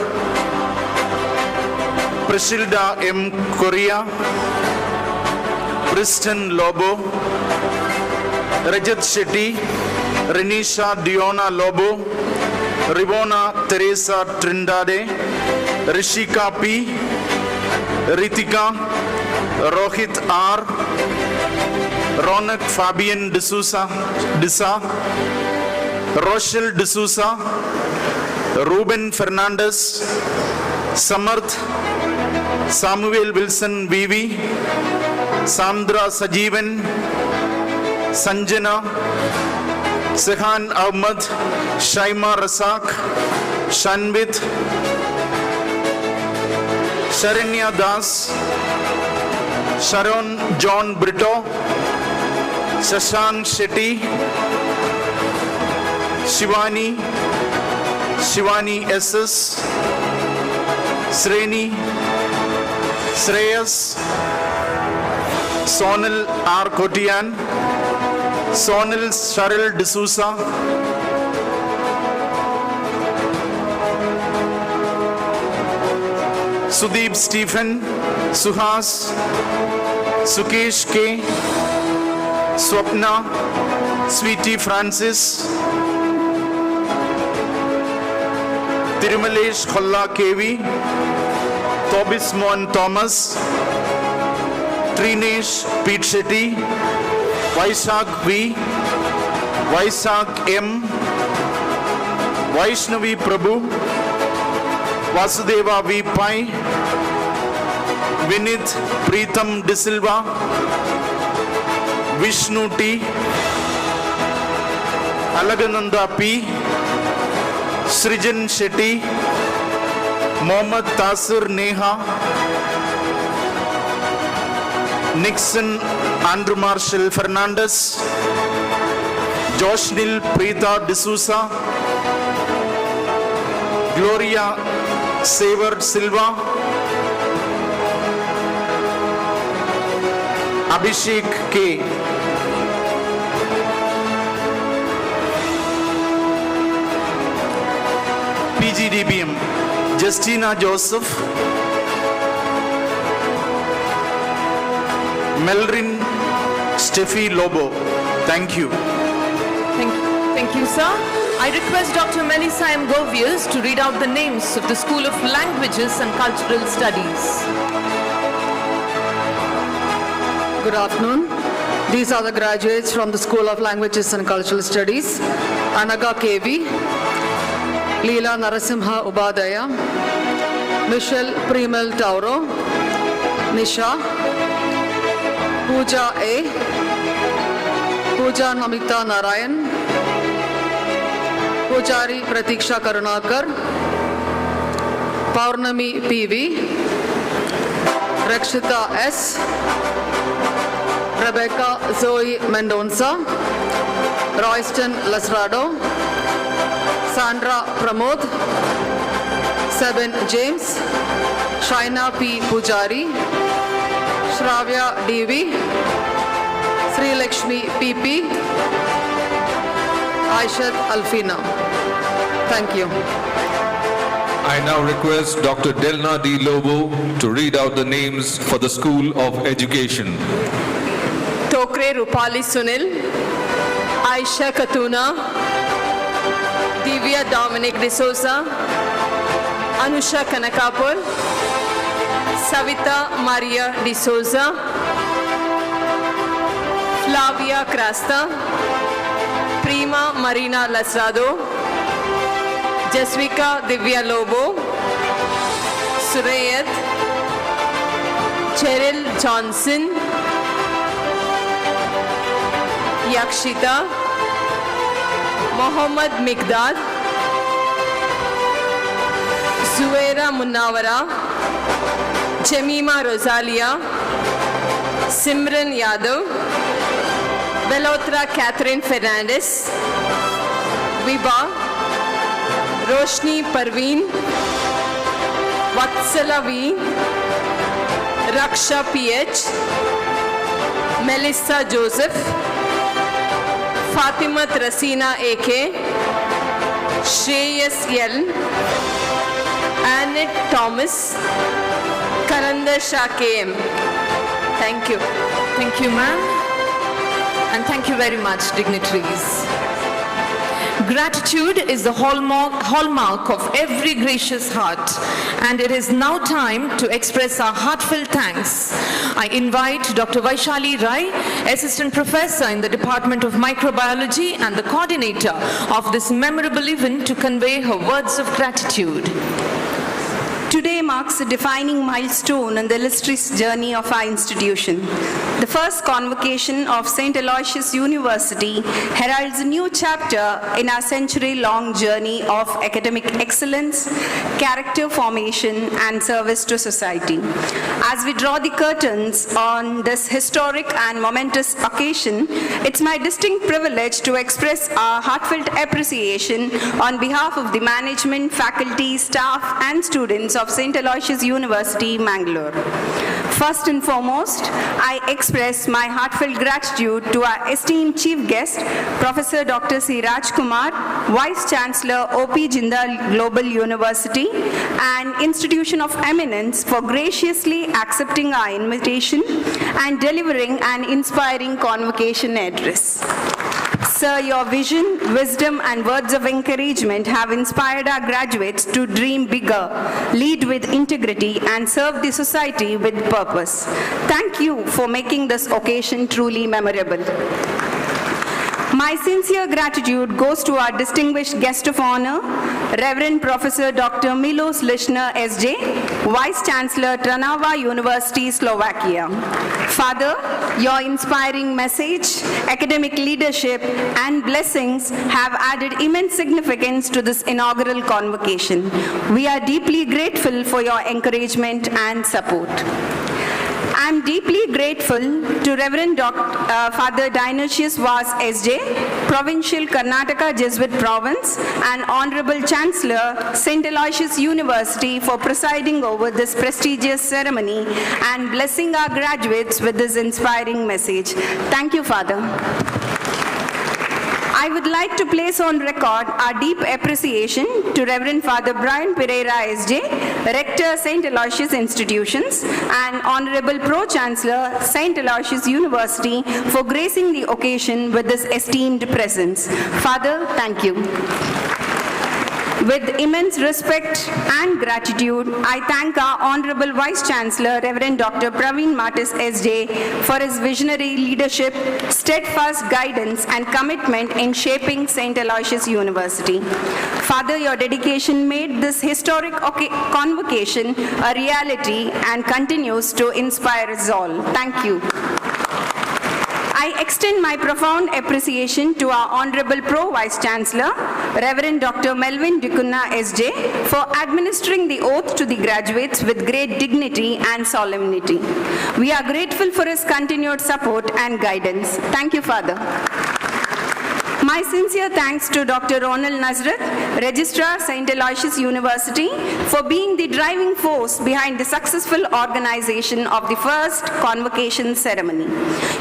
Prashilda M. Korea, Preston Lobo, Rajat Shetty, Renisha Diona Lobo, Rivona Teresa Trindade, Rishika P., Ritika, Rohit R., Ronak Fabian D'Souza, Rochelle D'Souza, Ruben Fernandez, Samarth, Samuel Wilson VV, Sandra Sajeevan, Sanjana, Sehan Ahmad, Shaima Rasak, Shanvit, Sharanya Das, Sharon John Brito, Shashank Shetty, Shivani SS, Sreni, Shreyas, Sonal R. Kotian, Sonal Sharil D'Souza, Sudeep Stephen, Suhas, Sukesh K., Swapna, Sweetie Francis, Tirumalesh Kholla KV, Tobis Mohan Thomas, Trinesh Pete Shetty, Vaishak V, Vaishak M, Vaishnavi Prabhu, Vasudeva V. Pai, Vinith Preetham De Silva, Vishnu T, Alagananda P, Srijan Shetty, Mohammad Tasir Neha, Nixon Andrew Marshall Fernandez, Joshnil Preeta D'Souza, Gloria Saver Silva, Abhishek K. PGDBM, Justina Joseph, Melrin Steffi Lobo. Thank you. Thank you, sir. I request Dr. Melissa M. Govius to read out the names of the School of Languages and Cultural Studies. Good afternoon. These are the graduates from the School of Languages and Cultural Studies. Anaga KV, Leela Narasimha Ubadaya, Michelle Primel Tauro, Nisha, Pooja A, Pooja Namita Narayan, Pujari Pratiksha Karunakar, Paurnami PV, Rakshita S, Rebecca Zoe Mendonça, Royston Lasrado, Sandra Pramod, Seben James, Shaina P. Pujari, Shravya DV, Sri Lakshmi PP, Aishat Alfina. Thank you. I now request Dr. Delna D. Lobo to read out the names for the School of Education. Tokre Rupali Sunil, Aisha Katuna, Divya Dominic D'Souza, Anusha Kanakapur, Savita Maria D'Souza, Flavia Crasta, Prima Marina Lasrado, Jasvika Divya Lobo, Surayat, Cheryl Johnson, Yakshita, Mohammad Mikdad, Zuwaira Munawara, Jemima Rosalia, Simran Yadav, Belotra Catherine Fernandez, Viba, Roshni Parveen, Vatsala V, Raksha PH, Melissa Joseph, Fatima Rasina AK, Shreyas L, Annette Thomas, Karanda Shah KM. Thank you. Thank you, ma'am. And thank you very much, dignitaries. Gratitude is the hallmark of every gracious heart, and it is now time to express our heartfelt thanks. I invite Dr. Vaishali Rai, Assistant Professor in the Department of Microbiology and the coordinator of this memorable event, to convey her words of gratitude. Today marks a defining milestone in the illustrious journey of our institution. The first convocation of St. Aloysius University heralds a new chapter in our century-long journey of academic excellence, character formation, and service to society. As we draw the curtains on this historic and momentous occasion, it's my distinct privilege to express our heartfelt appreciation on behalf of the management, faculty, staff, and students of St. Aloysius University, Mangaluru. First and foremost, I express my heartfelt gratitude to our esteemed chief guest, Professor Dr. C. Rajkumar, Vice Chancellor O.P. Jindal Global University, an institution of eminence, for graciously accepting our invitation and delivering an inspiring convocation address. Sir, your vision, wisdom, and words of encouragement have inspired our graduates to dream bigger, lead with integrity, and serve the society with purpose. Thank you for making this occasion truly memorable. My sincere gratitude goes to our distinguished guest of honor, Reverend Professor Dr. Milos Lišner, S.J., Vice Chancellor, Trnava University, Slovakia. Father, your inspiring message, academic leadership, and blessings have added immense significance to this inaugural convocation. We are deeply grateful for your encouragement and support. I am deeply grateful to Reverend Father Dionysius Vas S.J., Provincial Karnataka Jesuit Province, and Honorable Chancellor, St. Aloysius University, for presiding over this prestigious ceremony and blessing our graduates with this inspiring message. Thank you, Father. I would like to place on record our deep appreciation to Reverend Father Brian Pereira S.J., Rector, St. Aloysius Institutions, and Honorable Pro-Chancellor, St. Aloysius University, for gracing the occasion with this esteemed presence. Father, thank you. With immense respect and gratitude, I thank our Honorable Vice Chancellor, Reverend Dr. Praveen Martis SJ, for his visionary leadership, steadfast guidance, and commitment in shaping St. Aloysius University. Father, your dedication made this historic convocation a reality and continues to inspire us all. Thank you. I extend my profound appreciation to our Honorable Pro Vice Chancellor, Reverend Dr. Melvin Dicunna SJ, for administering the oath to the graduates with great dignity and solemnity. We are grateful for his continued support and guidance. Thank you, Father. My sincere thanks to Dr. Ronald Nazrat, Registrar, St. Aloysius University, for being the driving force behind the successful organization of the first convocation ceremony.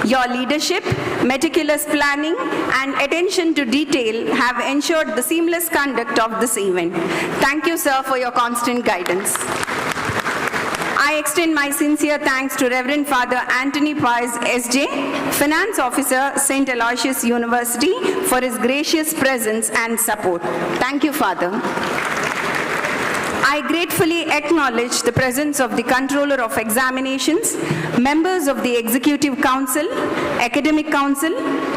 Your leadership, meticulous planning, and attention to detail have ensured the seamless conduct of this event. Thank you, sir, for your constant guidance. I extend my sincere thanks to Reverend Father Anthony Pies SJ, Finance Officer, St. Aloysius University, for his gracious presence and support. Thank you, Father. I gratefully acknowledge the presence of the Controller of Examinations, members of the Executive Council, Academic Council,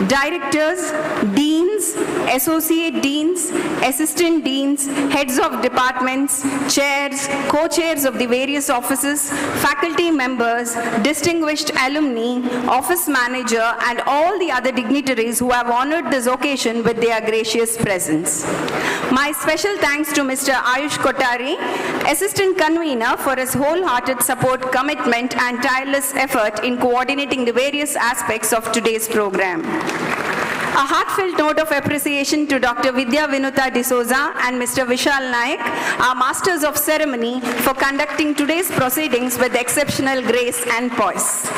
Directors, Deans, Associate Deans, Assistant Deans, Heads of Departments, Chairs, Co-Chairs of the various offices, Faculty members, Distinguished Alumni, Office Manager, and all the other dignitaries who have honored this occasion with their gracious presence. My special thanks to Mr. Ayush Kothari, Assistant Convener, for his wholehearted support, commitment, and tireless effort in coordinating the various aspects of today's program. A heartfelt note of appreciation to Dr. Vidya Vinuta D'Souza and Mr. Vishal Naik, our Masters of Ceremony, for conducting today's proceedings with exceptional grace and poise.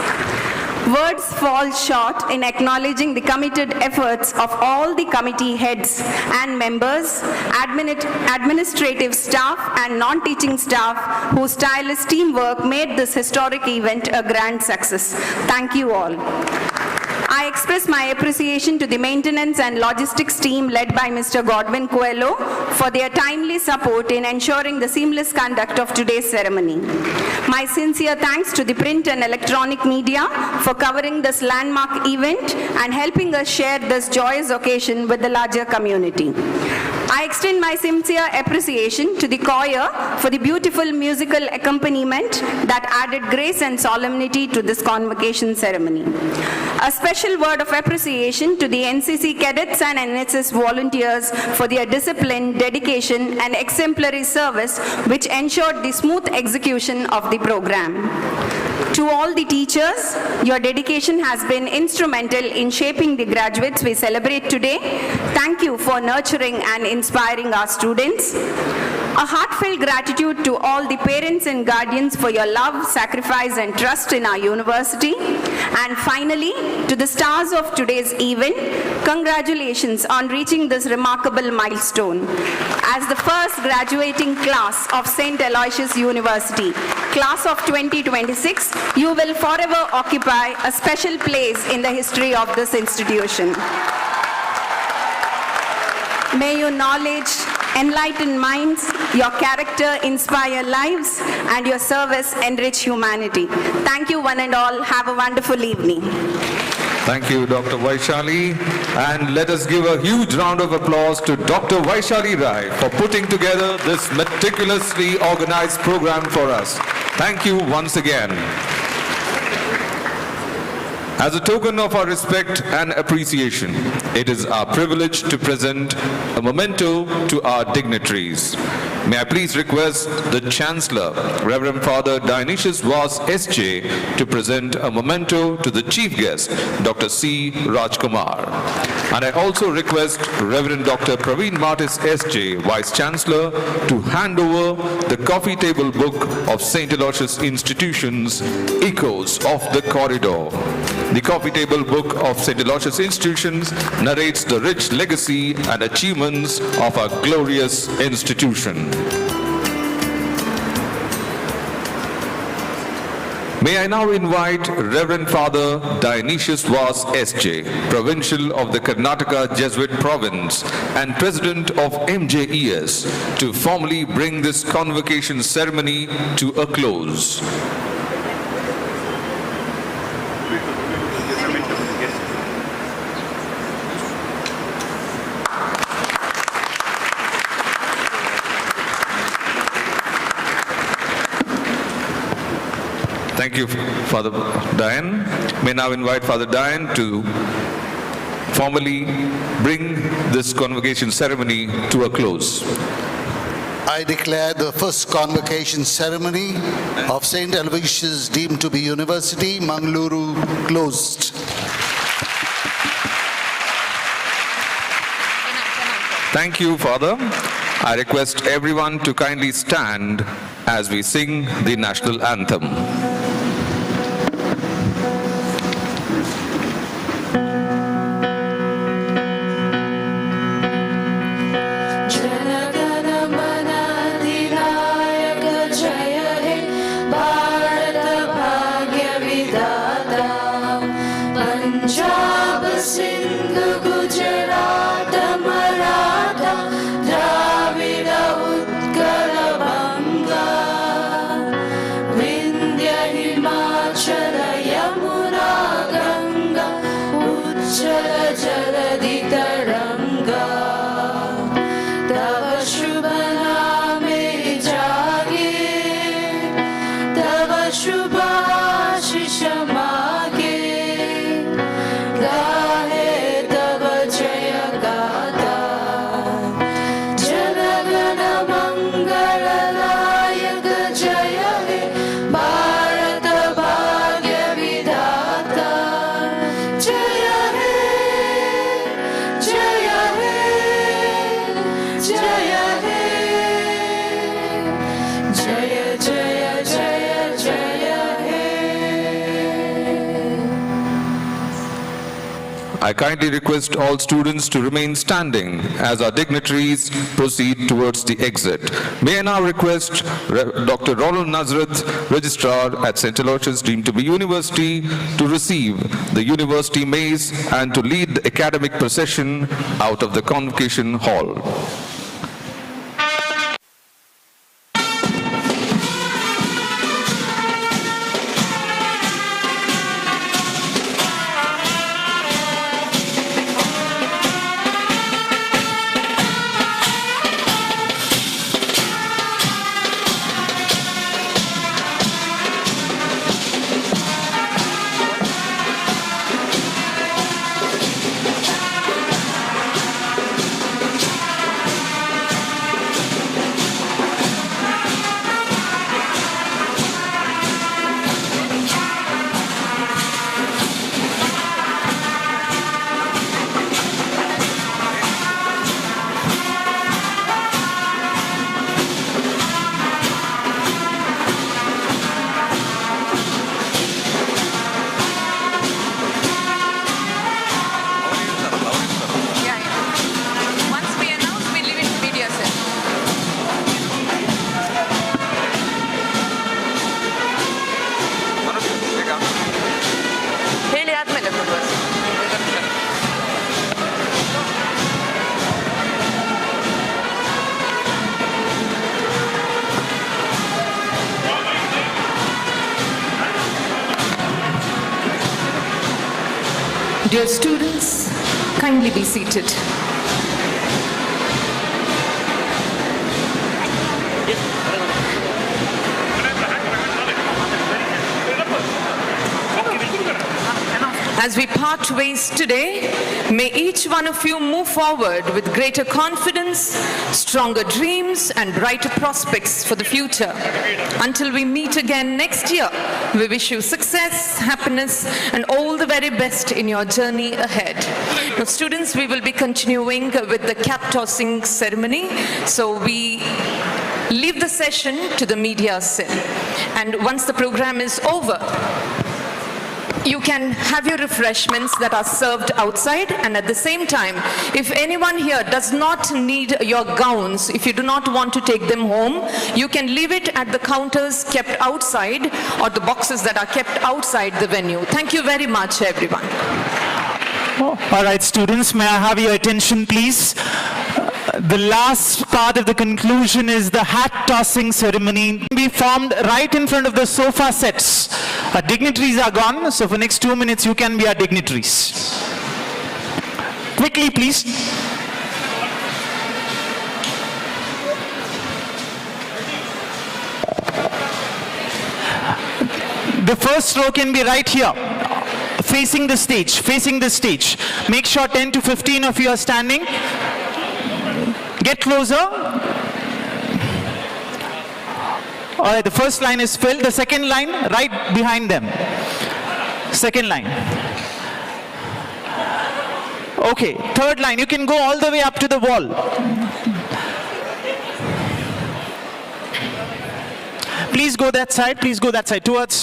Words fall short in acknowledging the committed efforts of all the committee heads and members, administrative staff and non-teaching staff whose tireless teamwork made this historic event a grand success. Thank you all. I express my appreciation to the maintenance and logistics team led by Mr. Godwin Coelho for their timely support in ensuring the seamless conduct of today's ceremony. My sincere thanks to the print and electronic media for covering this landmark event and helping us share this joyous occasion with the larger community. I extend my sincere appreciation to the choir for the beautiful musical accompaniment that added grace and solemnity to this convocation ceremony. A special word of appreciation to the NCC cadets and NSS volunteers for their discipline, dedication, and exemplary service which ensured the smooth execution of the program. To all the teachers, your dedication has been instrumental in shaping the graduates we celebrate today. Thank you for nurturing and inspiring our students. A heartfelt gratitude to all the parents and guardians for your love, sacrifice, and trust in our university. And finally, to the stars of today's event, congratulations on reaching this remarkable milestone. As the first graduating class of St. Aloysius University, class of 2026, you will forever occupy a special place in the history of this institution. May your knowledge enlighten minds, your character inspire lives, and your service enrich humanity. Thank you one and all. Have a wonderful evening. Thank you, Dr. Vaishali. And let us give a huge round of applause to Dr. Vaishali Rai for putting together this meticulously organized program for us. Thank you once again. As a token of our respect and appreciation, it is our privilege to present a memento to our dignitaries. May I please request the Chancellor, Reverend Father Dionysius Vaz SJ, to present a memento to the Chief Guest, Dr. C. Rajkumar. And I also request Reverend Dr. Praveen Martis SJ, Vice Chancellor, to hand over the coffee table book of St. Aloysius Institution's Echoes of the Corridor. The coffee table book of St. Aloysius Institutions narrates the rich legacy and achievements of our glorious institution. May I now invite Reverend Father Dionysius Vas S.J., Provincial of the Karnataka Jesuit Province and President of MJES, to formally bring this convocation ceremony to a close. Thank you, Father Diane. May now invite Father Diane to formally bring this convocation ceremony to a close. I declare the first convocation ceremony of St. Aloysius deemed to be University, Mangaluru, closed. Thank you, Father. I request everyone to kindly stand as we sing the national anthem. I kindly request all students to remain standing as our dignitaries proceed towards the exit. May I now request Dr. Ronald Nazareth, Registrar at St. Aloysius deemed to be University, to receive the University Mace and to lead the academic procession out of the Convocation Hall. Dear students, kindly be seated. As we part ways today, may each one of you move forward with greater confidence, stronger dreams, and brighter prospects for the future. Until we meet again next year, we wish you success, happiness, and all the very best in your journey ahead. Now, students, we will be continuing with the cap tossing ceremony. So we leave the session to the media cell. And once the program is over, You can have your refreshments that are served outside, and at the same time, if anyone here does not need your gowns, if you do not want to take them home, you can leave it at the counters kept outside or the boxes that are kept outside the venue. Thank you very much, everyone. All right, students, may I have your attention, please? The last part of the conclusion is the hat tossing ceremony. Be formed right in front of the sofa sets. Our dignitaries are gone, so for next 2 minutes you can be our dignitaries. Quickly, please. The first row can be right here, facing the stage, facing the stage. Make sure 10 to 15 of you are standing. Get closer. All right, the first line is filled. The second line, right behind them. Second line. Okay, third line, you can go all the way up to the wall. Please go that side, towards